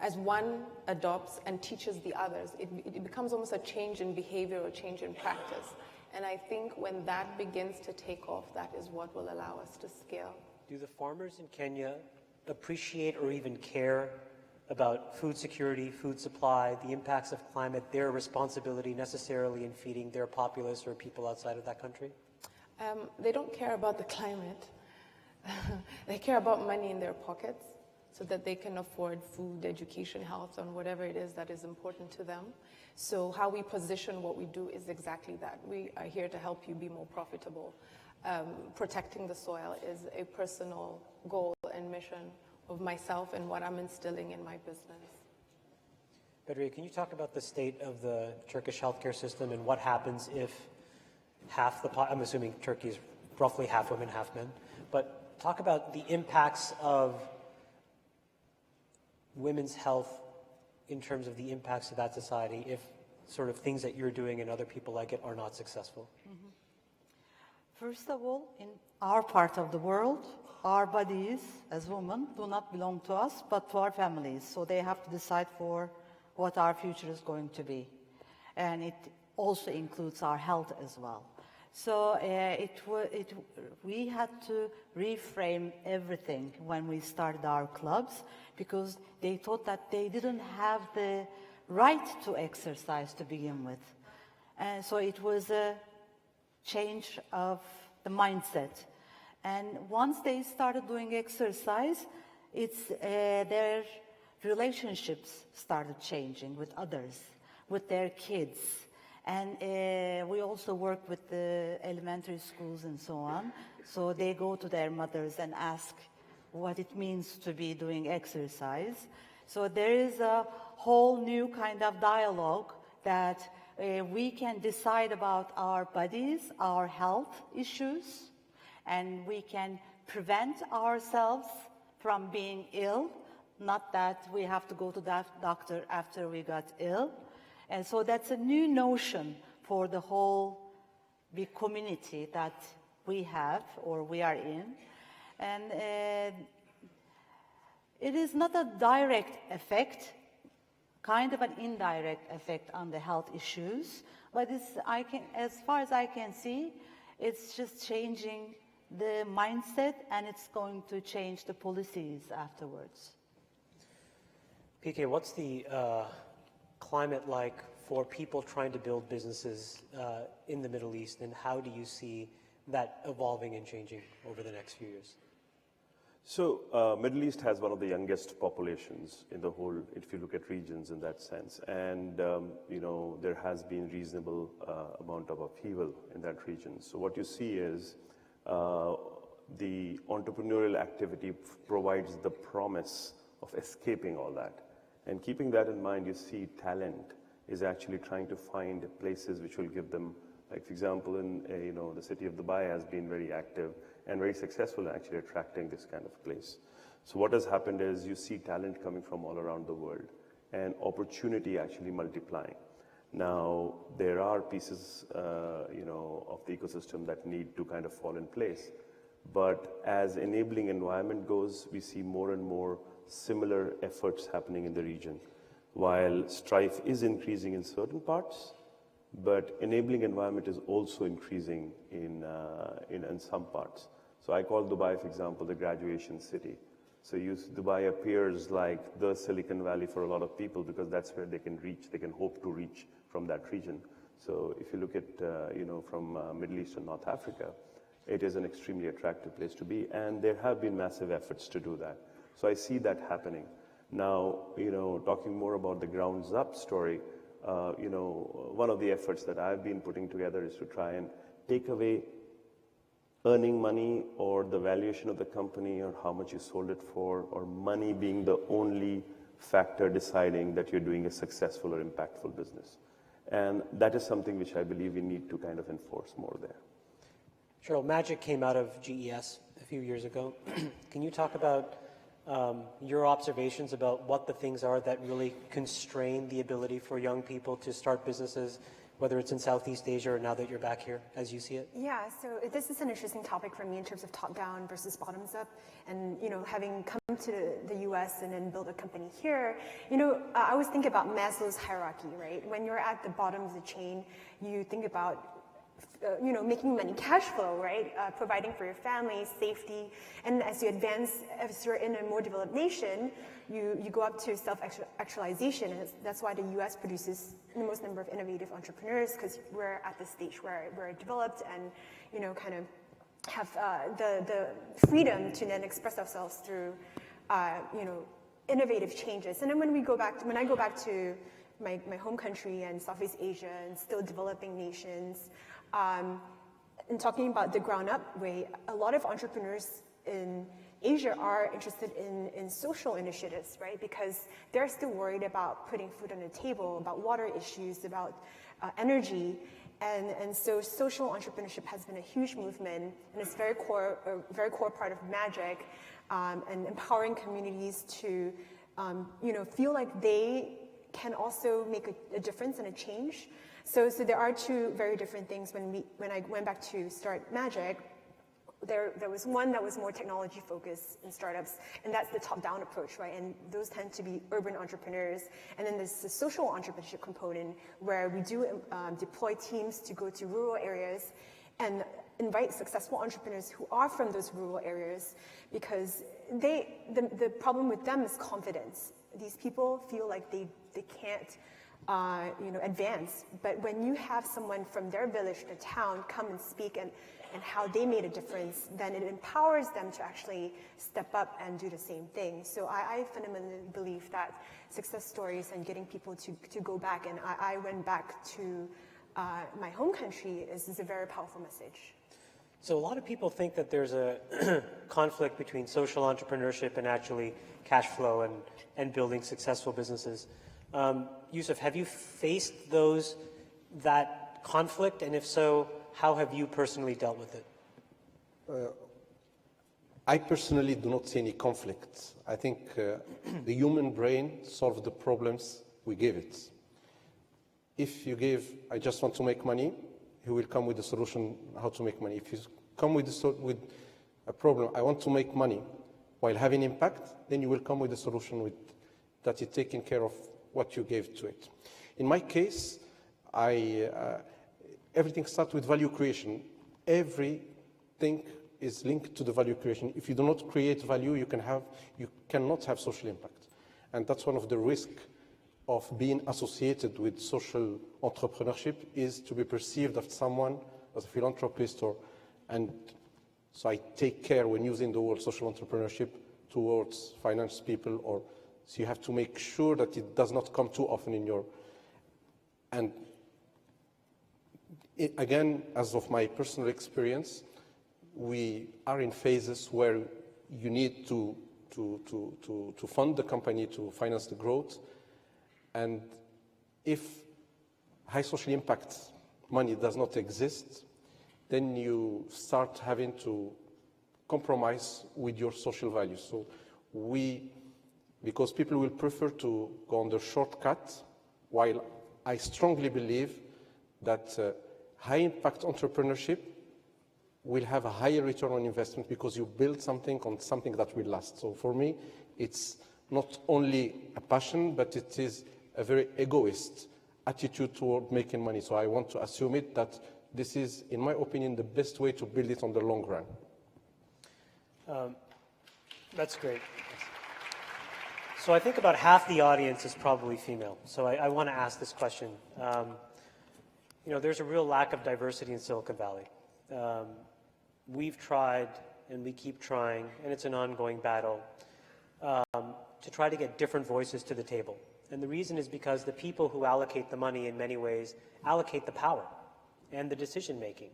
as one adopts and teaches the others, it becomes almost a change in behavior or change in practice. And I think when that begins to take off, that is what will allow us to scale. Do the farmers in Kenya appreciate or even care about food security, food supply, the impacts of climate, their responsibility necessarily in feeding their populace or people outside of that country? They don't care about the climate. They care about money in their pockets so that they can afford food, education, health, and whatever it is that is important to them. So how we position what we do is exactly that. We are here to help you be more profitable. Protecting the soil is a personal goal and mission of myself and what I'm instilling in my business. Bedriye, can you talk about the state of the Turkish healthcare system and what happens if I'm assuming Turkey is roughly half women, half men, but talk about the impacts of women's health in terms of the impacts of that society if sort of things that you're doing and other people like it are not successful? Mm-hmm. First of all, in our part of the world, our bodies as women do not belong to us, but to our families. So they have to decide for what our future is going to be. And it also includes our health as well. So we had to reframe everything when we started our clubs because they thought that they didn't have the right to exercise to begin with. And so it was a change of the mindset. And once they started doing exercise, their relationships started changing with others, with their kids. And we also work with the elementary schools and so on. So they go to their mothers and ask what it means to be doing exercise. So there is a whole new kind of dialogue that we can decide about our bodies, our health issues, and we can prevent ourselves from being ill, not that we have to go to that doctor after we got ill. And so that's a new notion for the whole big community that we have or we are in. And it is not a direct effect, kind of an indirect effect on the health issues, but as far as I can see, it's just changing the mindset and it's going to change the policies afterwards. PK, what's the climate like for people trying to build businesses in the Middle East, and how do you see that evolving and changing over the next few years? So Middle East has one of the youngest populations in the whole, if you look at regions in that sense. And, there has been reasonable amount of upheaval in that region. So what you see is the entrepreneurial activity provides the promise of escaping all that. And keeping that in mind, you see talent is actually trying to find places which will give them, like for example, in the city of Dubai has been very active and very successful in actually attracting this kind of place. So what has happened is you see talent coming from all around the world and opportunity actually multiplying. Now, there are pieces, of the ecosystem that need to kind of fall in place. But as enabling environment goes, we see more and more similar efforts happening in the region. While strife is increasing in certain parts, but enabling environment is also increasing in some parts. So I call Dubai, for example, the graduation city. So Dubai appears like the Silicon Valley for a lot of people because that's where they can reach, they can hope to reach from that region. So if you look at, from Middle East and North Africa, it is an extremely attractive place to be, and there have been massive efforts to do that. So I see that happening. Now, talking more about the grounds up story, one of the efforts that I've been putting together is to try and take away earning money or the valuation of the company or how much you sold it for or money being the only factor deciding that you're doing a successful or impactful business. And that is something which I believe we need to kind of enforce more there. Cheryl, Magic came out of GES a few years ago. Can you talk about your observations about what the things are that really constrain the ability for young people to start businesses, whether it's in Southeast Asia or now that you're back here, as you see it? Yeah, so this is an interesting topic for me in terms of top-down versus bottoms-up. And, having come to the US and then build a company here, I always think about Maslow's hierarchy, right? When you're at the bottom of the chain, you think about making money, cash flow, right? Providing for your family, safety. And as you advance, as you're in a more developed nation, you go up to self-actualization. And that's why the US produces the most number of innovative entrepreneurs, because we're at the stage where we're developed and, kind of have the freedom to then express ourselves through, innovative changes. And then when I go back to my home country and Southeast Asia and still developing nations, and talking about the ground up way, a lot of entrepreneurs in Asia are interested in social initiatives, right? Because they're still worried about putting food on the table, about water issues, about energy. And so social entrepreneurship has been a huge movement, and it's a very core part of Magic, and empowering communities to, feel like they can also make a difference and a change. So there are two very different things. When I went back to start Magic, there was one that was more technology focused in startups, and that's the top-down approach, right? And those tend to be urban entrepreneurs. And then there's the social entrepreneurship component, where we do deploy teams to go to rural areas and invite successful entrepreneurs who are from those rural areas, because the problem with them is confidence. These people feel like they can't advance. But when you have someone from their village, the town, come and speak and how they made a difference, then it empowers them to actually step up and do the same thing. So I fundamentally believe that success stories and getting people to go back, and I went back to my home country, is a very powerful message. So a lot of people think that there's a conflict between social entrepreneurship and actually cash flow and building successful businesses. Yusuf, have you faced that conflict? And if so, how have you personally dealt with it? I personally do not see any conflict. I think the human brain solves the problems we give it. If you give, I just want to make money, he will come with a solution how to make money. If you come with a problem, I want to make money while having impact, then you will come with a solution that is taking care of what you gave to it. In my case, everything starts with value creation. Everything is linked to the value creation. If you do not create value, you cannot have social impact. And that's one of the risks of being associated with social entrepreneurship, is to be perceived as someone, as a philanthropist, and so I take care when using the word social entrepreneurship towards finance people, so you have to make sure that it does not come too often in your, and again, as of my personal experience, we are in phases where you need to fund the company to finance the growth. And if high social impact money does not exist, then you start having to compromise with your social values. So because people will prefer to go on the shortcut, while I strongly believe that high impact entrepreneurship will have a higher return on investment, because you build something on something that will last. So for me, it's not only a passion, but it is a very egoist attitude toward making money. So I want to assume that this is, in my opinion, the best way to build it on the long run. That's great. So I think about half the audience is probably female. So I want to ask this question. There's a real lack of diversity in Silicon Valley. We've tried, and we keep trying, and it's an ongoing battle, to try to get different voices to the table. And the reason is because the people who allocate the money in many ways allocate the power and the decision-making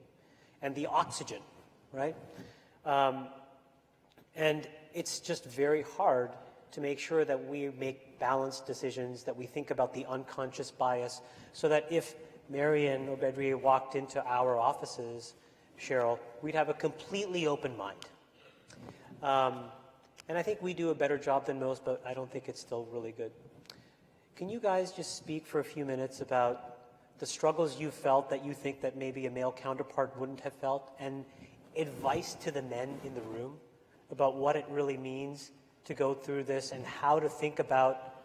and the oxygen, right? And it's just very hard to make sure that we make balanced decisions, that we think about the unconscious bias, so that if Marian or Bedriye walked into our offices, Cheryl, we'd have a completely open mind. And I think we do a better job than most, but I don't think it's still really good. Can you guys just speak for a few minutes about the struggles you felt that you think that maybe a male counterpart wouldn't have felt, and advice to the men in the room about what it really means to go through this and how to think about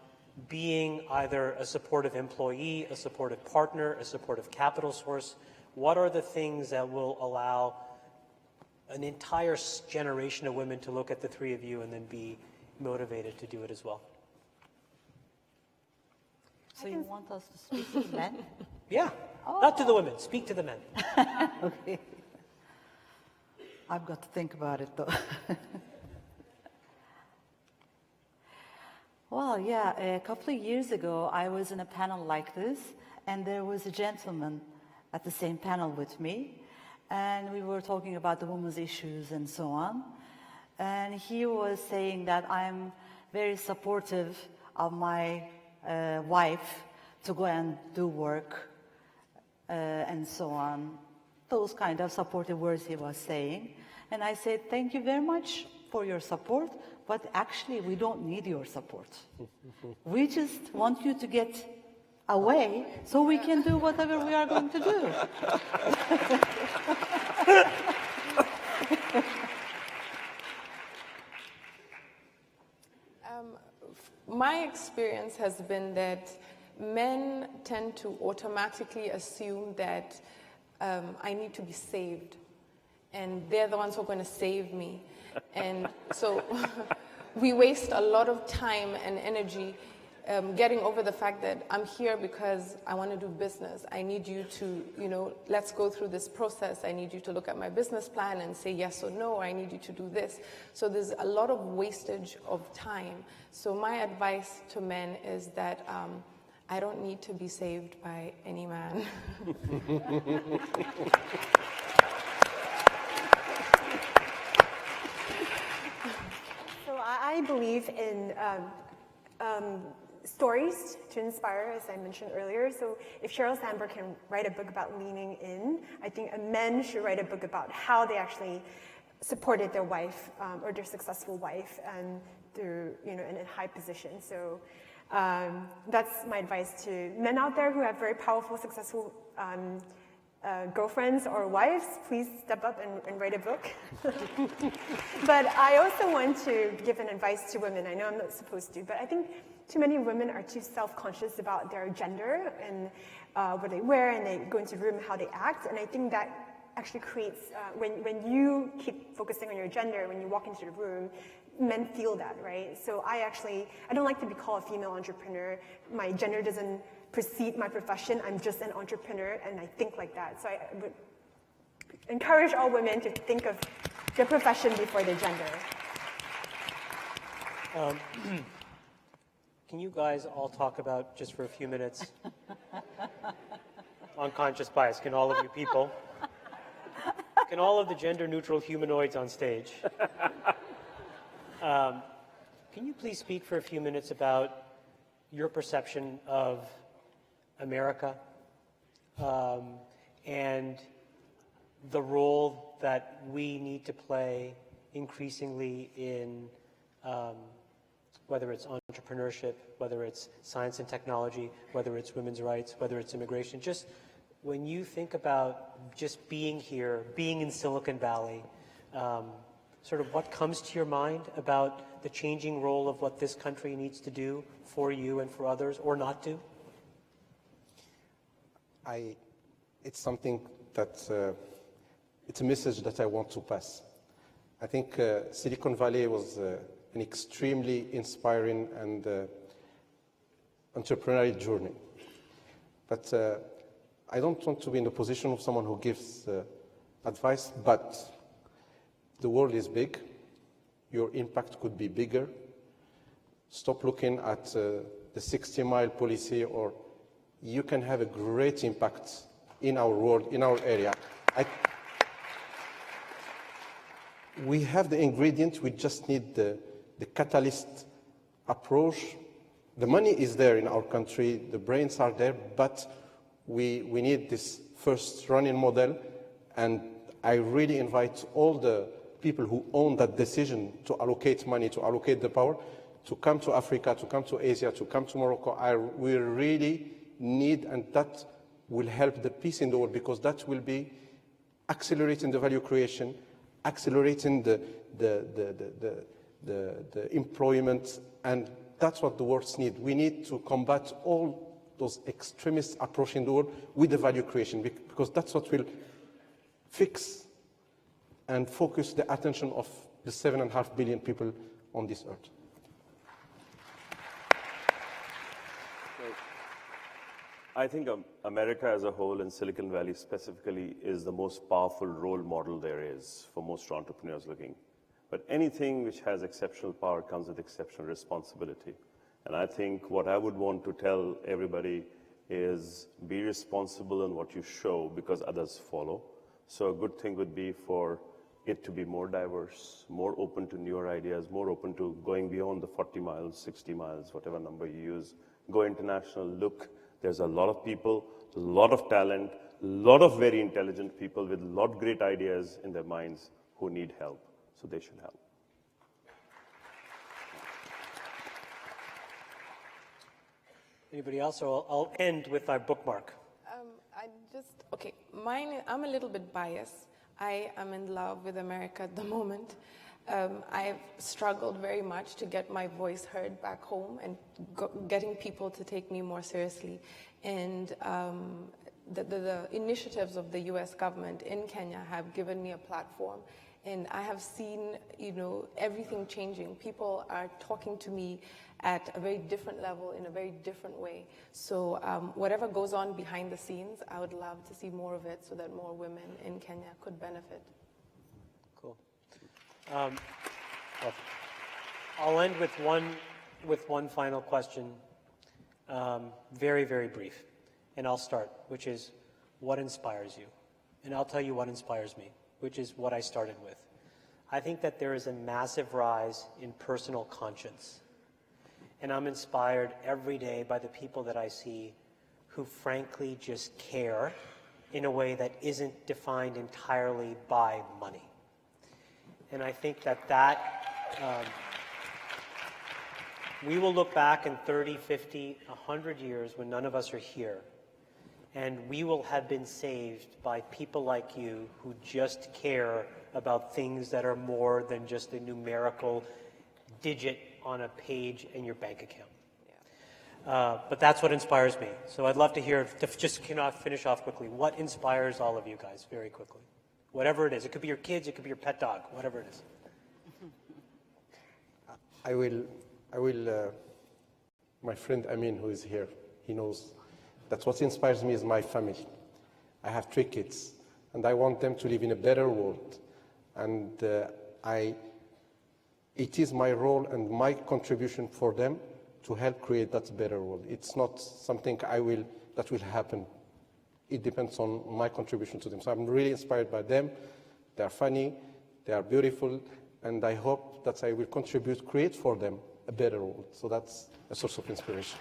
being either a supportive employee, a supportive partner, a supportive capital source? What are the things that will allow an entire generation of women to look at the three of you and then be motivated to do it as well? So you want us to speak to the men? Yeah, not to the women, speak to the men. Okay. I've got to think about it though. Well, yeah, a couple of years ago, I was in a panel like this, and there was a gentleman at the same panel with me, and we were talking about the women's issues and so on. And he was saying that I'm very supportive of my wife to go and do work and so on. Those kind of supportive words he was saying. And I said, thank you very much for your support, but actually we don't need your support. We just want you to get away so we can do whatever we are going to do. My experience has been that men tend to automatically assume that I need to be saved, and they're the ones who are going to save me. And so we waste a lot of time and energy getting over the fact that I'm here because I want to do business. I need you to, let's go through this process. I need you to look at my business plan and say yes or no. I need you to do this. So there's a lot of wastage of time. So my advice to men is that I don't need to be saved by any man. So I believe in stories to inspire, as I mentioned earlier. So if Sheryl Sandberg can write a book about leaning in, I think men should write a book about how they actually supported their wife or their successful wife and through, in a high position. So that's my advice to men out there who have very powerful, successful girlfriends or wives. Please step up and write a book. But I also want to give an advice to women. I know I'm not supposed to, but I think too many women are too self-conscious about their gender and what they wear, and they go into the room, how they act. And I think that actually creates, when you keep focusing on your gender, when you walk into the room, men feel that, right? So I don't like to be called a female entrepreneur. My gender doesn't precede my profession. I'm just an entrepreneur, and I think like that. So I would encourage all women to think of their profession before their gender. Can you guys all talk about, just for a few minutes, unconscious bias? Can all of you people? Can all of the gender-neutral humanoids on stage? Can you please speak for a few minutes about your perception of America and the role that we need to play increasingly in whether it's entrepreneurship, whether it's science and technology, whether it's women's rights, whether it's immigration? Just when you think about just being here, being in Silicon Valley, sort of what comes to your mind about the changing role of what this country needs to do for you and for others, or not do? It's something that, it's a message that I want to pass. I think Silicon Valley was an extremely inspiring and entrepreneurial journey. But I don't want to be in the position of someone who gives advice, but the world is big. Your impact could be bigger. Stop looking at the 60-mile policy, or you can have a great impact in our world, in our area. We have the ingredient, we just need the catalyst approach. The money is there in our country, the brains are there, but we need this first running model, and I really invite all the people who own that decision to allocate money, to allocate the power, to come to Africa, to come to Asia, to come to Morocco. We really need, and that will help the peace in the world, because that will be accelerating the value creation, accelerating the employment, and that's what the world needs. We need to combat all those extremist approaches in the world with the value creation, because that's what will fix and focus the attention of the 7.5 billion people on this earth. I think America as a whole, and Silicon Valley specifically, is the most powerful role model there is for most entrepreneurs looking. But anything which has exceptional power comes with exceptional responsibility. And I think what I would want to tell everybody is be responsible in what you show, because others follow. So a good thing would be for it to be more diverse, more open to newer ideas, more open to going beyond the 40 miles, 60 miles, whatever number you use. Go international, look. There's a lot of people, a lot of talent, a lot of very intelligent people with a lot of great ideas in their minds who need help. So they should help. Anybody else? So I'll end with our bookmark. I'm a little bit biased. I am in love with America at the moment. I've struggled very much to get my voice heard back home and getting people to take me more seriously. And the initiatives of the US government in Kenya have given me a platform. And I have seen, everything changing. People are talking to me at a very different level, in a very different way. So whatever goes on behind the scenes, I would love to see more of it so that more women in Kenya could benefit. Cool. I'll end with one final question, very, very brief. And I'll start, which is, what inspires you? And I'll tell you what inspires me, which is what I started with. I think that there is a massive rise in personal conscience. And I'm inspired every day by the people that I see who frankly just care in a way that isn't defined entirely by money. And I think that we will look back in 30, 50, 100 years when none of us are here, and we will have been saved by people like you who just care about things that are more than just a numerical digit on a page in your bank account. But that's what inspires me. So I'd love to hear, just finish off quickly, what inspires all of you guys, very quickly? Whatever it is. It could be your kids, it could be your pet dog, whatever it is. I will, my friend Amin, who is here, he knows that what inspires me is my family. I have 3 kids, and I want them to live in a better world. And it is my role and my contribution for them to help create that better world. It's not something that will happen. It depends on my contribution to them. So I'm really inspired by them. They are funny, they are beautiful, and I hope that I will create for them a better world. So that's a source of inspiration.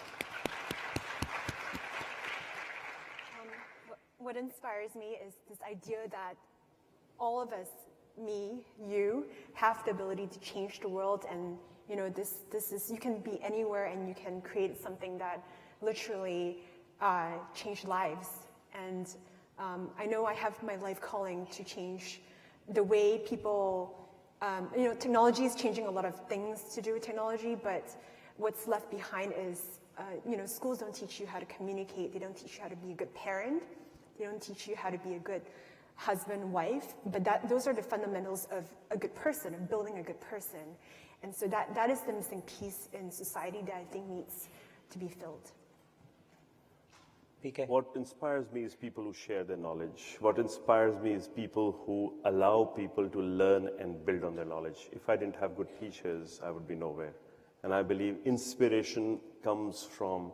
What inspires me is this idea that all of us, me, you, have the ability to change the world, and this is, you can be anywhere and you can create something that literally change lives. And I know I have my life calling to change the way people, technology is changing a lot of things to do with technology, but what's left behind is, schools don't teach you how to communicate, they don't teach you how to be a good parent, they don't teach you how to be a good husband, wife, but those are the fundamentals of a good person, of building a good person. And so that is the missing piece in society that I think needs to be filled. PK? What inspires me is people who share their knowledge. What inspires me is people who allow people to learn and build on their knowledge. If I didn't have good teachers, I would be nowhere. And I believe inspiration comes from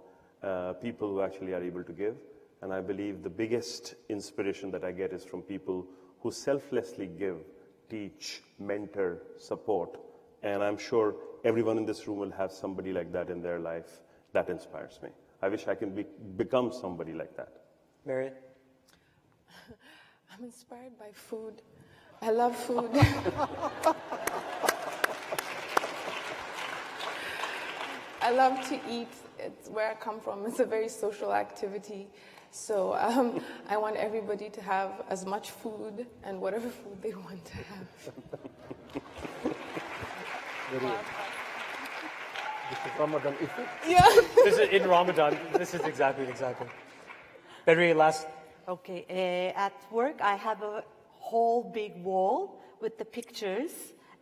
people who actually are able to give. And I believe the biggest inspiration that I get is from people who selflessly give, teach, mentor, support, And I'm sure everyone in this room will have somebody like that in their life. That inspires me. I wish I can become somebody like that. Marion? I'm inspired by food. I love food. I love to eat. It's where I come from. It's a very social activity. So I want everybody to have as much food and whatever food they want to have. This is Ramadan iftar? Yeah. This is in Ramadan. This is exactly. Plenary, last. Okay, at work I have a whole big wall with the pictures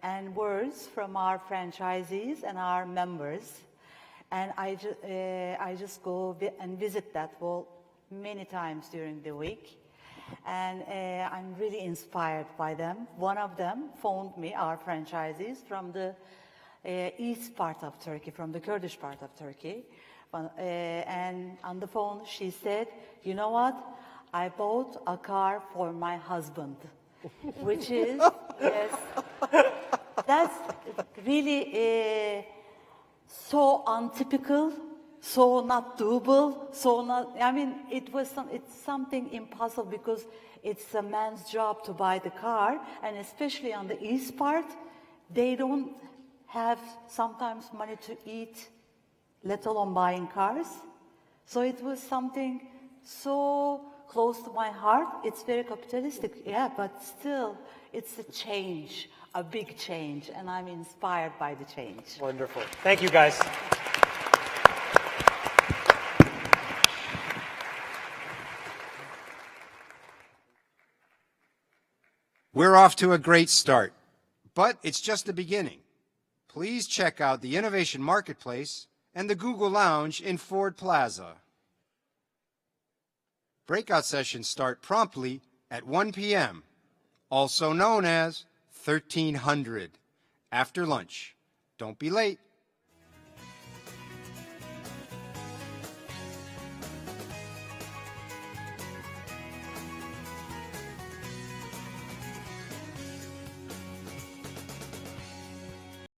and words from our franchisees and our members. And I just go and visit that wall many times during the week. And I'm really inspired by them. One of them phoned me, our franchisees, from the east part of Turkey, from the Kurdish part of Turkey. And on the phone she said, you know what? I bought a car for my husband, which is, yes, that's really so untypical, so not doable, so not, I mean, it's something impossible because it's a man's job to buy the car, and especially on the east part, they don't have sometimes money to eat, let alone buying cars. So it was something so close to my heart. It's very capitalistic, yeah, but still, it's a change, a big change, and I'm inspired by the change. Wonderful. Thank you, guys. We're off to a great start, but it's just the beginning. Please check out the Innovation Marketplace and the Google Lounge in Ford Plaza. Breakout sessions start promptly at 1 p.m., also known as 1300, after lunch. Don't be late.